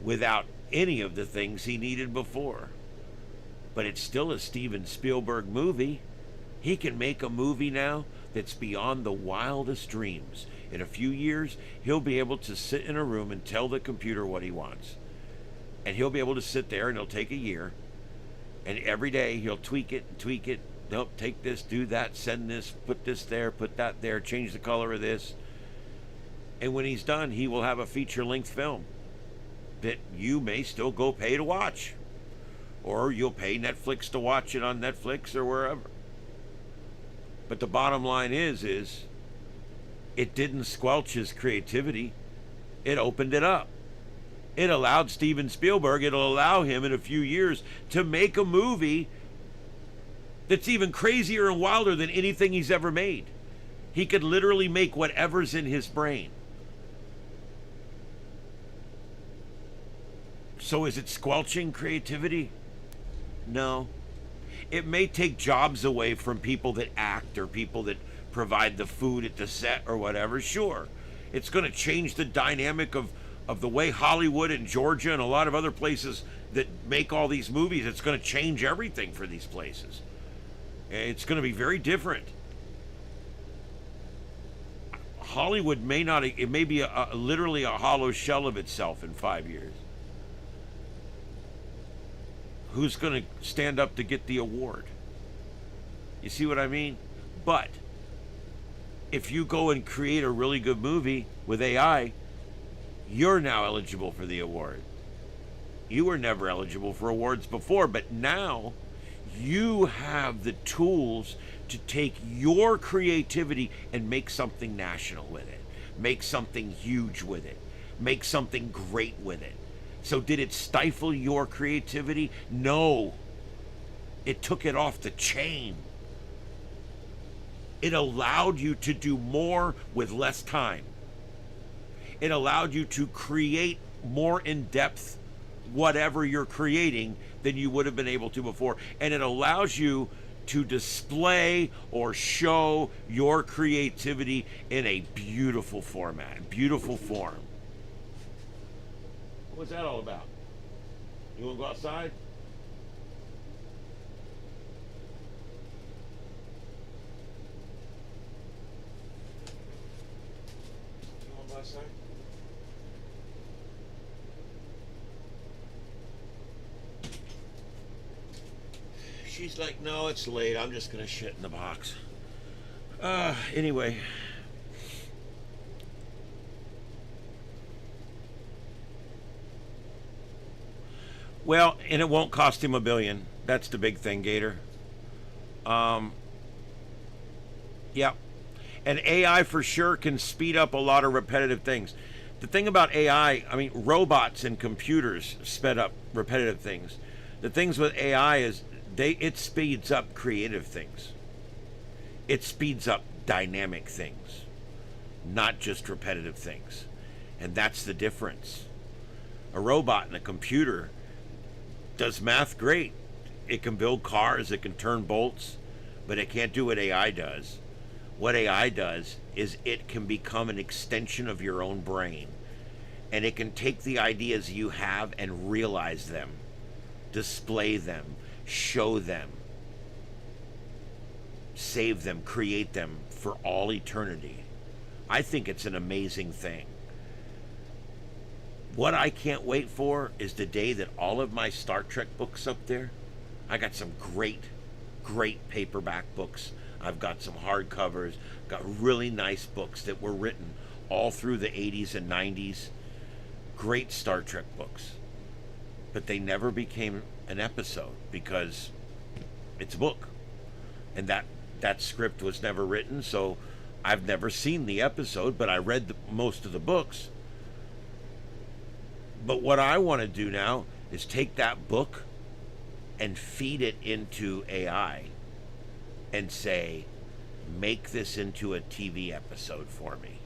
without any of the things he needed before. But it's still a Steven Spielberg movie. He can make a movie now that's beyond the wildest dreams. In a few years, he'll be able to sit in a room and tell the computer what he wants. And he'll be able to sit there, and it'll take a year. And every day he'll tweak it, tweak it. Nope, take this, do that, send this, put this there, put that there, change the color of this. And when he's done, he will have a feature-length film that you may still go pay to watch. Or you'll pay Netflix to watch it on Netflix or wherever. But the bottom line is it didn't squelch his creativity. It opened it up. It allowed Steven Spielberg, it'll allow him in a few years to make a movie that's even crazier and wilder than anything he's ever made. He could literally make whatever's in his brain. So is it squelching creativity? No. It may take jobs away from people that act or people that provide the food at the set or whatever. Sure. It's going to change the dynamic of of the way Hollywood and Georgia and a lot of other places that make all these movies, it's going to change everything for these places. It's going to be very different. Hollywood may not, it may be literally a hollow shell of itself in 5 years. Who's going to stand up to get the award? You see what I mean? But if you go and create a really good movie with AI, you're now eligible for the award. You were never eligible for awards before, but now you have the tools to take your creativity and make something national with it, make something huge with it, make something great with it. So did it stifle your creativity? No. It took it off the chain. It allowed you to do more with less time. It allowed you to create more in-depth whatever you're creating than you would have been able to before. And it allows you to display or show your creativity in a beautiful format, beautiful form. What's that all about? You want to go outside? You want to go outside? She's like, no, it's late. I'm just going to shit in the box. Anyway. Well, and it won't cost him $1 billion. That's the big thing, Gator. Yeah. And AI for sure can speed up a lot of repetitive things. The thing about AI, I mean, robots and computers sped up repetitive things. The things with AI is it speeds up creative things. It speeds up dynamic things, not just repetitive things. And that's the difference. A robot and a computer does math great. It can build cars, it can turn bolts, but it can't do what AI does. What AI does is it can become an extension of your own brain, and it can take the ideas you have and realize them, display them, show them, save them, create them for all eternity. I think it's an amazing thing. What I can't wait for is the day that all of my Star Trek books up there, I got some great paperback books. I've got some hardcovers, got really nice books that were written all through the 80s and 90s. Great Star Trek books. But they never became an episode because it's a book. And that script was never written, so I've never seen the episode, but I read most of the books. But what I want to do now is take that book and feed it into AI and say, make this into a TV episode for me.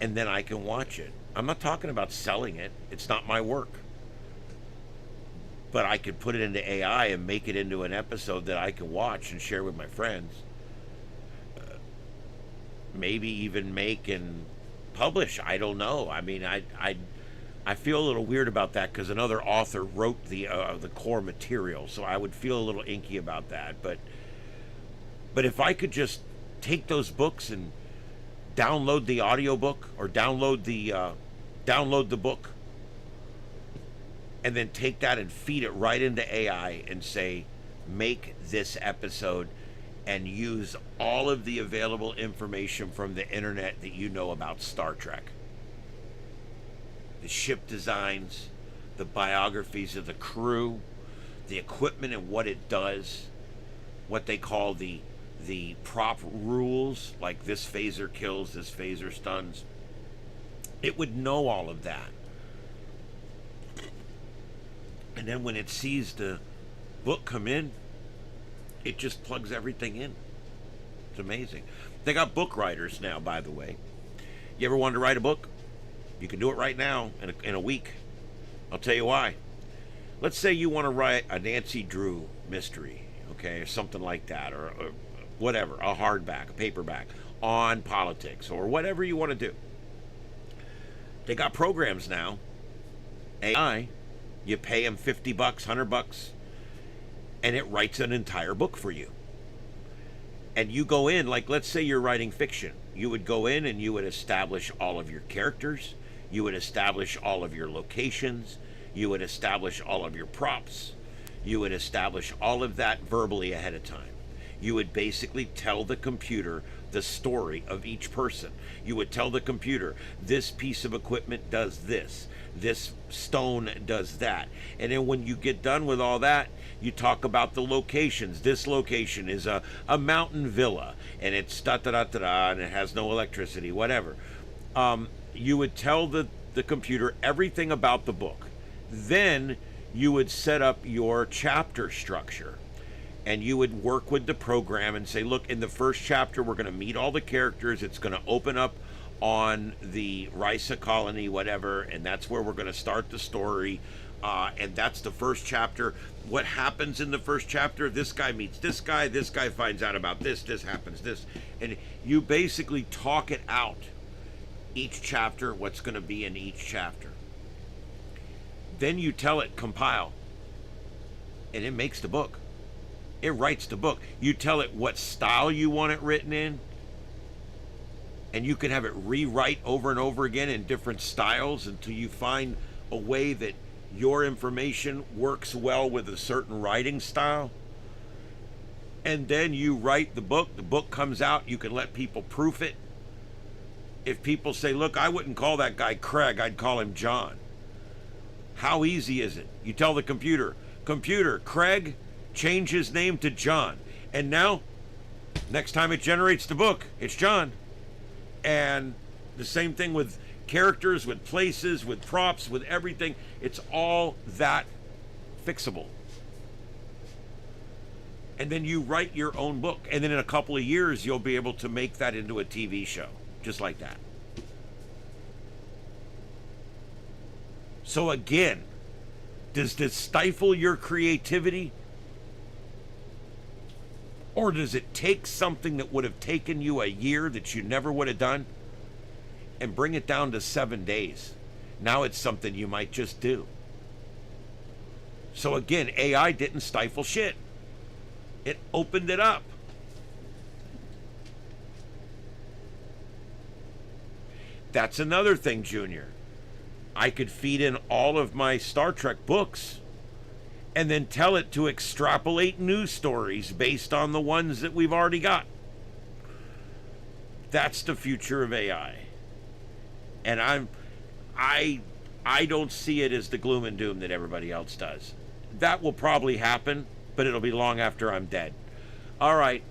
And then I can watch it. I'm not talking about selling it. It's not my work. But I could put it into AI and make it into an episode that I can watch and share with my friends. Maybe even make and publish. I don't know. I mean, I feel a little weird about that because another author wrote the core material, so I would feel a little inky about that. But if I could just take those books and download the audiobook or download the book and then take that and feed it right into AI and say, make this episode, and use all of the available information from the internet that you know about Star Trek. The ship designs, the biographies of the crew, the equipment and what it does, what they call the prop rules, like this phaser kills, this phaser stuns. It would know all of that. And then when it sees the book come in, it just plugs everything in. It's amazing. They got book writers now, by the way. You ever wanted to write a book? You can do it right now in a week. I'll tell you why. Let's say you want to write a Nancy Drew mystery, okay, or something like that, or whatever, a hardback, a paperback on politics, or whatever you want to do. They got programs now. AI, you pay them $50, $100, and it writes an entire book for you. And you go in, like, let's say you're writing fiction. You would go in and you would establish all of your characters. You would establish all of your locations. You would establish all of your props. You would establish all of that verbally ahead of time. You would basically tell the computer the story of each person. You would tell the computer, this piece of equipment does this stone does that. And then when you get done with all that, you talk about the locations. This location is a mountain villa, and it's da-da-da-da-da, and it has no electricity, whatever. You would tell the computer everything about the book. Then you would set up your chapter structure. And you would work with the program and say, look, in the first chapter, we're going to meet all the characters. It's going to open up on the Risa colony, whatever, and that's where we're going to start the story. And that's the first chapter. What happens in the first chapter? This guy meets this guy finds out about this happens, this. And you basically talk it out, each chapter, what's going to be in each chapter. Then you tell it, compile, and it makes the book. It writes the book. You tell it what style you want it written in, and you can have it rewrite over and over again in different styles until you find a way that your information works well with a certain writing style. And then you write the book comes out, you can let people proof it. If people say, look, I wouldn't call that guy Craig, I'd call him John. How easy is it? You tell the computer, Craig, change his name to John. And now, next time it generates the book, it's John. And the same thing with characters, with places, with props, with everything. It's all that fixable. And then you write your own book. And then in a couple of years, you'll be able to make that into a TV show. Just like that. So again, does this stifle your creativity? Or does it take something that would have taken you a year that you never would have done and bring it down to 7 days? Now it's something you might just do. So again, AI didn't stifle shit. It opened it up. That's another thing, Junior. I could feed in all of my Star Trek books and then tell it to extrapolate news stories based on the ones that we've already got. That's the future of AI. And I don't see it as the gloom and doom that everybody else does. That will probably happen, but it'll be long after I'm dead. All right.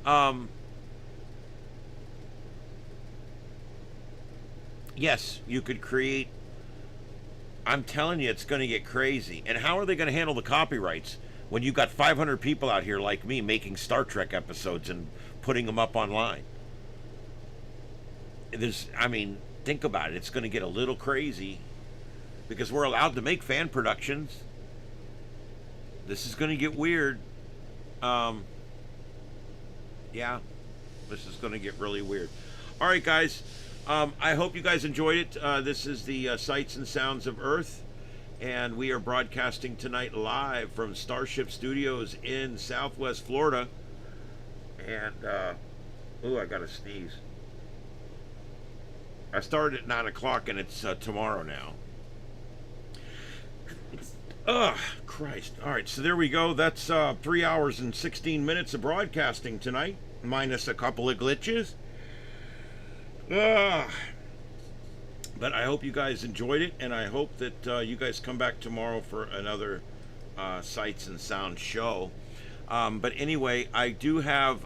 Yes, you could create. I'm telling you, it's going to get crazy. And how are they going to handle the copyrights when you've got 500 people out here like me making Star Trek episodes and putting them up online? Think about it. It's going to get a little crazy because we're allowed to make fan productions. This is going to get weird. Yeah, this is going to get really weird. All right, guys. I hope you guys enjoyed it. This is the Sights and Sounds of Earth, and we are broadcasting tonight live from Starship Studios in Southwest Florida. And, I gotta sneeze. I started at 9 o'clock, and it's tomorrow now. Ugh, Christ. All right, so there we go. That's 3 hours and 16 minutes of broadcasting tonight, minus a couple of glitches. But I hope you guys enjoyed it, and I hope that you guys come back tomorrow for another Sights and Sound show. But anyway, I do have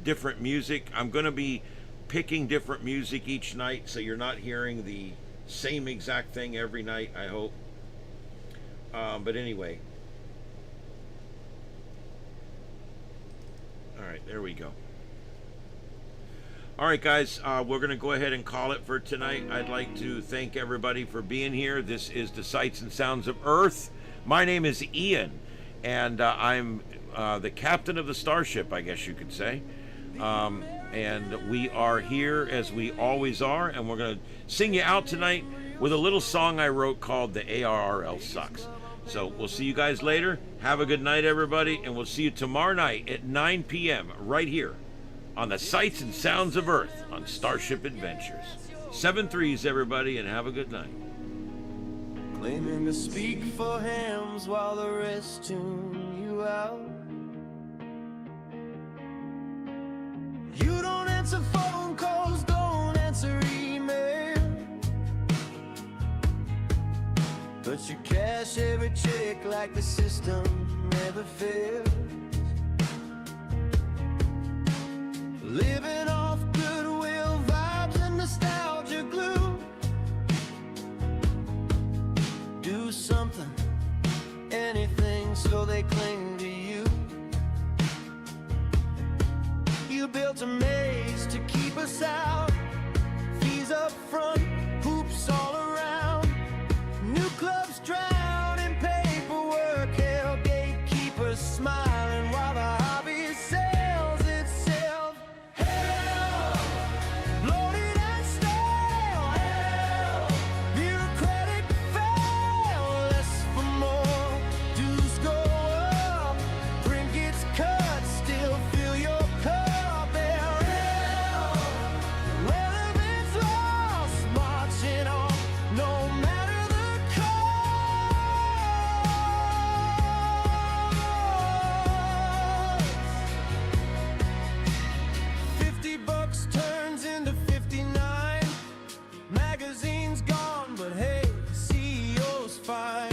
different music. I'm going to be picking different music each night, so you're not hearing the same exact thing every night, I hope. But anyway. All right, there we go. All right, guys, we're going to go ahead and call it for tonight. I'd like to thank everybody for being here. This is the Sights and Sounds of Earth. My name is Ian, and I'm the captain of the starship, I guess you could say. And we are here as we always are, and we're going to sing you out tonight with a little song I wrote called The ARRL Sucks. So we'll see you guys later. Have a good night, everybody, and we'll see you tomorrow night at 9 p.m. right here on the Sights and Sounds of Earth on Starship Adventures. 7 threes, everybody, and have a good night. Claiming to speak for hams while the rest tune you out. You don't answer phone calls, don't answer email, but you cash every check like the system never fails. Living off goodwill vibes and nostalgia glue. Do something, anything, so they cling to you. You built a maze to keep us out. Fees up front, hoops all around. New clubs drown in paperwork. Hell, gatekeepers smiling while the hobby sells itself. Hell, bloated and stale. Hell, bureaucratic fail. Less for more, dues go up. Print gets cut, still fill your cup. Hell, relevance lost, marching on, no matter the $50 turns into 59. Magazine's gone, but hey, CEO's fine.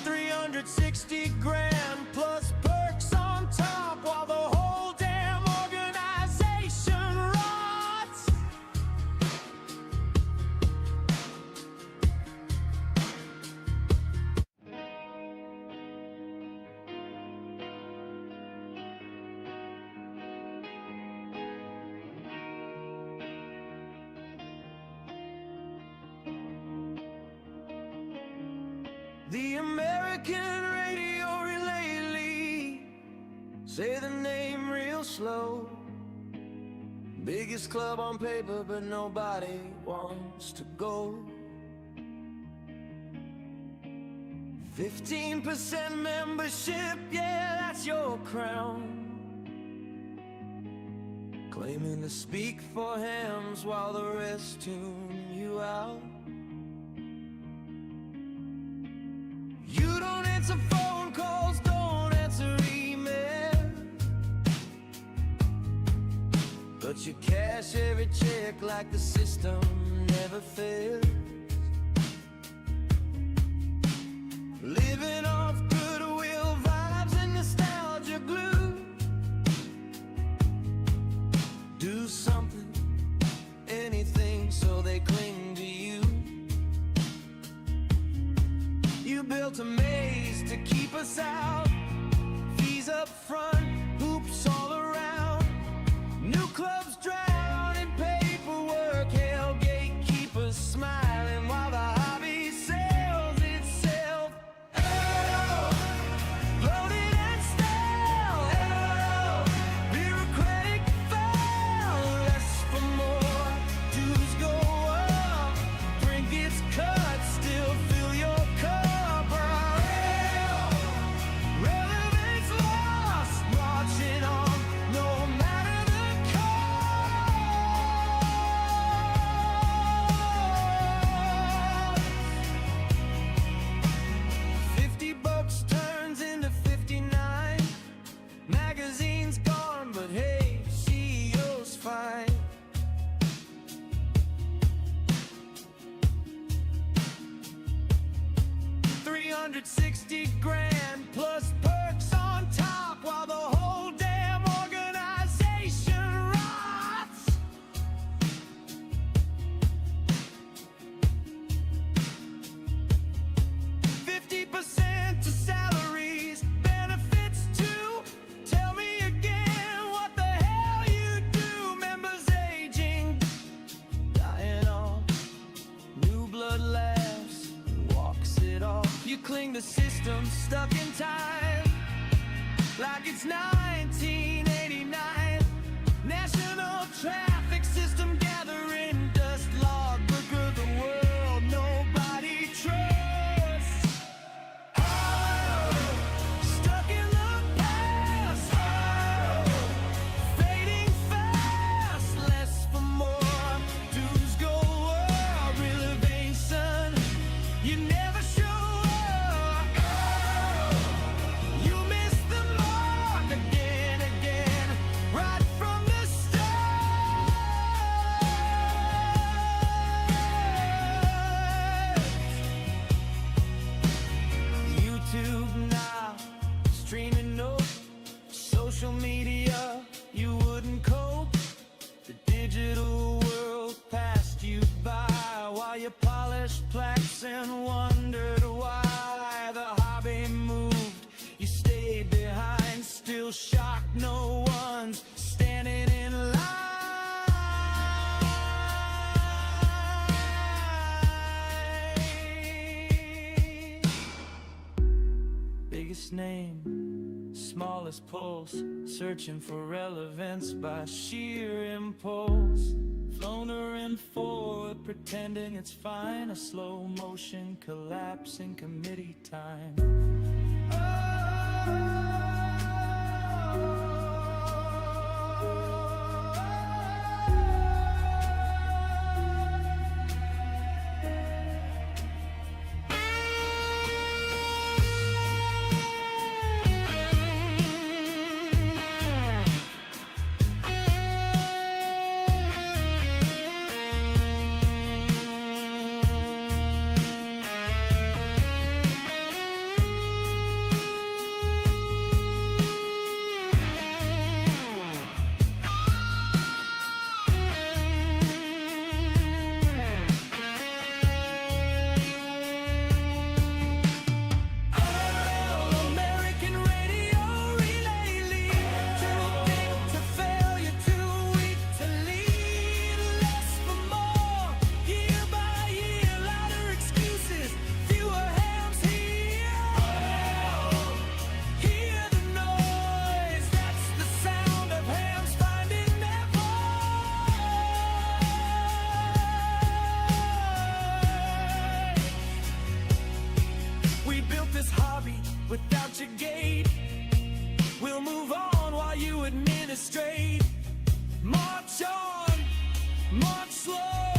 360 grand plus perks on top, while the whole damn organization rots. The American radio relay lead, say the name real slow. Biggest club on paper, but nobody wants to go. 15% membership, yeah, that's your crown. Claiming to speak for hams while the rest tune you out. You don't answer phone calls, don't answer email, but you cash every check like the system never fails. Living off goodwill vibes and nostalgia glue. Do something, anything, so they cling to you. You built a maze to keep us out. Fees up front, hoops all around. New clubs drown in paperwork. Hell, gatekeepers smiling while the hobby sells itself. Hell, bloated and stale. Hell, bureaucratic fail. Less for more, dues go up. Print gets cut, still fill your cup. Relevance lost, marching on, no matter the $50 turns into 59. Magazine's gone, but hey, CEO's fine. 360 grand plus perks on top, while the whole damn organization rots. %50 to salaries, benefits too. Tell me again what the hell you do. Members aging, dying off. New blood laughs, walks it off. You cling to systems stuck in time, like it's 1989. National traffic system gathering dust, logbook of the world nobody trusts. Oh, stuck in the past. Oh, fading fast, less for more. Dues go up, renovation. You never show up. Oh, you miss the mark again, again, right from the start. YouTube now, streaming notes, social media, you wouldn't cope. The digital world passed you by while you polished plaques and wondered why the hobby moved. You stayed behind, still shocked no one's standing in line. Biggest name, smallest pulse, searching for relevance by sheer impulse. Floundering forward, pretending it's fine, a slow motion collapse in committee time. American radio relay lead, too big to fail, you're too weak to lead. Less for more, year by year, louder excuses, fewer hands here. Hear the noise, that's the sound of hands finding their voice. We built this hobby without your gate. We'll move on while you administrate. March on, march slow.